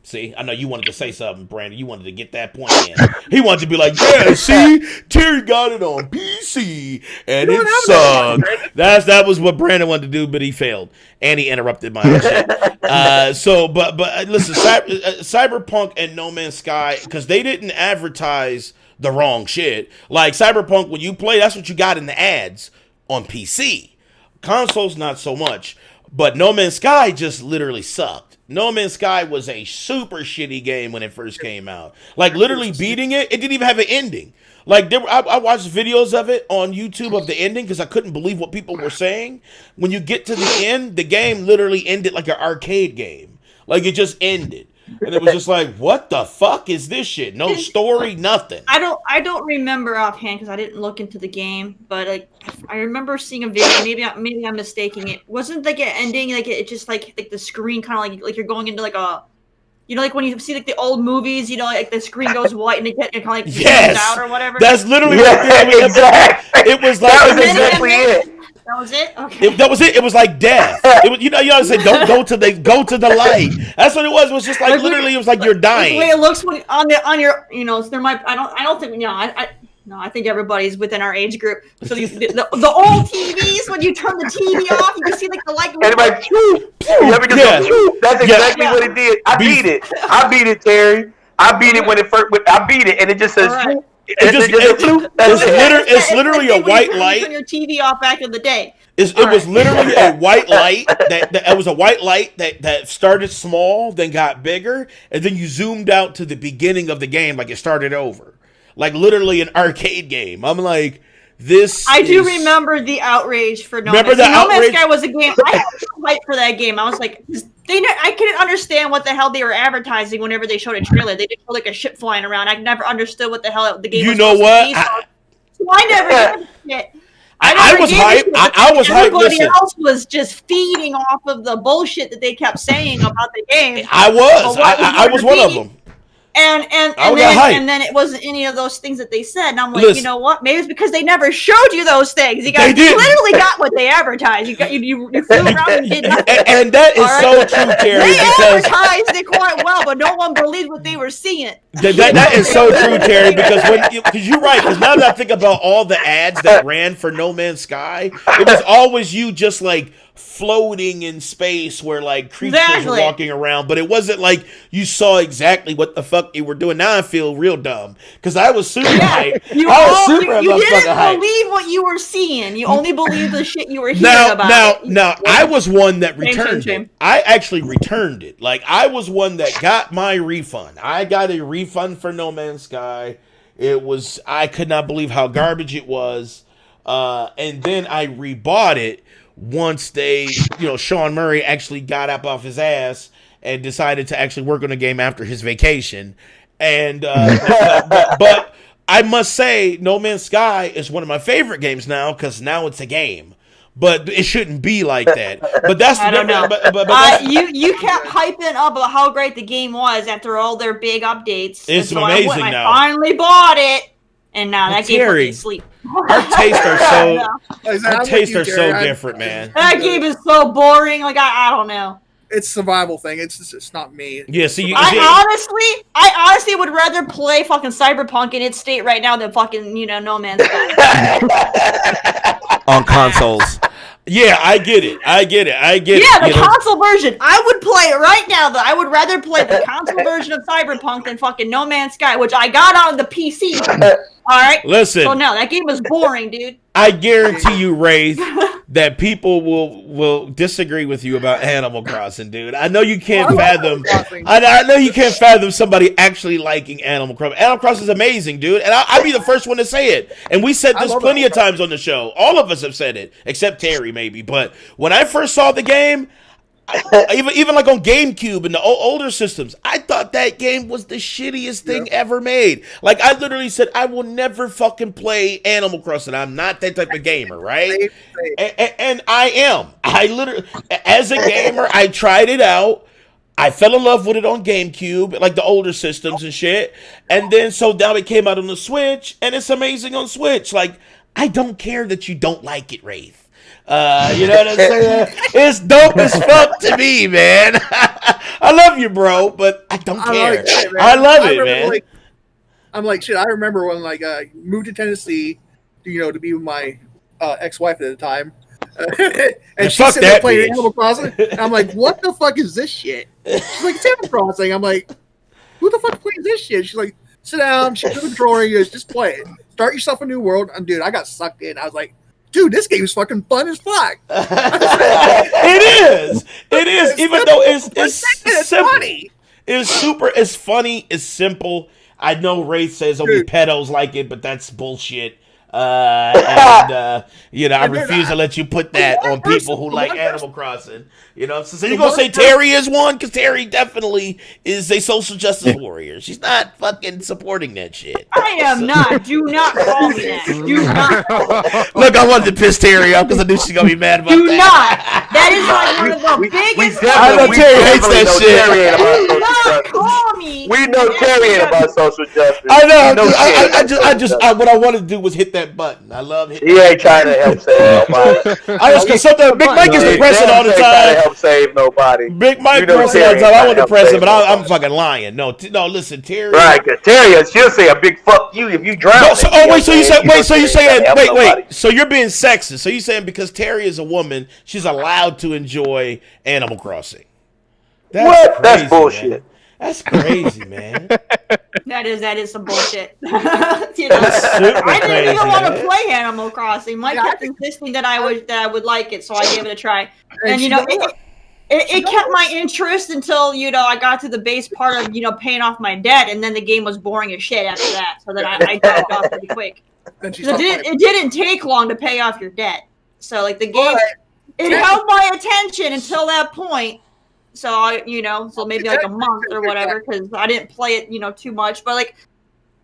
S6: See, I know you wanted to say something, Brandon. You wanted to get that point in. He wanted to be like, yeah, see, Terry got it on PC, and it sucked. That was what Brandon wanted to do, but he failed. And he interrupted my shit. But listen, Cyberpunk and No Man's Sky, because they didn't advertise the wrong shit. Like, Cyberpunk, when you play, that's what you got in the ads on PC. Consoles, not so much. But No Man's Sky just literally sucked. No Man's Sky was a super shitty game when it first came out. Like, literally beating it didn't even have an ending. Like, I watched videos of it on YouTube of the ending because I couldn't believe what people were saying. When you get to the end, the game literally ended like an arcade game. Like, it just ended. And it was just like, what the fuck is this shit? No story, nothing.
S5: I don't remember offhand because I didn't look into the game, but like I remember seeing a video. Maybe I'm mistaking it. Wasn't like an ending, like it just like the screen kind of like you're going into like a, you know, like when you see like the old movies, you know, like the screen goes white and it kind of like zooms out or whatever.
S6: That's literally exactly. It was like
S4: that was exactly it.
S5: That was it. Okay.
S6: That was it. It was like death. It was, you know, say don't go to the light. That's what it was. It was just like literally, it was like you're dying.
S5: The way it looks when on your, you know, there might I don't think, you know, I think everybody's within our age group. So the old TVs, when you turn the TV off, you can see like the light.
S4: That's exactly what it did. I beat it, Terry. I beat it when it first. I beat it, and it just says. Right.
S6: It's literally a white light.
S5: Turn your TV off back in the day.
S6: It was literally a white light that was a white light that started small, then got bigger, and then you zoomed out to the beginning of the game, like it started over, like literally an arcade game. I'm like, I do
S5: remember the outrage for No Man's Sky. No Man's Sky was a game. I had to fight for that game. I was like, I couldn't understand what the hell they were advertising whenever they showed a trailer. They just showed like a ship flying around. I never understood what the hell the game was.
S6: You know what?
S5: So I never did it.
S6: I was hyped. I was hyped.
S5: Everybody
S6: Listen,
S5: else was just feeding off of the bullshit that they kept saying about the game.
S6: I was one of them.
S5: And then it wasn't any of those things that they said. And I'm like, you know what? Maybe it's because they never showed you those things. You guys literally got what they advertised. You flew around and did nothing.
S6: And that is so true, Terry.
S5: They advertised it quite well, but no one believed what they were seeing.
S6: That is so true, Terry, because you're right. Because now that I think about all the ads that ran for No Man's Sky, it was always you just like floating in space where like creatures were walking around, but it wasn't like you saw exactly what the fuck you were doing. Now I feel real dumb because I was super hyped.
S5: You didn't believe what you were seeing. You only believed the shit you were hearing about.
S6: Now, I was one that returned it. I actually returned it. Like I was one that got my refund. I got a refund for No Man's Sky. I could not believe how garbage it was. And then I rebought it once Sean Murray actually got up off his ass and decided to actually work on the game after his vacation. And but I must say, No Man's Sky is one of my favorite games now because now it's a game. But it shouldn't be like that. But that's
S5: I don't know. You kept hyping up about how great the game was after all their big updates.
S6: It's amazing now.
S5: I finally bought it, and now that game put me to sleep.
S6: Our tastes are so different, man.
S5: That game is so boring. Like I don't know.
S3: It's a survival thing. It's not me.
S6: Yeah, see,
S5: I honestly would rather play fucking Cyberpunk in its state right now than fucking No Man's Sky
S6: on consoles. Yeah, I get it.
S5: Yeah, the console version. I would play it right now, though. I would rather play the console version of Cyberpunk than fucking No Man's Sky, which I got on the PC. All right?
S6: Listen.
S5: So, no, that game was boring, dude.
S6: I guarantee you, Wraith, that people will disagree with you about Animal Crossing, dude. I know you can't fathom. I know you can't fathom somebody actually liking Animal Crossing. Animal Crossing is amazing, dude, and I'll be the first one to say it. And we said this plenty of times on the show. All of us have said it, except Terry, maybe. But when I first saw the game, even like on GameCube and the older systems, I thought that game was the shittiest thing ever made. Like I literally said, I will never fucking play Animal Crossing. I'm not that type of gamer, right? And I am. I literally, as a gamer, I tried it out. I fell in love with it on GameCube, like the older systems and shit. And then so now it came out on the Switch, and it's amazing on Switch. Like I don't care that you don't like it, Wraith. You know what I'm saying? It's dope as fuck to me, man. I love you, bro, but I don't care. I love it, man.
S3: I'm like, shit, I remember when moved to Tennessee, to be with my ex-wife at the time. And she's sitting there playing Animal Crossing. And I'm like, what the fuck is this shit? She's like, it's Animal Crossing. I'm like, who the fuck plays this shit? She's like, sit down. She took the controller and just play it. Start yourself a new world. And dude, I got sucked in. I was like, dude, this game is fucking fun as fuck.
S6: It is. Even though it's simple. Funny. It's funny. It's simple. I know Wraith says only pedos like it, but that's bullshit. I refuse to let you put that on people who like Animal Crossing. So you're gonna say Terry is one? Because Terry definitely is a social justice warrior. She's not fucking supporting that shit.
S5: I am not. Do not call me that. Do not.
S6: Look, I wanted to piss Terry off because I knew she's gonna be mad about that.
S5: Do not. That is like one of the biggest.
S6: I know Terry hates that shit.
S5: Do not call me.
S4: We know Terry ain't about social justice.
S6: I know. I just what I wanted to do was hit that button. I love hitting.
S4: He ain't trying to help save nobody.
S6: I just because sometimes Big Mike is depressing all the time.
S4: Help save nobody.
S6: Big Mike pressing all the time. I want to press him, but I'm fucking lying. No, listen, Terry.
S4: Right, Terry, she'll say a big fuck you if you drown.
S6: So you're being sexist. So you're saying because Terry is a woman, she's allowed to enjoy Animal Crossing.
S4: That's bullshit.
S6: Man. That's crazy, man.
S5: That is some bullshit. I didn't even want to play Animal Crossing. Mike kept insisting that I would like it, so I gave it a try. And it kept my interest until I got to the base part of paying off my debt, and then the game was boring as shit after that. So then I dropped off pretty quick. It didn't take long to pay off your debt. So like the game, it held my attention until that point. So so maybe like a month or whatever, because I didn't play it too much, but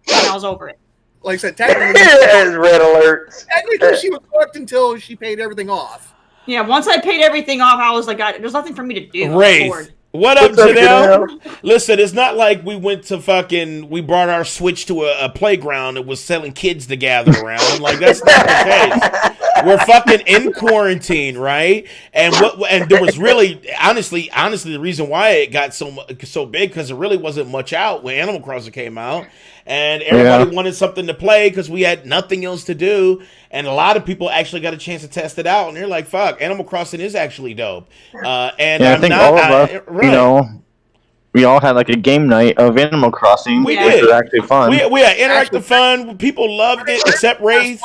S5: I was over it.
S3: Like I said, technically,
S4: It's red alerts.
S3: technically she was fucked until she paid everything off.
S5: Yeah, once I paid everything off, I was like, there's nothing for me to do. I'm
S6: Wraith.
S5: bored.
S6: What up,
S4: What's up,
S6: Janelle? Listen, it's not like we went to we brought our Switch to a playground that was selling kids to gather around. Like, that's not the case. We're fucking in quarantine, right? And there was really, honestly, the reason why it got so big, because there really wasn't much out when Animal Crossing came out. And everybody wanted something to play because we had nothing else to do. And a lot of people actually got a chance to test it out. And they're like, fuck, Animal Crossing is actually dope. And
S2: I think all of us,
S6: right.
S2: we all had like a game night of Animal Crossing.
S6: We
S2: which
S6: did.
S2: was actually fun.
S6: We had interactive fun. People loved it, except Wraith.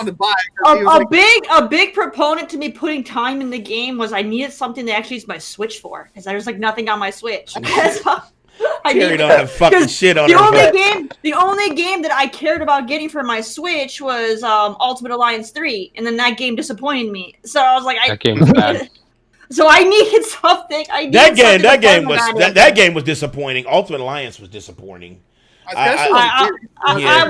S5: A big proponent to me putting time in the game was I needed something to actually use my Switch for, because there's like nothing on my Switch.
S6: Carrie don't have fucking shit on her butt.
S5: The only game that I cared about getting for my Switch was Ultimate Alliance 3, and then that game disappointed me. So I was like,
S7: That game's bad.
S5: So I needed something.
S6: That game was disappointing. Ultimate Alliance was disappointing.
S5: I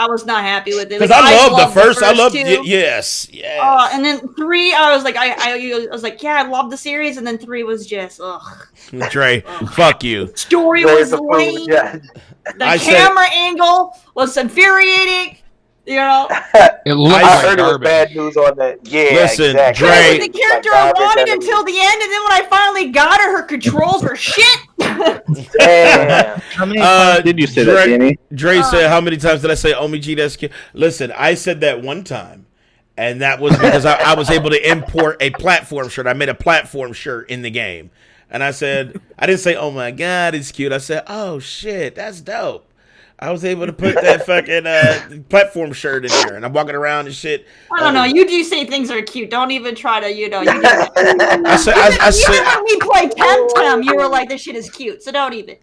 S5: was not happy with it
S6: because I loved the first. I loved
S5: two.
S6: Yes.
S5: And then 3, I was like, I was like, yeah, I love the series, and then 3 was just ugh.
S6: Dre, fuck you.
S5: Story was lame. The camera angle was infuriating. You know,
S7: it looked
S4: I heard
S7: garbage.
S4: it was bad news on that. Yeah,
S6: listen,
S4: exactly.
S6: Dre,
S5: the character I wanted until the end, and then when I finally got her controls were shit.
S4: Damn.
S2: How many times did you say that, Danny?
S6: Dre said, how many times did I say, Omg, that's cute? Listen, I said that one time, and that was because I was able to import a platform shirt. I made a platform shirt in the game. And I said, I didn't say, oh my God, it's cute. I said, oh shit, that's dope. I was able to put that fucking platform shirt in there, and I'm walking around and shit.
S5: I don't know. You do say things are cute. Don't even try to, you do.
S6: I said,
S5: even when we play Temtem, you were like, this shit is cute. So don't even.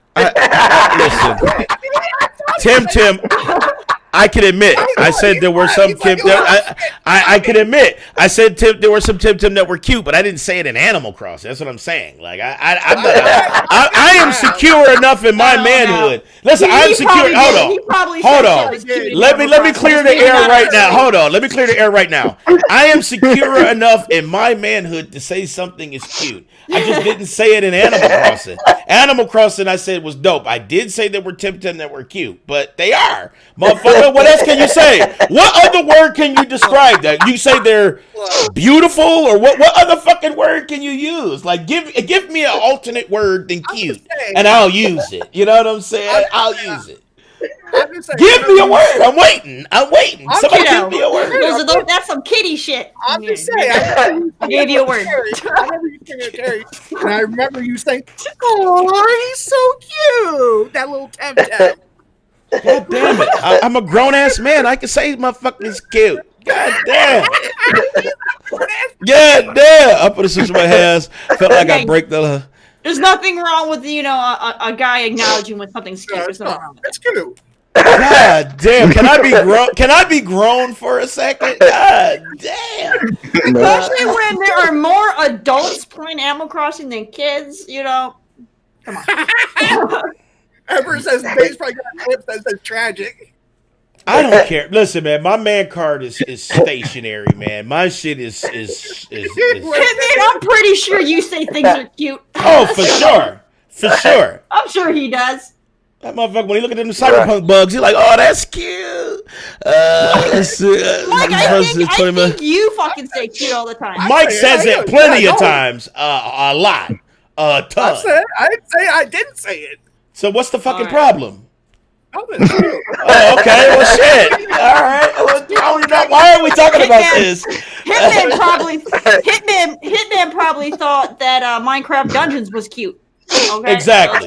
S6: Listen, Tim. I can admit, I said there were some Tim. I can admit, I said there were some Tim that were cute, but I didn't say it in Animal Crossing. That's what I'm saying. Like I am secure enough in my manhood. Listen, I'm secure. Hold on. Let me clear the air right now. Hold on. Let me clear the air right now. I am secure enough in my manhood to say something is cute. I just didn't say it in Animal Crossing. Animal Crossing, I said was dope. I did say there were Tim that were cute, but they are, motherfucker. What else can you say? What other word can you describe that? You say they're beautiful, or what other fucking word can you use? Like, give me an alternate word than cute, and I'll use it. You know what I'm saying? I'll use it. Give me a word. I'm waiting. Somebody give me a word.
S5: That's some kitty shit.
S3: I'm just saying.
S5: I gave you a word.
S3: I remember you saying it, Terry. And I remember you saying, oh, he's so cute. That little Temtem.
S6: God damn it. I'm a grown-ass man. I can say motherfucker's cute. God damn. God damn. I put a switch in my hands. Felt like I break the...
S5: There's nothing wrong with, a guy acknowledging when something's cute. There's nothing wrong with it.
S3: It's cute.
S6: God damn. Can I be grown for a second? God damn.
S5: Especially when there are more adults playing Animal Crossing than kids, Come on.
S3: Ever says Dave's probably got a clip that says tragic.
S6: I don't care. Listen, man, my man card is stationary, man. My shit is
S5: I'm pretty sure you say things are cute.
S6: Oh, for sure. For sure.
S5: I'm sure he does.
S6: That motherfucker, when he look at them Cyberpunk bugs, he's like, oh, that's cute.
S5: Mike, I think you fucking say cute all the time.
S6: Mike says it plenty of times. A lot. A ton.
S3: I didn't say it.
S6: So what's the fucking problem?
S3: Oh,
S6: okay. Well, shit. All right. Why are we talking about this?
S5: Hitman probably thought that Minecraft Dungeons was cute. Okay?
S6: Exactly.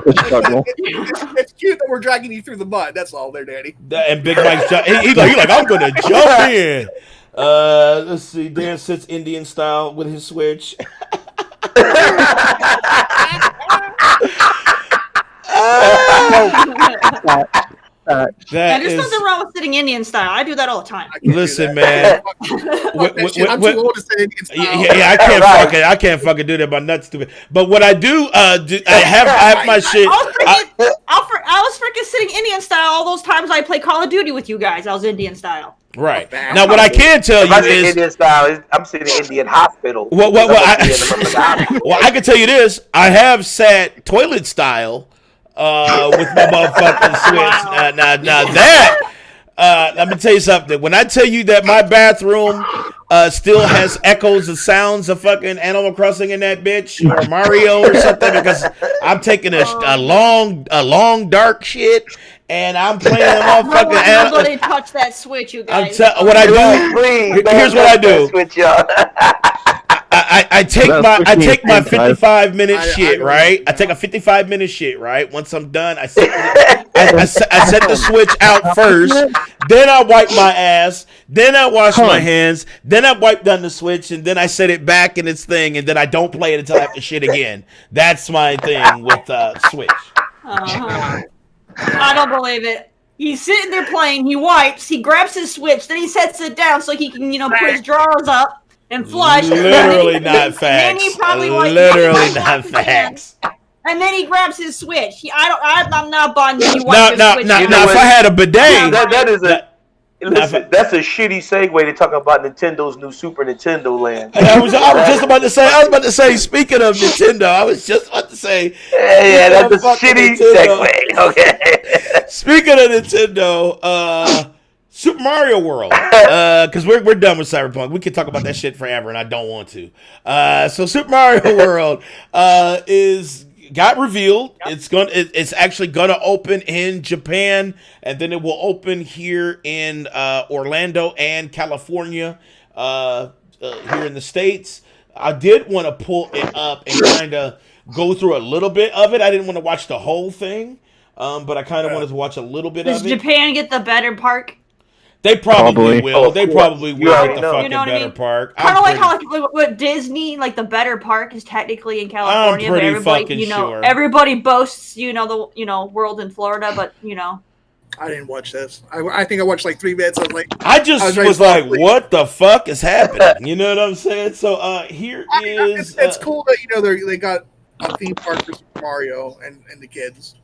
S3: It's cute that we're dragging you through the mud. That's all there, Danny.
S6: And Big Mike's he's like, I'm gonna jump in. Let's see. Dan sits Indian style with his switch.
S5: There's nothing wrong with sitting Indian style. I do that all the time.
S6: Listen, man.
S3: I'm too old to say Indian style.
S6: Yeah, I can't fucking do that. My nuts stupid. But what I do, I have my shit.
S5: I I was freaking sitting Indian style all those times I played Call of Duty with you guys. I was Indian style.
S6: Right. Now, what I can tell you is...
S4: Indian style, I'm sitting in Indian hospital.
S6: Well, I can tell you this. I have sat toilet style with my motherfucking Switch. Now that... let me tell you something. When I tell you that my bathroom still has echoes and sounds of fucking Animal Crossing in that bitch or Mario or something, because I'm taking a long dark shit and I'm playing them all fucking.
S5: Nobody touch that Switch, you guys.
S6: What I do? Here's what I do.
S4: Switch, y'all.
S6: I take my 55-minute shit, right? I take a 55-minute shit, right? Once I'm done, I set the Switch out first, then I wipe my ass, then I wash my hands, then I wipe down the Switch, and then I set it back in its thing, and then I don't play it until I have to shit again. That's my thing with Switch.
S5: I don't believe it. He's sitting there playing, he wipes, he grabs his Switch, then he sets it down so he can, put his drawers up and flush.
S6: Literally not facts. Literally not facts.
S5: And then he grabs his Switch. I'm not buying you.
S6: Now, if I had a bidet,
S4: that's a shitty segue to talk about Nintendo's new Super Nintendo Land.
S6: I was just about to say. Speaking of Nintendo, I was just about to say.
S4: Yeah, that's a shitty segue. Okay.
S6: Speaking of Nintendo, Super Mario World, because we're done with Cyberpunk. We can talk about that shit forever, and I don't want to. So Super Mario World got revealed. It's actually gonna open in Japan, and then it will open here in Orlando and California, here in the States. I did want to pull it up and kind of go through a little bit of it. I didn't want to watch the whole thing, but I kind of wanted to watch a little bit of it.
S5: Does Japan get the better park?
S6: They probably will. They probably will get the fucking better park.
S5: Kind of like how with Disney, like the better park is technically in California.
S6: I'm pretty fucking sure.
S5: Everybody boasts, the world in Florida, but
S3: I didn't watch this. I think I watched like 3 minutes.
S6: I was like, what the fuck is happening? You know what I'm saying? So here is.
S3: It's cool that they got a theme park for Super Mario and the kids.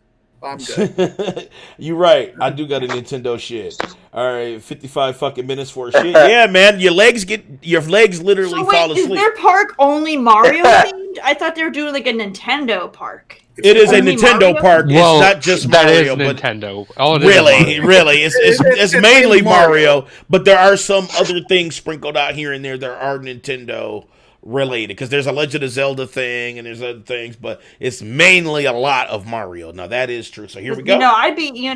S3: I'm good.
S6: You're right. I do got a Nintendo shit. All right, 55 fucking minutes for a shit. Yeah, man, your legs literally fall asleep.
S5: Is their park only Mario themed? I thought they were doing like a Nintendo park.
S6: It is a Nintendo park.
S7: Well,
S6: it's not just Mario,
S7: but Nintendo.
S6: Really, it's mainly Mario, but there are some other things sprinkled out here and there that are Nintendo related, because there's a Legend of Zelda thing and there's other things, but it's mainly a lot of Mario. Now that is true. So here we go.
S5: I'd be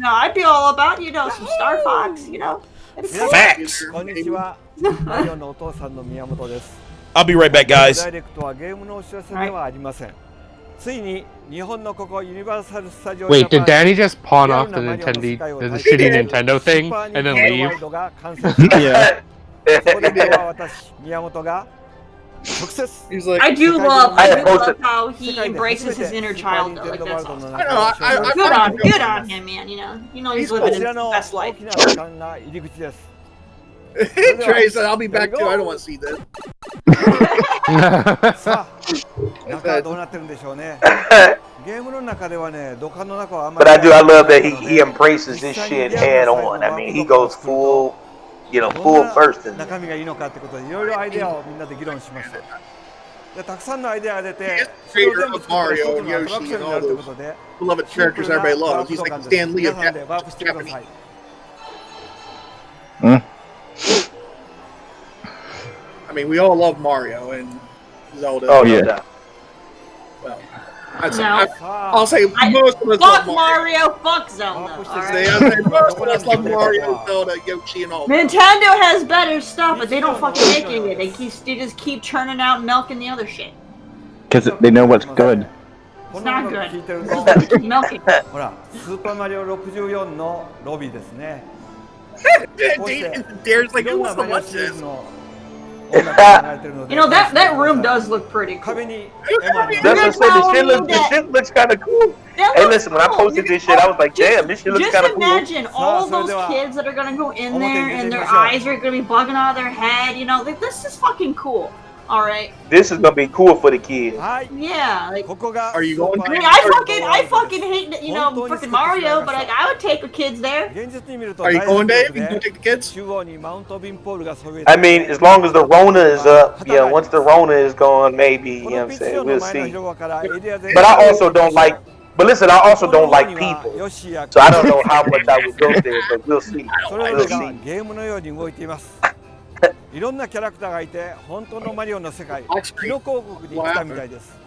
S5: all about some Star Fox.
S6: Facts. I'll be right back, guys.
S7: Wait, did Danny just pawn off the shitty Nintendo thing and then leave?
S3: Yeah. He's like,
S5: I do love how he embraces his inner child. Though. Like that's awesome. Good on him, man. He's living his best life.
S3: Trey said, "I'll be back too. I don't want to see this."
S4: But I love that he embraces this shit head on. I mean, he goes full first in there.
S3: Creator of Mario, Yoshi, and all those beloved characters everybody loves. He's like Stan Lee of Japanese. I mean, we all love Mario and Zelda.
S4: Oh yeah.
S3: Well, I'll say most of us love
S5: Mario. Fuck Zelda.
S3: Most of us love Mario, Zelda, Yoshi, and all.
S5: Nintendo has better stuff, but they don't fucking make it. They just keep churning out milk and the other shit.
S2: Because they know what's good.
S5: It's not good. It's just milking.
S3: Darren's like, who wants to watch this?
S5: That room does look pretty cool.
S4: The shit looks kind of cool. Hey, listen, when I posted this shit, I was like, damn, this shit looks kind of cool.
S5: Just imagine all those kids that are going to go in there and their eyes are going to be bugging out of their head. This is fucking cool. All right.
S4: This is gonna be cool for the kids.
S5: Yeah. Like,
S3: Are you going?
S5: I mean, I fucking hate fucking Mario, but like, I would take the kids there.
S3: Are you going, Dave? You gonna take the kids?
S4: I mean, as long as the Rona is up, yeah. Once the Rona is gone, maybe, you know what I'm saying, we'll see. But I also don't like. But listen, I also don't like people, so I don't know how much I would go there. But we'll see. We'll see.
S8: いろんなキャラクターがいて、本当のマリオの世界、キノコ王国に来たみたいです。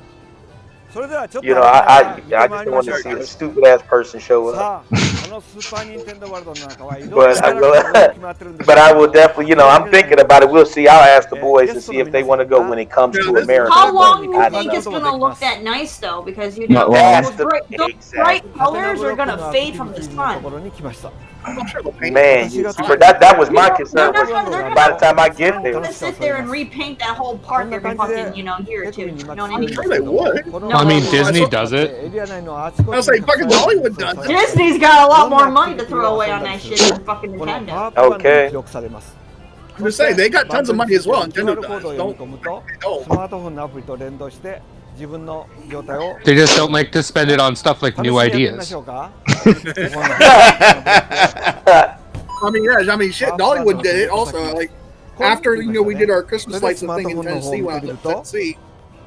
S8: それではちょっと
S4: You know, I just want to see a stupid ass person show up.
S8: さあ、このスーパーニンテンドーワールドの中はいろんな
S4: But
S8: キャ
S4: I
S8: ラクターが決まってるんです
S4: but I will definitely, you know, I'm thinking about it. We'll see. I'll ask the boys to see if they want to go when it comes to America.
S5: How long do you
S4: I
S5: think
S4: don't
S5: it's gonna look that nice though? Because you
S2: Not
S5: know
S2: long.
S5: those bright colors are gonna fade from the sun.
S3: I'm sure they'll paint
S4: Man, but that was my concern. Was by the time I get
S5: They're
S4: there,
S5: gonna sit there and repaint that whole park every fucking year or two. You know what I
S3: I'm
S5: mean?
S3: sure they would.
S7: I mean, Disney does it.
S3: I'll say fucking Hollywood does it.
S5: Disney's got a lot more money to throw away on that shit than fucking Nintendo.
S4: Okay.
S3: I'm just saying they got tons of money as well. Nintendo does. Don't.
S8: スマートフォンのアプリと連動して自分の状態を
S7: They just don't like to spend it on stuff like new
S8: 試しにやってみま
S7: ideas.
S8: しょうか
S3: I mean, yeah. I mean, shit. Hollywood did it also. Like after we did our Christmas lights and thing in Tennessee when I was in Tennessee,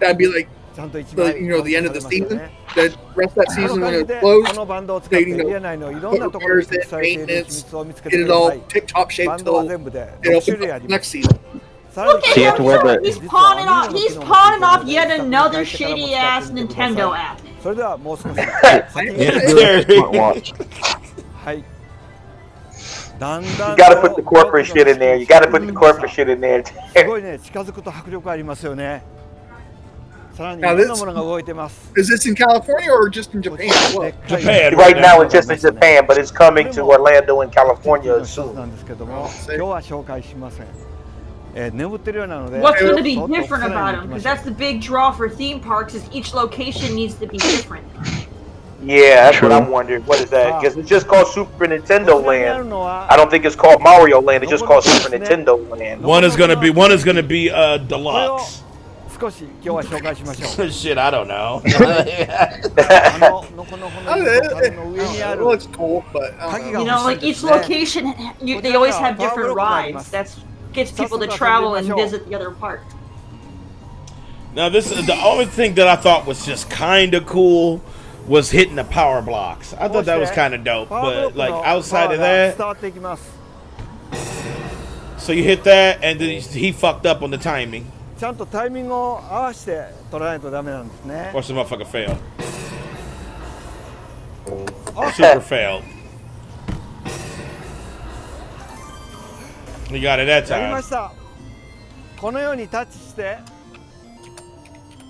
S3: that'd be like
S8: ちゃんと一枚
S3: the end of the
S8: されて
S3: season.
S8: ますよね
S3: The rest of that
S8: あ
S3: season
S8: の
S3: when
S8: 感じ
S3: it
S8: で
S3: closed,
S8: あのバンドを使って
S3: they,
S8: エリア内のいろん
S3: put
S8: なところに
S3: repairs
S8: 設置
S3: in,
S8: されている秘
S3: maintenance,
S8: 密を見つけて
S3: get
S8: く
S3: it
S8: だ
S3: all
S8: さい
S3: tip-top
S8: バ
S3: shape
S8: ンドは
S3: till
S8: 全部で
S3: it
S8: 6
S3: opens
S8: 種類あ
S3: up
S8: り
S3: next
S8: ます
S3: season.
S8: さらに
S5: Look at
S2: So you have to wear
S5: him!
S2: the-
S5: He's pawning off. He's pawning off yet another shitty ass Nintendo app.
S8: それではもう少し先に
S2: Smartwatch.
S8: はいだんだ
S4: you
S8: ん
S4: gotta put the corporate shit in there. You gotta put the corporate shit in there.
S8: すごいね近づくと迫力ありますよねさらにいろんなものが動いてます
S3: Is this in California or just in Japan as
S8: で
S3: well?
S8: っかい
S6: Japan
S4: Right now, it's just in Japan, but it's coming to Orlando and California
S8: 一つ
S4: soon.
S8: なんですけども今日は紹介しません眠ってるようなので
S5: What's going to be
S8: そっと
S5: different
S8: さら
S5: about
S8: に
S5: them?
S8: 行きま
S5: Because
S8: しょう
S5: that's the big draw for theme parks. Is each location needs to be different.
S4: Yeah, that's what
S2: True.
S4: I'm wondering. What is that? Because it's just called Super Nintendo
S8: こちらにある
S4: Land.
S8: のは
S4: I don't think it's called Mario Land. It's just called Super Nintendo Land.
S6: One is gonna be
S8: これを
S6: deluxe.
S8: 少し今日は紹介しましょう
S6: Shit, I don't know.
S8: あののこのこの樽の上にあ
S3: It
S8: る
S3: looks cool, but I don't
S8: You
S3: know.
S5: You know, like each location, they always have different rides. That's gets people to travel and visit the other park.
S6: Now this is the only thing that I thought was just kind of cool was hitting the power blocks. I thought that was kind of dope,
S8: パワーブロッ
S6: but
S8: ク
S6: like
S8: の
S6: outside of
S8: パワーが
S6: that,
S8: 伝わっていきます
S6: so you hit that and then he fucked up on the timing,
S8: ちゃんとタイミングを合わせて取らないとダメなんですね
S6: or some motherfucker failed. Super failed. You got it that
S8: やりま
S6: time.
S8: したこのようにタッチして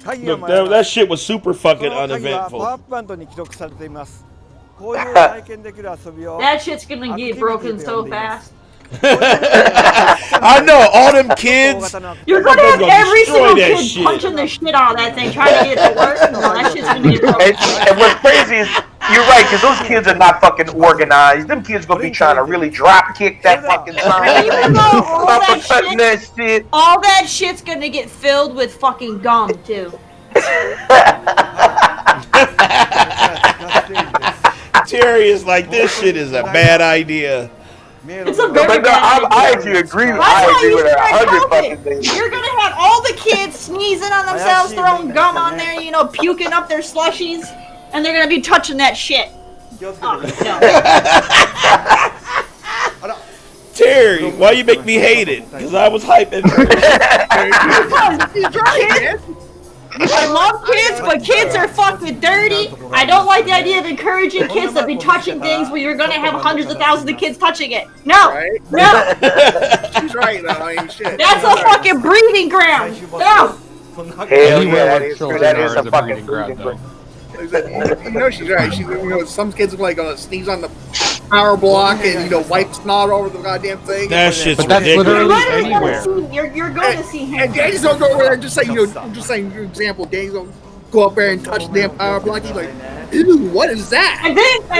S8: 鍵が
S6: Look,
S8: 回り
S6: that
S8: ます
S6: shit was super
S8: そ
S6: fucking
S8: の鍵はパワーア
S6: uneventful.
S8: ップバンドに記録されていますこういう体験できる遊びを
S5: That shit's gonna get broken so fast.
S6: I know all them kids.
S5: You're gonna have
S6: gonna
S5: every
S6: destroy
S5: single
S6: that
S5: kid
S6: shit.
S5: punching the shit out of that thing, trying to get it to work. No, that shit's gonna get broken.
S4: And what's crazy is, you're right, because those kids are not fucking organized. Them kids gonna be trying to really drop kick that fucking sign.
S5: Even though all that
S4: Uppercutting
S5: shit,
S4: that shit.
S5: all that shit's gonna get filled with fucking gum too.
S6: Terry is like, this shit is a bad idea.
S5: It's a very
S4: But no,
S5: bad
S4: I
S5: idea.
S4: actually agree.
S5: That's
S4: I
S5: why
S4: agree
S5: you
S4: with
S5: should
S4: her
S5: have
S4: 100 fucking
S5: COVID.
S4: things.
S5: You're gonna have all the kids sneezing on themselves, throwing gum on there, you know, puking up their slushies, and they're gonna be touching that shit. Oh, no.
S6: Terry, why you make me hate it? Because I was hyping.
S3: He's right, man.
S5: I love kids, but kids are fucking dirty. I don't like the idea of encouraging kids to be touching things where you're gonna have hundreds of thousands of kids touching it. No,
S3: Right?
S5: no,
S3: She's right, though. I mean, shit.
S5: that's a fucking breeding ground. No.
S4: Hell
S7: Anywhere
S4: yeah, that
S7: where
S4: is,
S7: children
S4: that
S7: are
S4: is
S7: is
S4: a
S7: a
S4: fucking
S7: breeding ground, though.
S3: You know she's right. Some kids look like sneeze on the power block and wipe snot over the goddamn thing.
S6: That shit's
S7: But that's
S6: ridiculous.
S7: literally
S5: You're
S7: anywhere.
S5: gonna see, you're going to see him.
S3: And Danny's don't go over there. Just saying, just saying, for example, Danny's don't go up there and touch the damn power block. He's like, ew, what is that?
S5: And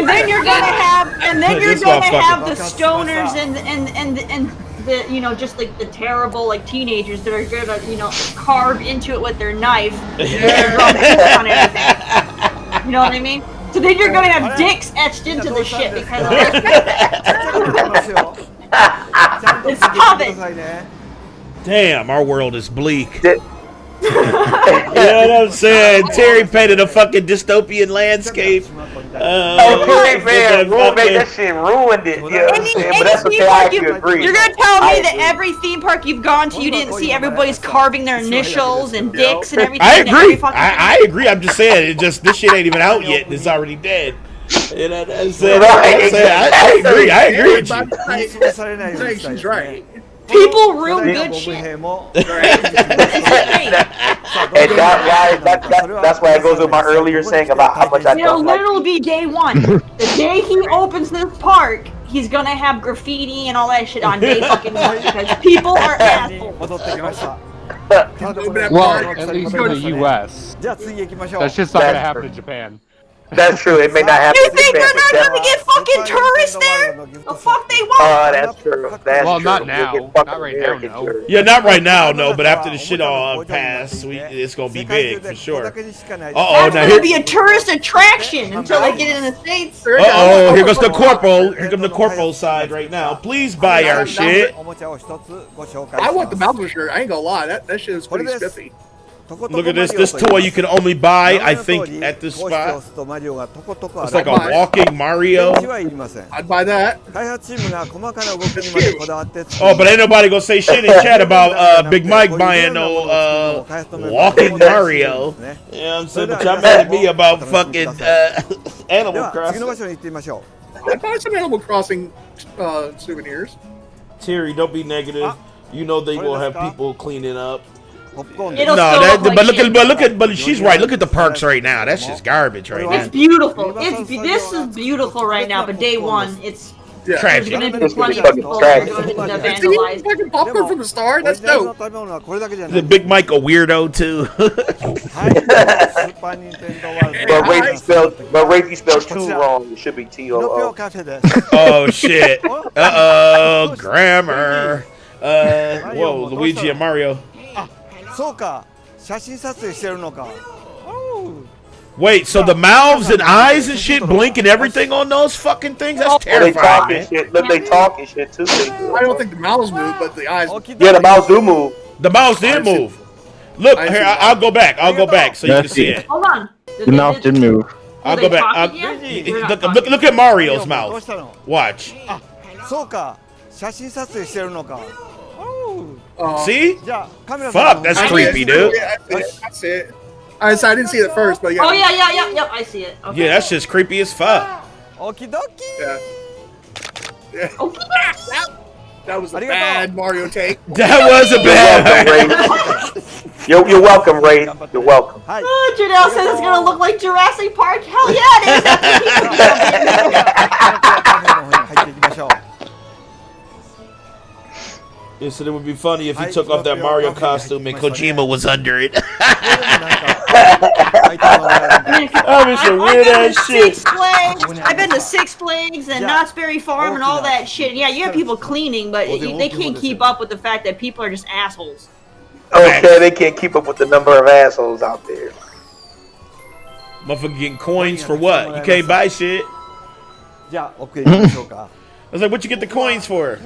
S5: then you're gonna have
S6: This
S5: the
S6: motherfucker.
S5: stoners and the just like the terrible like teenagers that are gonna carve into it with their knife. And rub ink on everything. You know what I mean? So then you're gonna have dicks etched into the shit because of it. It's coming.
S6: Damn, our world is bleak. You know what I'm saying? Terry painted a fucking dystopian landscape.
S4: Man, that shit ruined it. You know what I'm saying? But that's okay, I agree.
S5: You're gonna tell me that every theme park you've gone to, you didn't see everybody's carving their initials and dicks and everything?
S6: I agree. I agree. I'm just saying, this shit ain't even out yet. It's already dead. You know what I'm saying? I agree with you.
S3: She's right.
S5: People ruin good shit.
S4: And that's why it goes with my earlier saying about how much I
S5: It'll
S4: don't like.
S5: literally be day one. The day he opens this park, he's gonna have graffiti and all that shit on day fucking one because people are assholes.
S7: Well, at least in the U.S. That's just not gonna happen in Japan.
S4: That's true. It may not happen.
S5: You think they're not gonna get fucking tourists there? The fuck they want?
S4: That's true. That's
S7: well,
S4: true.
S7: not now. Not right now, no.
S6: Yeah, not right now, no. But after the shit all passed, it's gonna be big for sure.
S5: That's gonna be a tourist attraction until they get in the States.
S6: Here goes the corporal. Here comes the corporal side right now. Please buy our shit.
S3: I want the Bowser shirt. I ain't gonna lie. That shit is pretty spiffy.
S6: Look at this. This toy you can only buy, I think, at this spot. It's like a walking Mario.
S3: I'd buy that.
S6: Oh, but ain't nobody gonna say shit in chat about Big Mike buying no walking Mario. You know what I'm saying? But y'all mad at me about fucking Animal Crossing.
S3: I'd buy some Animal Crossing souvenirs.
S6: Terry, don't be negative. You know they will have people cleaning up.
S5: But
S6: she's right. Look at the parks right now. That's just garbage right now.
S5: It's beautiful. This is beautiful right now, but day one, it's
S6: tragic.
S5: There's gonna be plenty of people that are going to vandalize.
S3: Fucking popcorn from the start. That's dope.
S6: The Big Mike a weirdo too.
S4: But Rapey spelled too wrong. It should be T-O-O.
S6: Oh shit. Uh-oh, grammar. Whoa, Luigi and Mario. Wait, so the mouths and eyes and shit blink and everything on those fucking things? That's terrifying, man.
S4: They talk and shit too.
S3: I don't think the mouths move, but the eyes.
S4: Yeah, the mouths do move.
S6: The mouths did move. Look, here, I'll go back. I'll go back so you can see it.
S5: Hold on.
S2: The mouth did move.
S6: I'll go back. Look at Mario's mouth. Watch. See? Fuck, that's creepy, dude.
S3: That's it. I didn't see it at first, but yeah.
S5: Oh yeah, yep, I see it. Okay.
S6: Yeah, that's just creepy as fuck.
S3: Yeah. That was a bad Mario take.
S6: That was a bad.
S4: You're welcome, Ray. You're welcome.
S5: Oh, Janelle says it's gonna look like Jurassic Park. Hell yeah, it is.
S6: Yeah, so it would be funny if he took off that Mario costume and Kojima was under it. That was some weird ass shit.
S5: I've been to Six Flags and Knott's Berry Farm and all that shit. Yeah, you have people cleaning, but they can't keep up with the fact that people are just assholes.
S4: Okay, they can't keep up with the number of assholes out there.
S6: Motherfucker getting coins for what? You can't buy shit. I was like, what you get the coins for? Okay,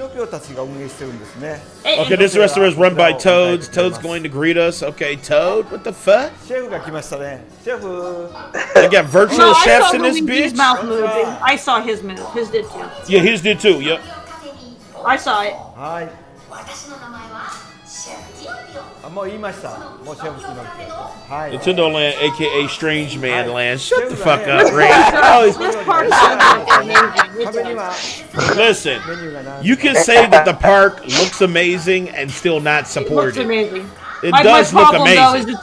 S6: this restaurant is run by Toads. Toad's going to greet us. Okay, Toad? What the fuck? They got virtual chefs in this bitch?
S5: Mouth moved. I saw his move. His did too.
S6: Yeah, his did too, yep.
S5: I saw it.
S6: Nintendo Land, aka Strange Man Land. Shut the fuck up, Ray. Listen, you can say that the park looks amazing and still not support it. It
S5: My
S6: does look
S5: problem though is
S6: amazing.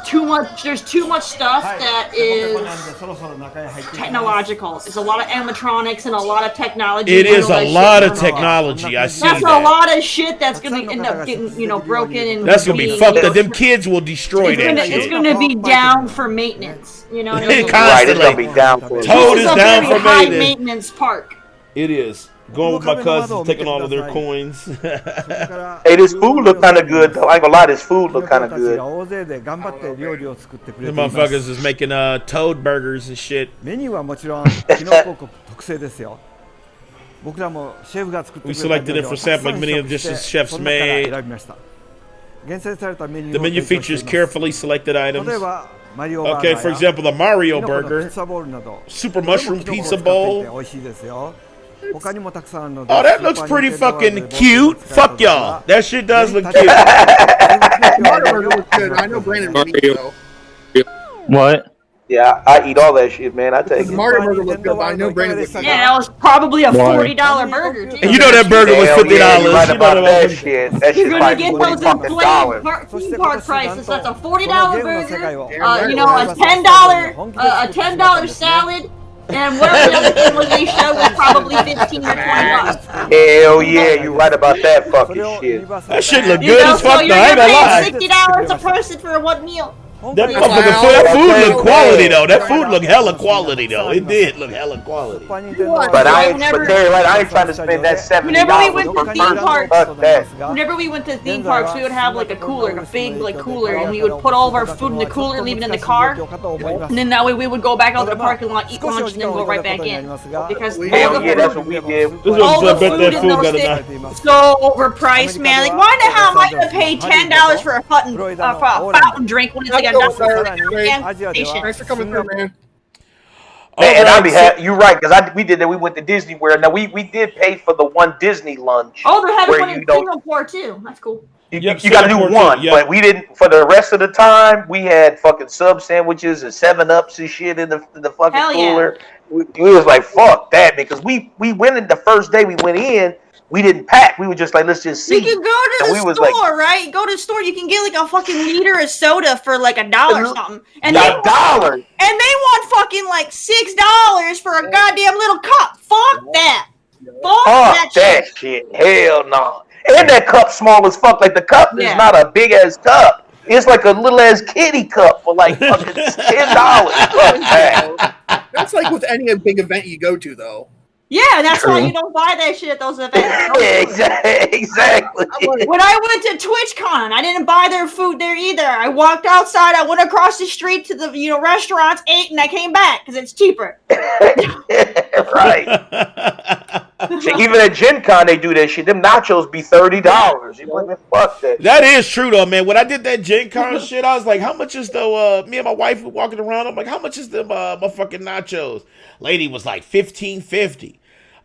S5: there's too much stuff
S8: はい
S5: that
S8: ということなん
S5: is
S8: でそろそろ中に入っていきます
S5: technological. There's a lot of animatronics and a lot of technology.
S6: It
S5: and
S6: is
S5: all
S6: a
S5: that
S6: lot
S5: shit
S6: of
S5: going on.
S6: technology. I see
S5: That's a
S6: that.
S5: lot of shit that's gonna end up getting, broken and
S6: That's gonna be
S5: being-
S6: fucked up. Them kids will destroy
S5: It's
S6: that
S5: gonna,
S6: shit.
S5: it's gonna be down for maintenance. You know what I mean?
S4: Right, it's gonna
S6: Constantly.
S4: be down for
S6: Toad
S5: This
S6: is
S5: is a
S6: down
S5: very
S6: for
S5: high
S6: maintenance.
S5: maintenance park.
S6: It is. Going with my cousins, taking all of their coins.
S8: そこから
S4: Hey, this food look kind of good though. I ain't gonna lie, this food
S8: キノ
S4: look
S8: コ
S4: kind of
S8: たち
S4: good.
S8: が大勢で頑張って料理を作ってくれ
S6: The
S8: ています
S6: motherfuckers is making toad burgers and shit.
S8: メニューはもちろんキノコ国特製ですよ僕らもシェフが作ってく
S6: We
S8: れた
S6: selected
S8: 料
S6: it
S8: 理を
S6: for
S8: たくさん
S6: sampling many of the
S8: 試食
S6: dishes
S8: して
S6: chefs
S8: その中から
S6: made.
S8: 選びました厳選されたメニュ
S6: The
S8: ーを
S6: menu
S8: 提供してい
S6: features
S8: ます
S6: carefully selected
S8: 例え
S6: items.
S8: ばマリオバーガー
S6: Okay,
S8: や
S6: for example, the Mario
S8: キノコのピ
S6: burger,
S8: ッツァボールなど
S6: super
S8: これも
S6: mushroom
S8: キノコを
S6: pizza
S8: 使っていて
S6: bowl.
S8: 美味しいですよ他にもたくさんあるので
S6: Oh, that looks pretty fucking cute. Fuck y'all. That shit does look cute.
S3: Burger looks good. I know Brandon would eat though.
S2: What?
S4: Yeah, I eat all that shit, man. I take
S3: The
S4: it.
S3: Mario burger looked good, but I know Brandon would eat
S5: Yeah, that was probably a
S2: Why?
S5: $40 burger too.
S6: And you know that burger was
S4: Hell
S6: $50.
S4: yeah, you right
S6: You know
S4: about that
S6: that
S4: shit. That
S5: You're
S4: shit's
S5: gonna
S4: like
S5: get
S4: $40
S5: those
S4: fucking
S5: inflated
S4: dollars.
S5: theme park prices. That's a $40 burger.
S3: Yeah,
S5: You know, a $10 salad, and whatever the other thing was they showed was probably 15 or 20 bucks.
S4: Hell yeah, you right about that fucking shit.
S6: That shit look
S5: You
S6: good
S5: know,
S6: as
S5: so
S6: fuck
S5: you're
S6: though. I ain't gonna lie.
S5: paying $60 a person for one meal.
S6: That
S3: Wow.
S6: motherfucking food, that food
S4: Okay.
S6: look quality though. That food look hella quality though. It did look hella quality.
S4: But I ain't, but Terry, right, I ain't trying to spend that $70
S5: Whenever we went
S4: per
S5: to theme
S4: person.
S5: parks-
S4: Fuck that.
S5: Whenever we went to theme parks, we would have like a cooler, like a big like cooler, and we would put all of our food in the cooler, leave it in the car, and then that way we would go back out to the parking lot, eat lunch, and then go right back in. Because all
S4: Hell
S5: the
S4: yeah, that's
S5: food,
S4: what we did.
S6: This was
S5: all
S6: I
S5: the
S6: bet
S5: food
S6: that
S5: in
S6: food
S5: those
S6: got
S5: things
S6: enough.
S5: so overpriced, man. Like, why the hell am I gonna pay $10 for a fountain drink when it's like a gas station?
S3: Thanks for coming through, man.
S4: And
S6: Alright, so-
S4: you're right, because we did that. We went to Disney World. Now we did pay for the one Disney lunch.
S5: Oh, they're having
S4: where
S5: one
S4: you
S5: in
S4: don't-
S5: Singapore too. That's cool.
S4: You,
S6: Yep,
S4: you got to do
S6: Singapore
S4: one,
S6: too, yep.
S4: but we didn't. For the rest of the time, we had fucking sub sandwiches and 7-Ups and shit in the fucking
S5: Hell yeah.
S4: cooler. We was like, fuck that, because we went in the first day we went in. We didn't pack. We were just like, let's just see.
S5: You can go to
S4: And
S5: the
S4: we was
S5: store,
S4: like-
S5: right? Go to the store. You can get like a fucking liter of soda for like $1 or something, and they
S4: $1.
S5: want fucking like $6 for a goddamn little cup. Fuck that. Fuck
S4: Fuck
S5: that shit.
S4: that shit. Hell no. And that cup small as fuck. Like the cup
S5: Yeah.
S4: is not a big ass cup. It's like a little ass kitty cup for like fucking $10. Fuck that.
S3: That's like with any big event you go to, though.
S5: Yeah, that's why
S2: True.
S5: you don't buy that shit at those events.
S4: Yeah, exactly.
S5: When I went to TwitchCon, I didn't buy their food there either. I walked outside, I went across the street to the restaurants, ate, and I came back because it's cheaper.
S4: Right. Shit, even at Gen Con, they do that shit. Them nachos be $30. You're like, man, fuck that.
S6: That is true though, man. When I did that Gen Con shit, I was like, how much is the me and my wife were walking around, I'm like, how much is the motherfucking nachos? Lady was like $15.50.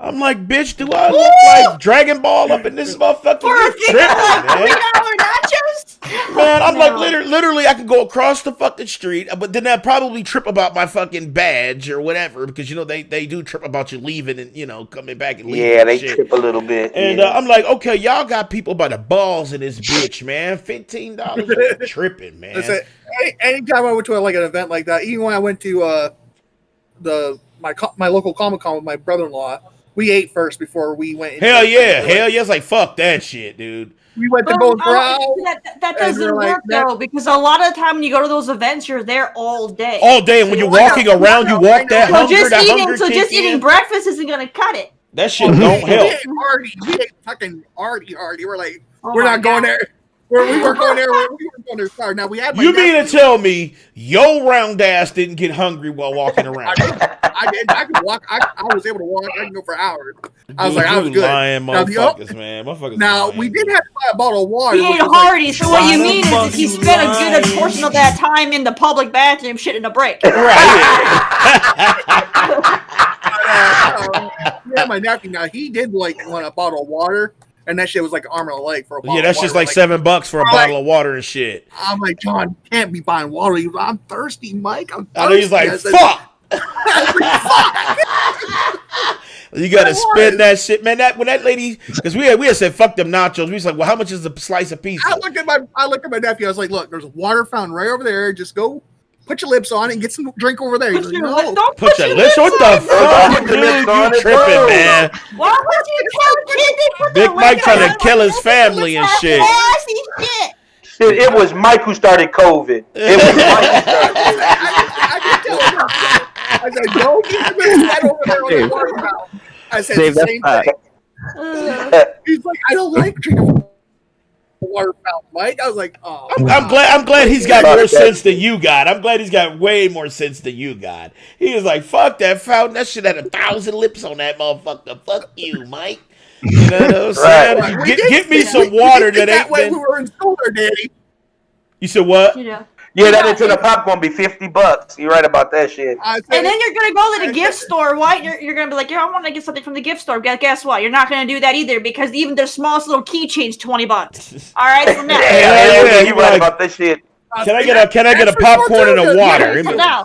S6: I'm like, bitch, do I look like Dragon Ball up in this motherfucker?
S5: For a
S6: You
S5: thing of like
S6: tripping,
S5: $3
S6: man.
S5: nachos?
S6: Man, I'm like,
S5: No.
S6: literally, I could go across the fucking street, but then I'd probably trip about my fucking badge or whatever, because, you know, they do trip about you leaving and, you know, coming back and leaving.
S4: Yeah, they
S6: shit.
S4: trip a little bit.
S6: And
S4: yeah.
S6: I'm like, okay, y'all got people by the balls in this bitch, man. $15 is tripping, man.
S3: That's it. Anytime I went to like an event like that, even when I went to my local Comic-Con with my brother-in-law, we ate first before we went.
S6: Hell yeah, it's like, fuck that shit, dude.
S3: We went to
S5: But,
S3: Golden Corral.
S5: that
S3: and
S5: doesn't
S3: we're like,
S5: work though, because a lot of the time when you go to those events, you're there all day.
S6: All day, and when you're walking around, you walk that
S5: So
S6: hunger,
S5: just
S6: that
S5: eating,
S6: hunger
S5: so
S6: kick
S5: just eating
S6: in.
S5: breakfast isn't gonna cut it.
S6: That shit don't
S3: We
S6: help.
S3: ate hardy. We ate fucking hardy. We're like,
S5: Oh
S3: we're
S5: my
S3: not going
S5: God.
S3: there. We weren't going there. We weren't going there. Sorry. Now we had. My
S6: You mean
S3: nephew.
S6: to tell me your round ass didn't get hungry while walking around?
S3: I did. I could walk. I was able to walk. I can go for hours. I was
S6: Dude,
S3: like, I was
S6: you
S3: good.
S6: lying
S3: Now, the-
S6: motherfuckers, man. Motherfuckers
S3: Now
S6: lying.
S3: we did have to buy a bottle of water.
S5: He
S3: which
S5: ate
S3: was like-
S5: Hardy, so what you mean is if he spent a good portion of that time in the public bathroom shitting a break.
S3: Yeah, my nephew. Now he did like want a bottle of water, and that shit was like an arm and a leg for a bottle.
S6: Yeah, that's
S3: of
S6: just
S3: water.
S6: like $7 for a
S3: Right.
S6: bottle of water and shit.
S3: I'm like, John, you can't be buying water. He's like, I'm thirsty, Mike. I'm thirsty.
S6: I know he's like,
S3: I said,
S6: fuck. You gotta spin that shit, man. When that lady, because we had said fuck them nachos. We was like, well, how much is a slice of pizza?
S3: I look at my nephew. I was like, look, there's a water fountain right over there. Just go put your lips on it and get some drink over there. He's like, no,
S5: Don't
S6: put your lips. What the fuck, dude? You tripping, man?
S5: Why would you tell kids they put
S6: Big
S5: their
S6: Mike
S5: lips
S6: trying
S5: on?
S6: to kill his family and shit.
S5: Nasty shit.
S4: Shit, it was Mike who started COVID. It was Mike who started COVID.
S3: I can tell him. I said, go get your lips over there on the water fountain. I said
S2: Dave,
S3: the same thing. He's like, I don't like drinking from the water fountain, Mike. I was like, oh.
S6: I'm glad he's got more sense than you got. I'm glad he's got way more sense than you got. He was like, fuck that fountain. That shit had 1,000 lips on that motherfucker. Fuck you, Mike. You know what I'm saying?
S4: Right.
S6: Get me some water that ain't
S3: when we were in school there, Daddy.
S6: You said what?
S4: Yeah, that into the popcorn be $50. You're right about that shit.
S5: And then you're gonna go to the gift store, right? You're gonna be like, yeah, I want to get something from the gift store. Guess what? You're not gonna do that either because even their smallest little keychain's $20. All right, so now.
S4: Yeah, you're right about this shit.
S6: Can I get a popcorn and a water?
S5: Now.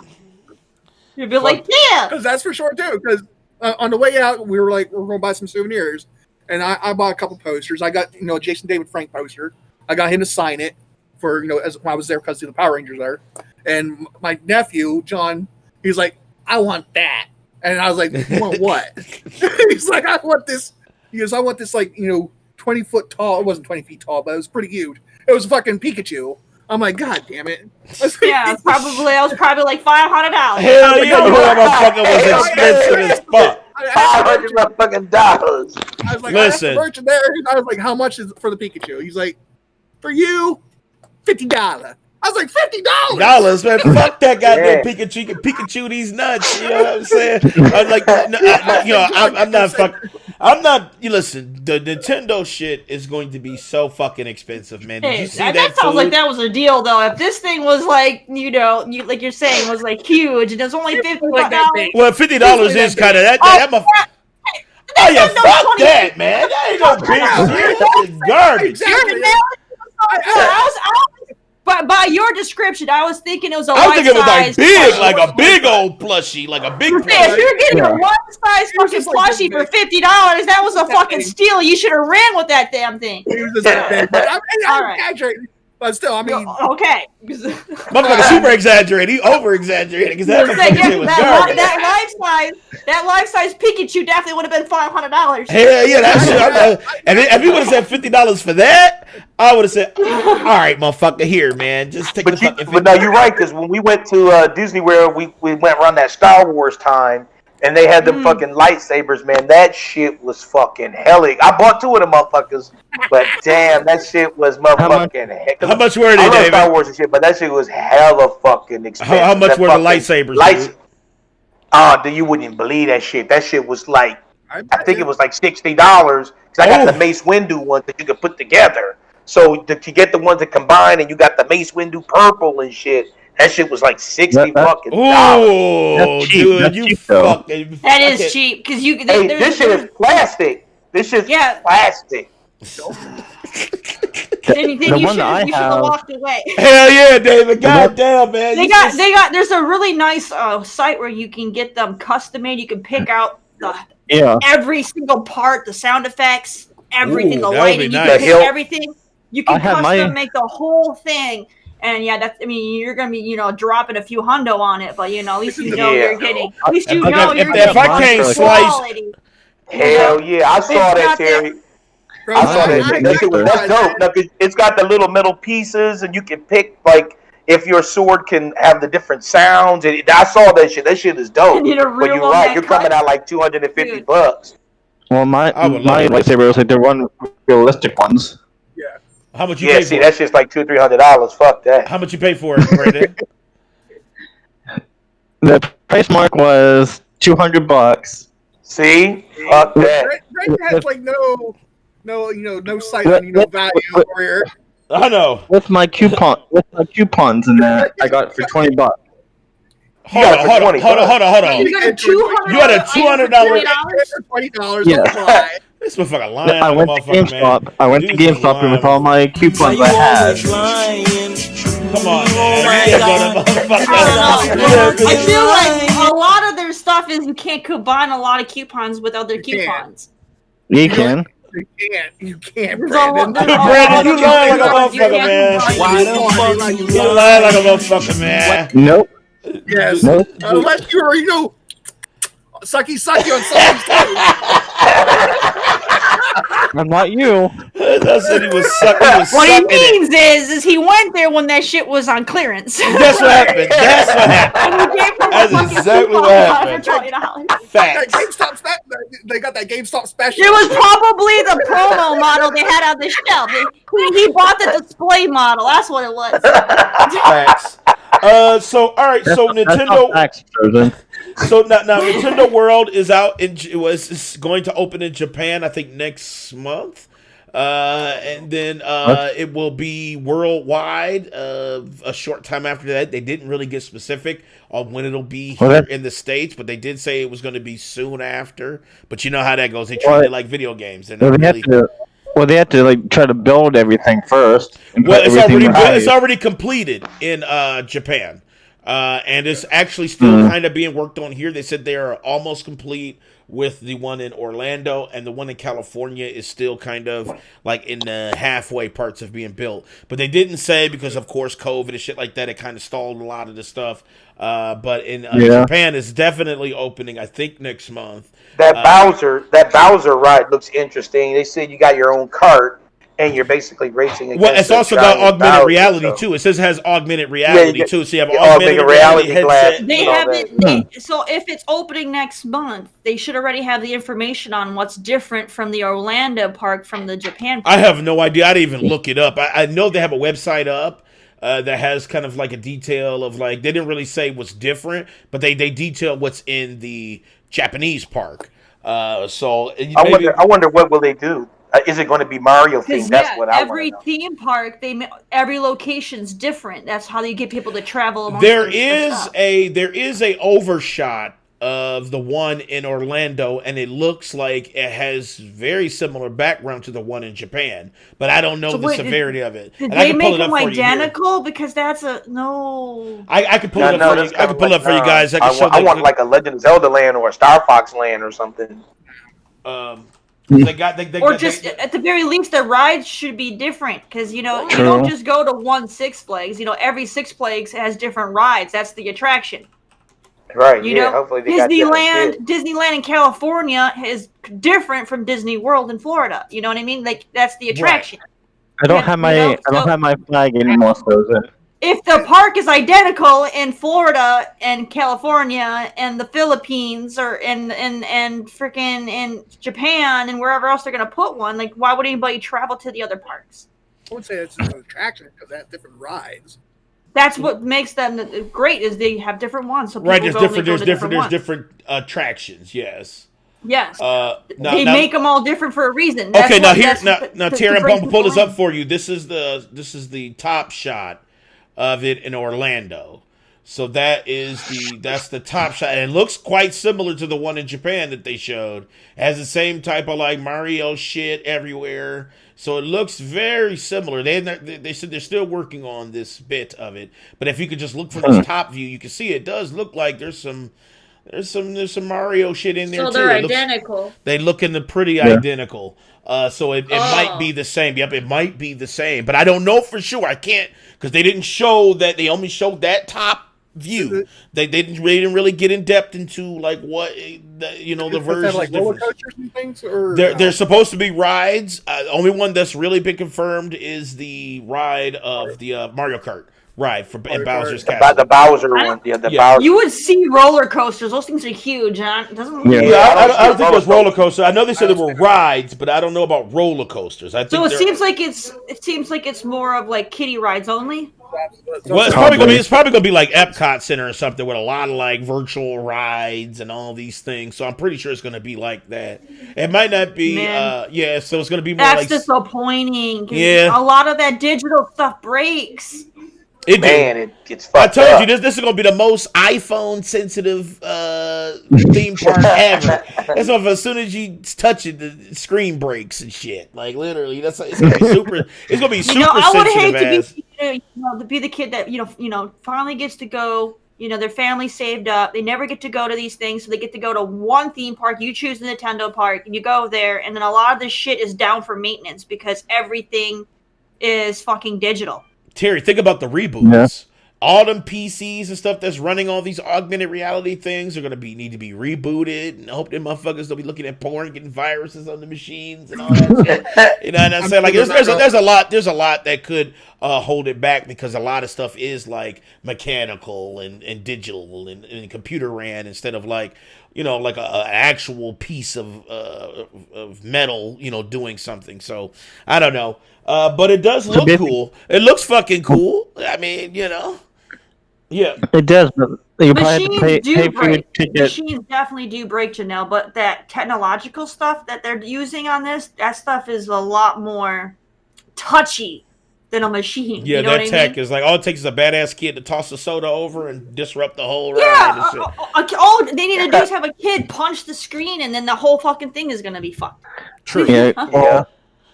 S5: You'd be like, yeah.
S3: Because that's for sure too. Because on the way out, we were like, we're going to buy some souvenirs, and I bought a couple posters. I got Jason David Frank poster. I got him to sign it for as when I was there because of the Power Rangers there. And my nephew John, he's like, I want that, and I was like, you want what? He's like, I want this. He goes, I want this 20 foot tall. It wasn't 20 feet tall, but it was pretty huge. It was fucking Pikachu. I'm like, God damn it.
S5: Yeah, that was probably like $500.
S6: Hell yeah, motherfucker was expensive as fuck.
S4: $500 motherfucking dollars.
S3: I was like,
S6: listen.
S3: I merch there. I was like, how much is it for the Pikachu? He's like, for you, $50. I was like, $50,
S6: man. Fuck that goddamn Pikachu. You can Pikachu these nuts. You know what I'm saying? I'm like, I'm not fucking. I'm not. You listen. The Nintendo shit is going to be so fucking expensive, man. Did you see
S5: that sounds like that was a deal, though. If this thing was like, like you're saying, was like huge, and it's only $50.
S6: Well, $50 is kind of that. Oh yeah, fuck that, man. That ain't no big shit. That is garbage.
S3: Exactly.
S5: But by your description, I was thinking it was
S6: I was thinking it was like a big old plushie, like a big plushie.
S5: If you're getting a one-size fucking plushie for $50, that was a fucking steal. You should have ran with that damn thing.
S3: I'm exaggerating, but still, I mean,
S5: okay.
S6: Motherfucker, super exaggerated. He over exaggerated because that shit was garbage.
S5: That life-size Pikachu definitely would have been $500.
S6: Hell yeah, that shit. And if he would have said $50 for that, I would have said, all right, motherfucker, here, man. Just take the fucking $50.
S4: But no, you're right, because when we went to Disney World, we went around that Star Wars time, and they had the fucking lightsabers, man. That shit was fucking hellish. I bought 2 of them motherfuckers, but damn, that shit was motherfucking heck.
S6: How much were they,
S4: I love
S6: David?
S4: Star Wars and shit, but that shit was hella fucking expensive.
S6: How much were the lightsabers?
S4: You wouldn't even believe that shit. That shit was like, I think it was like $60, because I got the Mace Windu ones that you could put together. So to get the ones that combine, and you got the Mace Windu purple and shit, that shit was like $60 fucking dollars.
S6: Oh, dude, you fucking.
S5: That is cheap because you.
S4: Hey, this shit is plastic. This shit's plastic.
S5: Then you should have walked away.
S6: Hell yeah, David! Goddamn, man.
S5: They got. There's a really nice site where you can get them custom made. You can pick out every single part, the sound effects, everything, the lighting. You can pick everything. You can custom make the whole thing. And you're gonna be, dropping a few hundo on it, but at least you know you're getting. At least you know you're getting.
S6: If I can't slice,
S4: hell yeah, I saw that, Terry. I saw that. That's dope. Now, it's got the little metal pieces, and you can pick if your sword can have the different sounds. And I saw that shit. That shit is dope. But you're right. You're coming out like $250.
S2: Well, my lightsaber was like the one realistic ones.
S6: How much you pay for
S4: that's just like $200-300. Fuck that.
S6: How much you pay for it, Brandon?
S2: The price mark was $200.
S4: See? Fuck that.
S3: Brandon has like no sight on value over here.
S6: I know.
S2: With my coupons and that, I got it for $20.
S6: Hold on.
S5: You got a $200.
S6: You had a $200.
S3: $20.
S2: Yeah.
S6: This motherfucker lying.
S2: I went to GameStop. And with all my coupons I had.
S6: Come on, man.
S5: I feel like a lot of their other stuff is you can't combine a lot of coupons with other coupons.
S2: You can.
S3: You can't,
S5: There's
S3: Brandon.
S6: Brandon, you lying like a motherfucker, man.
S3: Why the fuck
S6: You lying like a motherfucker, man.
S2: Nope.
S3: Yes.
S2: Nope.
S3: Unless you're, sucky on somebody's toes.
S2: I'm not you.
S6: That said he was sucking.
S5: What he means is he went there when that shit was on clearance.
S6: That's what happened. That's what happened. That's exactly what happened. Facts.
S3: They got that GameStop special.
S5: It was probably the promo model they had on the shelf. He bought the display model. That's what it was.
S6: Facts. So all right. So Nintendo. So now Nintendo World is out. Is going to open in Japan. I think next month. And then it will be worldwide a short time after that. They didn't really get specific on when it'll be here in the States, but they did say it was going to be soon after. But you know how that goes. They treat it like video games. And
S2: they have to like try to build everything first.
S6: Well, it's already completed in Japan. And it's actually still kind of being worked on here. They said they are almost complete with the one in Orlando, and the one in California is still kind of like in the halfway parts of being built. But they didn't say, because of course COVID and shit like that, it kind of stalled a lot of the stuff. But in Japan, it's definitely opening, I think, next month.
S4: That Bowser ride looks interesting. They said you got your own cart, and you're basically racing against.
S6: Well, it's also got augmented reality too. It says it has augmented reality too. So you have augmented reality headset.
S5: They haven't. So if it's opening next month, they should already have the information on what's different from the Orlando park from the Japan park.
S6: I have no idea. I didn't even look it up. I know they have a website up that has kind of like a detail of like, they didn't really say what's different, but they detail what's in the Japanese park. So
S4: I wonder what will they do. Is it going to be Mario themed? That's what I want to know.
S5: Every theme park, every location's different. That's how you get people to travel.
S6: There is a overshot of the one in Orlando, and it looks like it has very similar background to the one in Japan, but I don't know the severity of it.
S5: Did they make them identical? Because that's no.
S6: I could pull it up for you. I could pull it up for you guys.
S4: I want like a Legend of Zelda land or a Star Fox land or something.
S5: At the very least, the rides should be different, because you don't just go to one Six Flags. Every Six Flags has different rides. That's the attraction.
S4: Right. Hopefully they
S5: Disneyland in California is different from Disney World in Florida. You know what I mean? Like, that's the attraction.
S2: Right. I don't have my flag anymore, Frozen.
S5: If the park is identical in Florida and California and the Philippines or and freaking in Japan and wherever else they're gonna put one, like, why would anybody travel to the other parks?
S3: I would say it's an attraction because they have different rides.
S5: That's what makes them great, is they have different ones. So
S6: right, there's different attractions. Yes.
S5: Yes. They make them all different for a reason. That's
S6: now, Terry, I'm going to pull this up for you. This is the top shot of it in Orlando. So that's the top shot, and it looks quite similar to the one in Japan that they showed. It has the same type of like Mario shit everywhere. So it looks very similar. They said they're still working on this bit of it, but if you could just look from this top view, you can see it does look like there's some Mario shit in there too.
S5: So they're identical.
S6: They look pretty identical. So it might be the same. Yep, it might be the same, but I don't know for sure. I can't, because they didn't show that. They only showed that top view. They didn't really get in depth into like what the versions.
S3: Like roller coasters and things, or
S6: there's supposed to be rides. The only one that's really been confirmed is the ride of the Mario Kart ride in Bowser's Castle.
S4: The Bowser one. Bowser.
S5: You would see roller coasters. Those things are huge. Huh? It doesn't look
S6: I don't think there's roller coasters. I know they said there were rides, but I don't know about roller coasters. I think
S5: so. It seems like it's more of like kiddie rides only.
S6: Well, it's probably gonna be like Epcot Center or something with a lot of like virtual rides and all these things. So I'm pretty sure it's gonna be like that. It might not be. So it's gonna be more.
S5: That's disappointing.
S6: Yeah,
S5: a lot of that digital stuff breaks.
S4: It gets fucked
S6: I told
S4: up.
S6: you this is gonna be the most iPhone sensitive theme park ever. That's why as soon as you touch it, the screen breaks and shit. Like literally, it's gonna be super. It's gonna be super
S5: I would hate
S6: sensitive.
S5: To be the kid that finally gets to go You know, their family saved up. They never get to go to these things, so they get to go to one theme park. You choose the Nintendo park, and you go there, and then a lot of this shit is down for maintenance because everything is fucking digital.
S6: Terry, think about the reboots. Yeah. All them PCs and stuff that's running all these augmented reality things are gonna need to be rebooted, and I hope them motherfuckers don't be looking at porn, getting viruses on the machines and all that shit. You know what I'm saying? Like there's a lot that could hold it back because a lot of stuff is like mechanical and digital and computer ran instead of like, you know, like an actual piece of metal, you know, doing something. So I don't know. But it does look cool. It looks fucking cool. I mean, you know. Yeah.
S2: It does, but you probably
S5: Machines
S2: have to
S5: do
S2: pay for your
S5: break.
S2: ticket.
S5: Machines definitely do break, Janelle, but that technological stuff that they're using on this, that stuff is a lot more touchy than a machine.
S6: Yeah,
S5: you know
S6: that
S5: what
S6: tech
S5: I mean?
S6: is like, all it takes is a badass kid to toss the soda over and disrupt the whole ride and shit.
S5: All they need to do is have a kid punch the screen, and then the whole fucking thing is going to be fucked.
S6: True.
S2: Yeah. Well,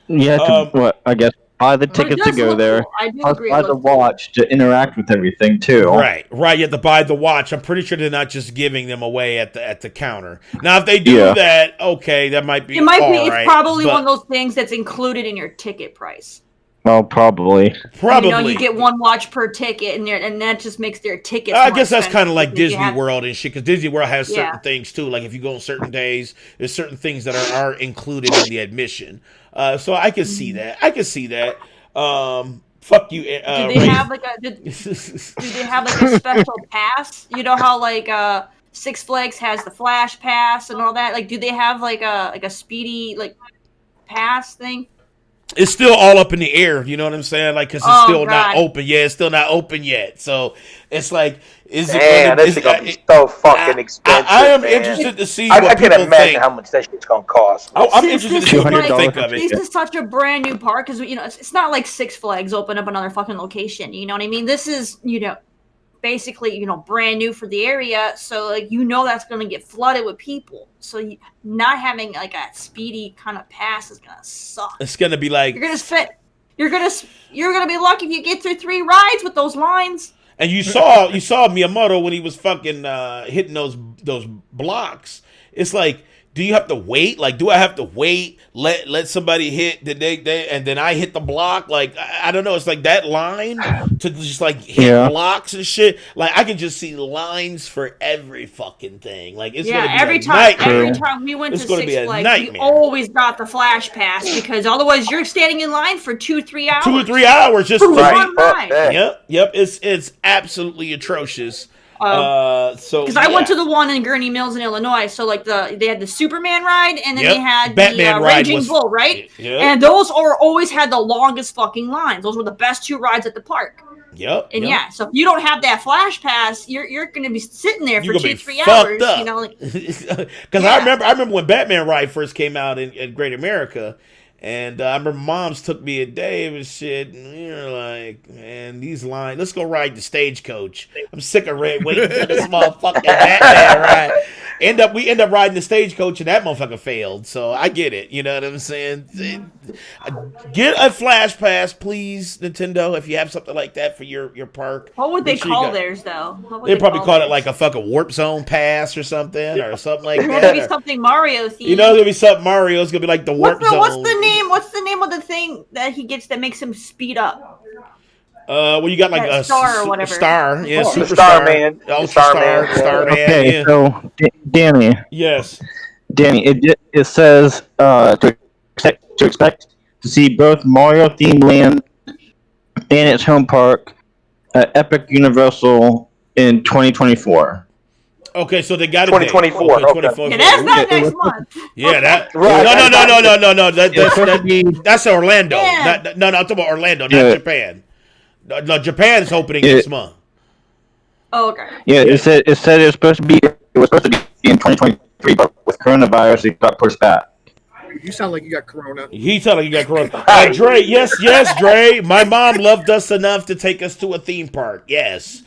S2: you have to, I guess, buy the ticket to go there.
S5: Cool. I do
S2: Plus
S5: agree.
S2: buy the watch to interact with everything too.
S6: Right. You have to buy the watch. I'm pretty sure they're not just giving them away at the counter. Now, if they do that, okay, that might be.
S5: It's probably one of those things that's included in your ticket price.
S2: Well, probably.
S5: You know, you get one watch per ticket, and that just makes their tickets.
S6: I guess that's kind of like Disney World and shit, because Disney World has certain
S5: Yeah.
S6: things too. Like if you go on certain days, there's certain things that are included in the admission. So I can see that. Fuck you.
S5: Do they have like a special pass? You know how like Six Flags has the Flash Pass and all that. Like, do they have like a speedy like pass thing?
S6: It's still all up in the air, you know what I'm saying? Like, because it's still not open. Yeah, it's still not open yet. So it's like, is it?
S4: Damn, this is gonna be so fucking expensive.
S6: I am interested to see.
S4: I
S6: what
S4: can
S6: people
S4: imagine
S6: think.
S4: how much that shit's gonna cost.
S6: I'm interested to see what people think of it.
S5: This is such a brand new park because you know it's not like Six Flags open up another fucking location. You know what I mean? This is basically brand new for the area, so like that's going to get flooded with people. So not having like a speedy kind of pass is going to suck.
S6: It's going to be like
S5: you're going to be lucky if you get through 3 rides with those lines.
S6: And you saw Miyamoto when he was fucking hitting those blocks. It's like, do you have to wait? Like, do I have to wait? Let somebody hit and then I hit the block? Like, I don't know. It's like that line to just like hit blocks and shit. Like, I can just see lines for every fucking thing. Like, it's gonna be
S5: every time we went to Six Flags, we always got the flash pass because otherwise you're standing in line for 2-3 hours.
S6: 2 or 3 hours just
S5: for one ride.
S6: Yep. It's absolutely atrocious.
S5: Because I went to the one in Gurney Mills in Illinois, so like they had the Superman ride, and then they had
S6: Batman
S5: the Raging Bull, right?
S6: Yep.
S5: And those always had the longest fucking lines. Those were the best 2 rides at the park.
S6: Yep.
S5: And so if you don't have that flash pass, you're going to be sitting there for 2-3 hours.
S6: Up.
S5: You know, like
S6: because I remember when Batman ride first came out in Great America. And I remember moms took me a day and shit, and we were like, man, these lines, let's go ride the Stagecoach. I'm sick of waiting for this motherfucking Batman ride. We end up riding the Stagecoach, and that motherfucker failed. So I get it. You know what I'm saying? Get a Flash Pass, please, Nintendo, if you have something like that for your park.
S5: What would they call theirs, though?
S6: They'd probably call it like a fucking Warp Zone Pass or something like that.
S5: Maybe something Mario themed.
S6: You know, there'll be something Mario. It's going to be like the Warp Zone.
S5: What's the name of the thing that he gets that makes him speed up?
S6: Well, you got like a
S5: star or whatever.
S6: Star, yeah,
S4: Superstar Man,
S6: Star Man.
S2: Okay,
S6: yeah.
S2: So Danny.
S6: Yes.
S2: Danny, it says to expect to see both Mario themed land and its home park at Epic Universal in 2024.
S6: Okay, so they got
S4: 2024.
S6: Okay, 2024.
S5: Yeah, that's not next month.
S6: Yeah, that.
S4: Right.
S6: No. That's Orlando.
S5: Yeah.
S6: No, I'm talking about Orlando, not Japan. No, Japan's opening this month.
S5: Oh, okay.
S2: Yeah, it said it was supposed to be in 2023, but with coronavirus, it got pushed back.
S3: You sound like you got corona.
S6: He sound like you got corona. Dre, yes, Dre. My mom loved us enough to take us to a theme park. Yes.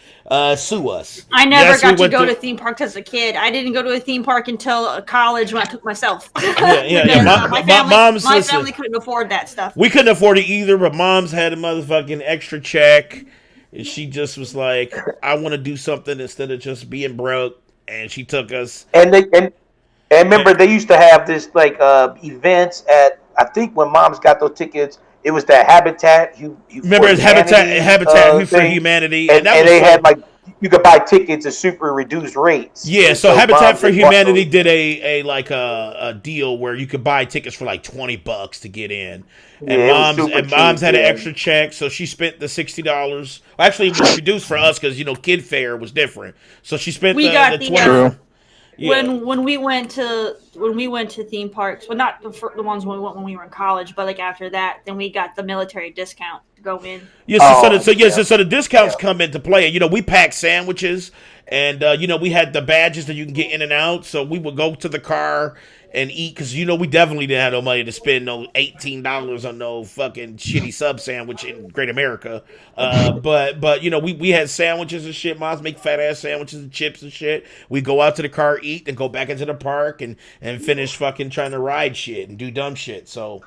S6: Sue us.
S5: I never got to go to theme parks as a kid. I didn't go to a theme park until college when I took myself.
S6: Yeah.
S5: My family couldn't afford that stuff.
S6: We couldn't afford it either, but moms had a motherfucking extra check. And she just was like, I want to do something instead of just being broke. And she took us.
S4: And remember, they used to have this like events at, I think when moms got those tickets, it was that
S6: Remember it's Habitat for Humanity,
S4: and they had like you could buy tickets at super reduced rates.
S6: Yeah, so Habitat for Humanity did a deal where you could buy tickets for like $20 to get in, and moms had an extra check, so she spent the $60. Actually, it was reduced for us because kid fare was different, so she spent the $20.
S5: Yeah. When we went to theme parks, well, not the ones when we were in college, but like after that, then we got the military discount to go in.
S6: Yeah, so the discounts come into play. We packed sandwiches, and we had the badges that you can get in and out. So we would go to the car and eat because we definitely didn't have no money to spend no $18 on no fucking shitty sub sandwich in Great America. But we had sandwiches and shit. Moms make fat ass sandwiches and chips and shit. We go out to the car, eat, and go back into the park and finish fucking trying to ride shit and do dumb shit. So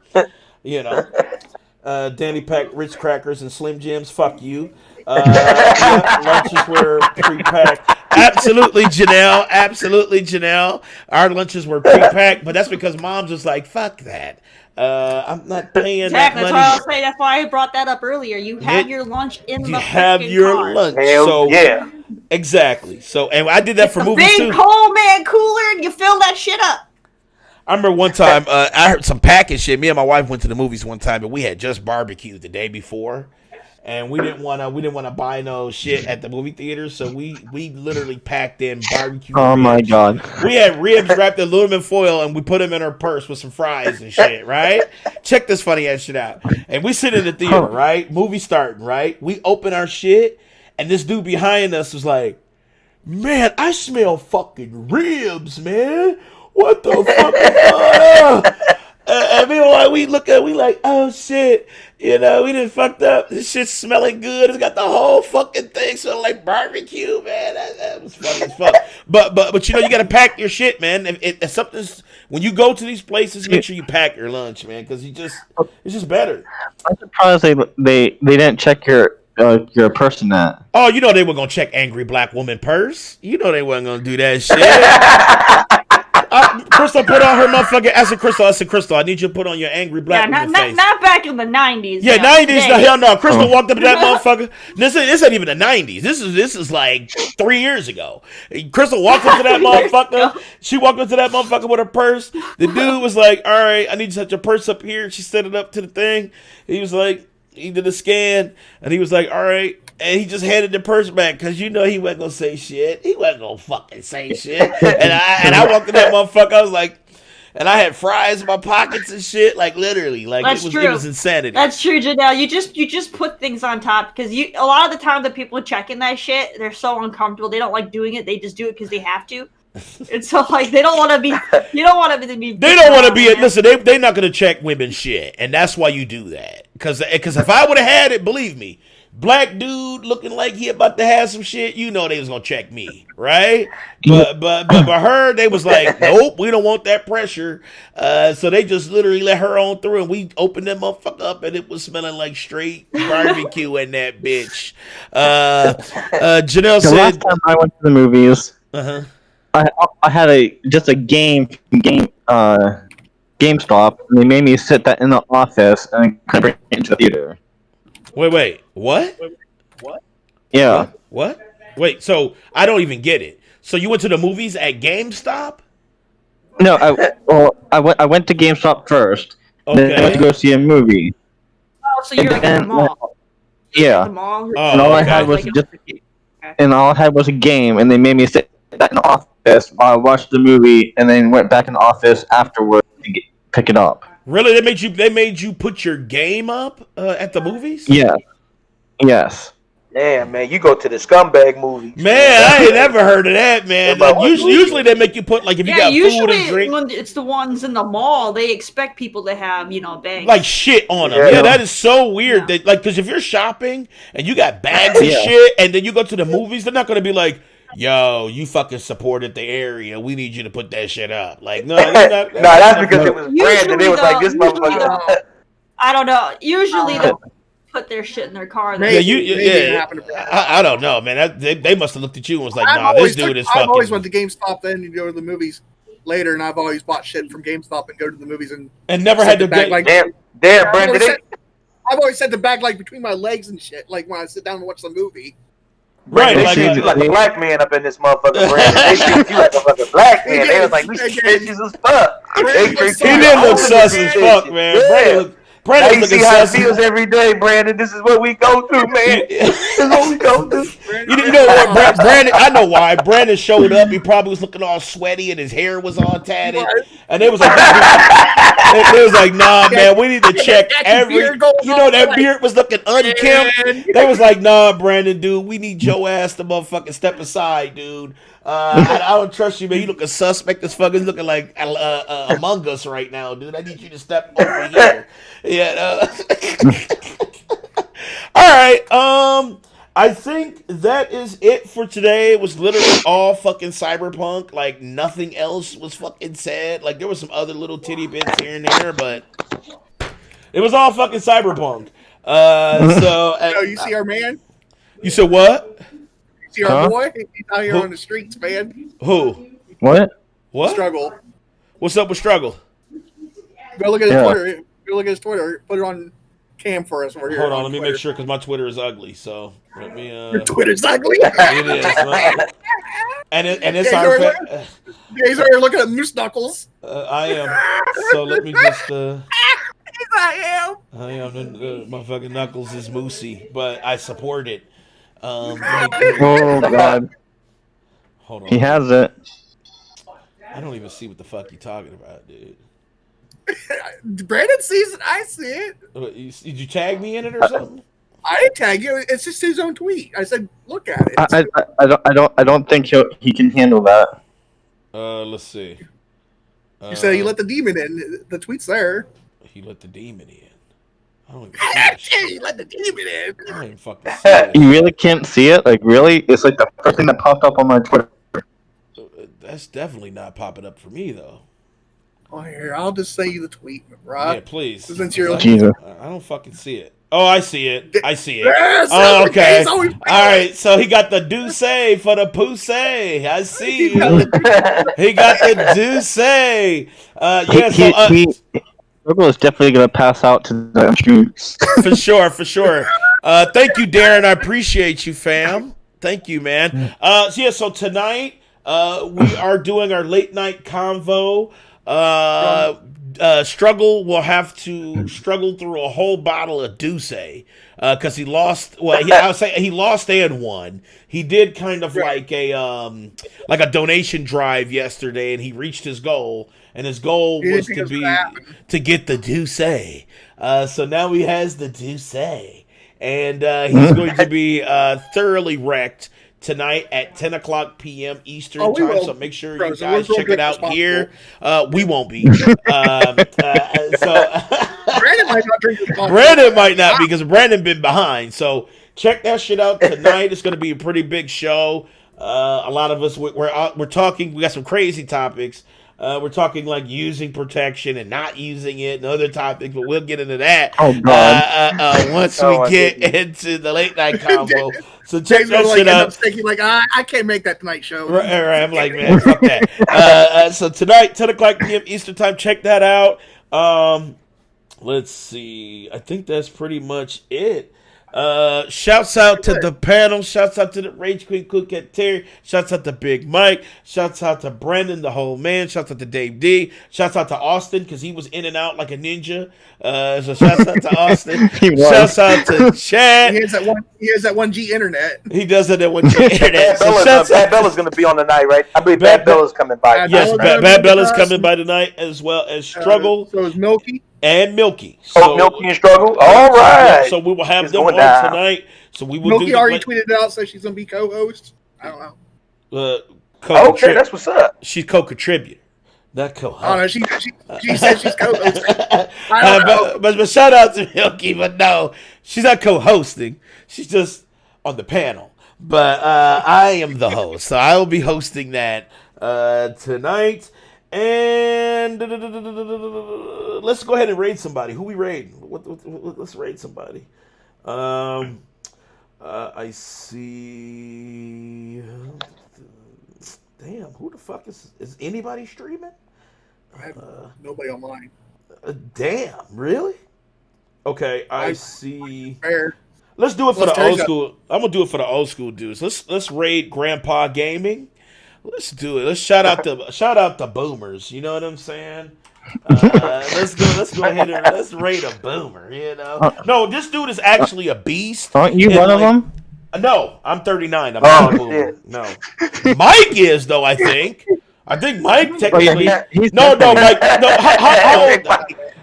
S6: Danny packed Ritz crackers and Slim Jims. Fuck you. Lunches were pre-packed. Absolutely, Janelle. Our lunches were pre-packed, but that's because Mom's was like, "Fuck that. I'm not paying that money."
S5: That's why I brought that up earlier. You have your lunch in the car.
S6: You have your lunch.
S4: Hell yeah.
S6: Exactly. So, and I did that for movies too.
S5: Big Coleman cooler, and you fill that shit up.
S6: I remember one time I heard some packing shit. Me and my wife went to the movies one time, and we had just barbecued the day before. And we didn't want to buy no shit at the movie theater, so we literally packed in barbecue.
S2: Oh
S6: ribs.
S2: My god!
S6: We had ribs wrapped in aluminum foil, and we put them in our purse with some fries and shit. Right? Check this funny ass shit out. And we sit in the theater, right? Movie starting, right? We open our shit, and this dude behind us was like, "Man, I smell fucking ribs, man. What the fuck is going on?" And meanwhile, we like, oh shit, we done fucked up. This shit's smelling good. It's got the whole fucking thing smelling like barbecue, man. That was funny as fuck. But you gotta pack your shit, man. If something's when you go to these places, make sure you pack your lunch, man, because it's just better.
S2: I'm surprised they didn't check your purse in that.
S6: Oh, they were gonna check angry black woman purse. They wasn't gonna do that shit. Crystal put on her motherfucking. I said, Crystal, I need you to put on your angry black woman face.
S5: Not back in the 90s.
S6: Yeah, 90s. No, hell no. Crystal walked up to that motherfucker. This ain't even the 90s. This is like 3 years ago. Crystal walked up to that motherfucker. She walked up to that motherfucker with her purse. The dude was like, all right, I need you to set your purse up here. She set it up to the thing. He was like, he did a scan, and he was like, all right. And he just handed the purse back because he wasn't gonna say shit. He wasn't gonna fucking say shit. And I walked in that motherfucker. I was like, and I had fries in my pockets and shit. Like literally, like it was insanity.
S5: That's true, Janelle. You just put things on top because a lot of the time the people checking that shit, they're so uncomfortable. They don't like doing it. They just do it because they have to. And so like they don't want to be. You don't want to be.
S6: They don't want to be. Listen, they're not gonna check women's shit, and that's why you do that. Because if I would have had it, believe me. Black dude looking like he about to have some shit, they was gonna check me, right? But her, they was like, nope, we don't want that pressure. So they just literally let her on through, and we opened that motherfucker up, and it was smelling like straight barbecue in that bitch. Janelle said,
S2: last time I went to the movies, I had a GameStop, and they made me sit that in the office and bring it into the theater.
S6: Wait, what?
S2: Yeah.
S6: What? Wait, so I don't even get it. So you went to the movies at GameStop?
S2: No, I went to GameStop first.
S6: Okay.
S2: Then I went to go see a movie.
S5: Oh, so you're at the mall.
S2: Yeah.
S5: The mall?
S2: And all I had was all I had was a game, and they made me sit back in the office while I watched the movie, and then went back in the office afterwards to pick it up.
S6: Really? They made you put your game up at the movies?
S2: Yeah. Yes.
S4: Damn, man, you go to the scumbag movies.
S6: Man, I ain't never heard of that, man. Like, usually they make you put, like, if you got food and drink.
S5: When it's the ones in the mall, they expect people to have, bags.
S6: Like shit on them. Yeah, that is so weird. Yeah. Because if you're shopping and you got bags of shit and then you go to the movies, they're not going to be like, yo, you fucking supported the area. We need you to put that shit up. Like, no.
S4: That's because it was branded. It was like, this motherfucker.
S5: I don't know. Usually put their shit in their car.
S3: Maybe it happened to
S6: I don't know, man. They must have looked at you and was like,
S3: I've
S6: "Nah, this dude is fucking."
S3: I've always went to GameStop then and go to the movies later, and I've always bought shit from GameStop and go to the movies and
S6: never had to
S3: bag, like,
S4: Damn, Brandon.
S3: I've always set the bag like between my legs and shit, like when I sit down and watch the movie.
S6: Right,
S4: They treat you like a black man up in this motherfucker, Brandon. They treat you like a fucking black man. They was like, we suspicious as fuck.
S6: He didn't look sus as fuck, man.
S4: Yeah.
S6: Brandon
S4: you see how it feels every day, Brandon. This is what we go through, man. This is what we go through.
S6: You know what, Brandon? I know why. Brandon showed up. He probably was looking all sweaty and his hair was all tatted. And they was like, nah, man, we need to check every. You know, that beard was looking unkempt. They was like, nah, Brandon, dude, we need your ass to motherfucking step aside, dude. I don't trust you, man. You looking suspect as fuck. He's looking like Among Us right now, dude. I need you to step over here. Yeah. All right. I think that is it for today. It was literally all fucking Cyberpunk. Like, nothing else was fucking said. Like, there was some other little titty bits here and there, but it was all fucking Cyberpunk.
S3: You see our man?
S6: You said what?
S3: See our boy? He's out here on the streets, man.
S6: Who?
S2: What?
S3: Struggle.
S6: What's up with Struggle?
S3: Go look at his Twitter. Go look at his Twitter. Put it on cam for us. We're here.
S6: Hold on, let me make sure because my Twitter is ugly. So let me.
S3: Your Twitter's ugly.
S6: It is. And it's our.
S3: He's already looking at moose knuckles.
S6: I am. So let me just.
S3: I
S6: am. My fucking knuckles is moosey, but I support it.
S2: Oh God.
S6: Hold on.
S2: He has it.
S6: I don't even see what the fuck you talking about, dude.
S3: Brandon sees it. I see it.
S6: Did you tag me in it or something?
S3: I didn't tag you. It's just his own tweet. I said, look at it.
S2: I don't think he can handle that.
S6: Let's see.
S3: You said you let the demon in. The tweet's there.
S6: He let the demon in. I don't even see
S3: you let the demon in.
S6: I don't even fucking see it.
S2: You really can't see it? Like, really? It's like the first thing that popped up on my Twitter.
S6: That's definitely not popping up for me, though.
S3: Oh, here, I'll just say you the tweet, Rob.
S6: Yeah, please.
S3: Since you're
S2: Jesus.
S6: I don't fucking see it. Oh, I see it. I see it.
S3: Yes,
S6: oh, okay. All right, so he got the Douce for the Poussey. I see you. He got the Douce.
S2: Struggle is definitely going to pass out to the shoots.
S6: For sure. Thank you, Darren. I appreciate you, fam. Thank you, man. So tonight we are doing our late night convo. Struggle will have to struggle through a whole bottle of Douce because he lost. Well, I would say he lost and won. He did kind of like a donation drive yesterday, and he reached his goal. And his goal was to get the Douce. So now he has the Douce, and he's going to be thoroughly wrecked tonight at 10 o'clock p.m. Eastern time. So make sure you guys check it out here. We won't be. Brandon
S3: might not drink.
S6: Brandon might not be because Brandon been behind. So check that shit out tonight. It's going to be a pretty big show. A lot of us we're talking. We got some crazy topics. We're talking like using protection and not using it and other topics, but we'll get into that once we get into the late night combo. So check that shit out.
S3: Thinking like, I can't make that tonight show.
S6: Right, I'm like, man, fuck that. So tonight, 10 o'clock p.m. Eastern time, check that out. Let's see. I think that's pretty much it. Shouts out to the panel. Shouts out to the Rage Queen Cool Cat Terry. Shouts out to Big Mike. Shouts out to Brendan, the whole man. Shouts out to Dave D. Shouts out to Austin because he was in and out like a ninja. So shouts out to Austin. Shouts out to Chad.
S3: He has that 1G internet.
S6: He does have that 1G internet.
S4: Bad Bella's going to be on tonight, right? I believe Bad Bella's coming by.
S6: Yes, Bad Bella's coming by tonight as well as Struggle.
S3: So is Milky.
S6: And Milky. So,
S4: Milky and Struggle. All right.
S6: So we will have them on tonight. So we will.
S3: Milky already tweeted it out, so she's gonna be co-host. I don't know.
S4: Okay, that's what's up.
S6: She's co-contributor, not co-host.
S3: Oh no, she said she's co-hosting. I don't know.
S6: But shout out to Milky, but no, she's not co-hosting. She's just on the panel. But I am the host, so I will be hosting that tonight. And let's go ahead and raid somebody. Who we raiding? Let's raid somebody. I see. Damn, who the fuck is anybody streaming?
S3: I have nobody online.
S6: Damn, really? Okay, I see.
S3: Fair.
S6: Let's do it for
S3: Let's
S6: the old
S3: take
S6: school. I'm gonna do it for the old school dudes. Let's raid Grandpa Gaming. Let's do it. Let's shout out the boomers. You know what I'm saying? Let's go ahead and let's raid a boomer. You know? No, this dude is actually a beast.
S2: Aren't you one of them?
S6: No, I'm 39. I'm not a boomer. No, Mike is though. I think Mike technically. No, Mike. No, how old?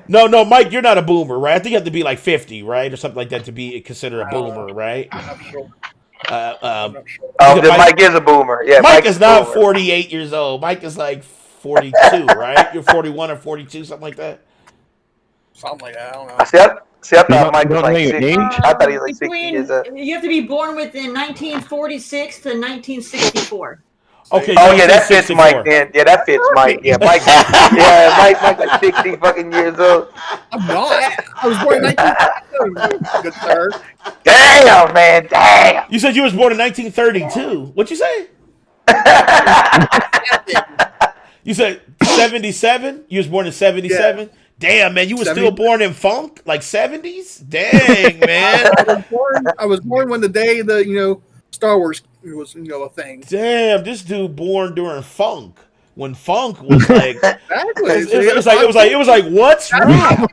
S6: No, Mike, you're not a boomer, right? I think you have to be like 50, right, or something like that to be considered a boomer, right?
S3: I'm not sure.
S4: Then Mike is a boomer. Yeah,
S6: Mike is not 48 years old. Mike is like 42, right? You're 41 or 42, something like that.
S3: Something like that. I don't know.
S4: I thought Mike was like 60. I thought he was like 60 years old.
S5: You have to be born within 1946 to 1964.
S6: Okay.
S4: Oh yeah, that fits Mike then. Yeah, that fits Mike. Yeah, Mike. Mike like 60 fucking years old.
S3: I'm not. I was born in 1932. Good sir.
S4: Damn, man. Damn.
S6: You said you was born in 1932. What'd you say? You said 77? You was born in 77? Yeah. Damn, man, you was still born in funk? Like 70s? Dang, man.
S3: I was born when the day the, Star Wars was, a thing.
S6: Damn, this dude born during funk. When funk was like
S3: exactly.
S6: It was like what's rap?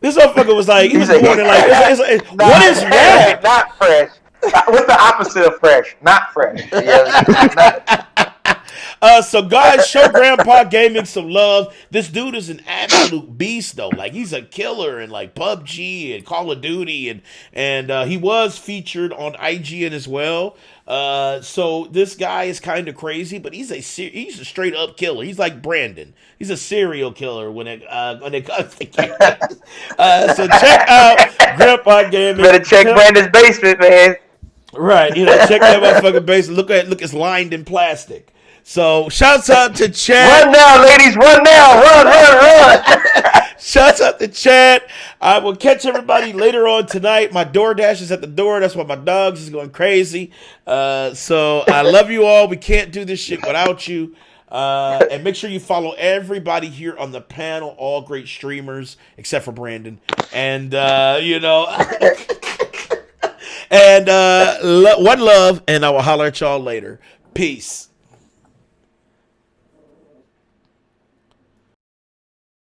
S6: This motherfucker was like he was born in like what is rap?
S4: Not fresh. What's the opposite of fresh? Not fresh.
S6: So guys, show Grandpa Gaming some love. This dude is an absolute beast, though. Like he's a killer in like PUBG and Call of Duty, and he was featured on IGN as well. So this guy is kind of crazy, but he's a straight up killer. He's like Brandon. He's a serial killer when it comes to games. So check out Grandpa Gaming.
S4: Better check Brandon's basement, man.
S6: Right, check that motherfucking basement. Look, it's lined in plastic. So, shouts out to Chad.
S4: Run now, ladies. Run now. Run.
S6: Shouts out to Chad. I will catch everybody later on tonight. My DoorDash is at the door. That's why my dogs is going crazy. So, I love you all. We can't do this shit without you. And make sure you follow everybody here on the panel. All great streamers, except for Brandon. And, and one love, and I will holler at y'all later. Peace.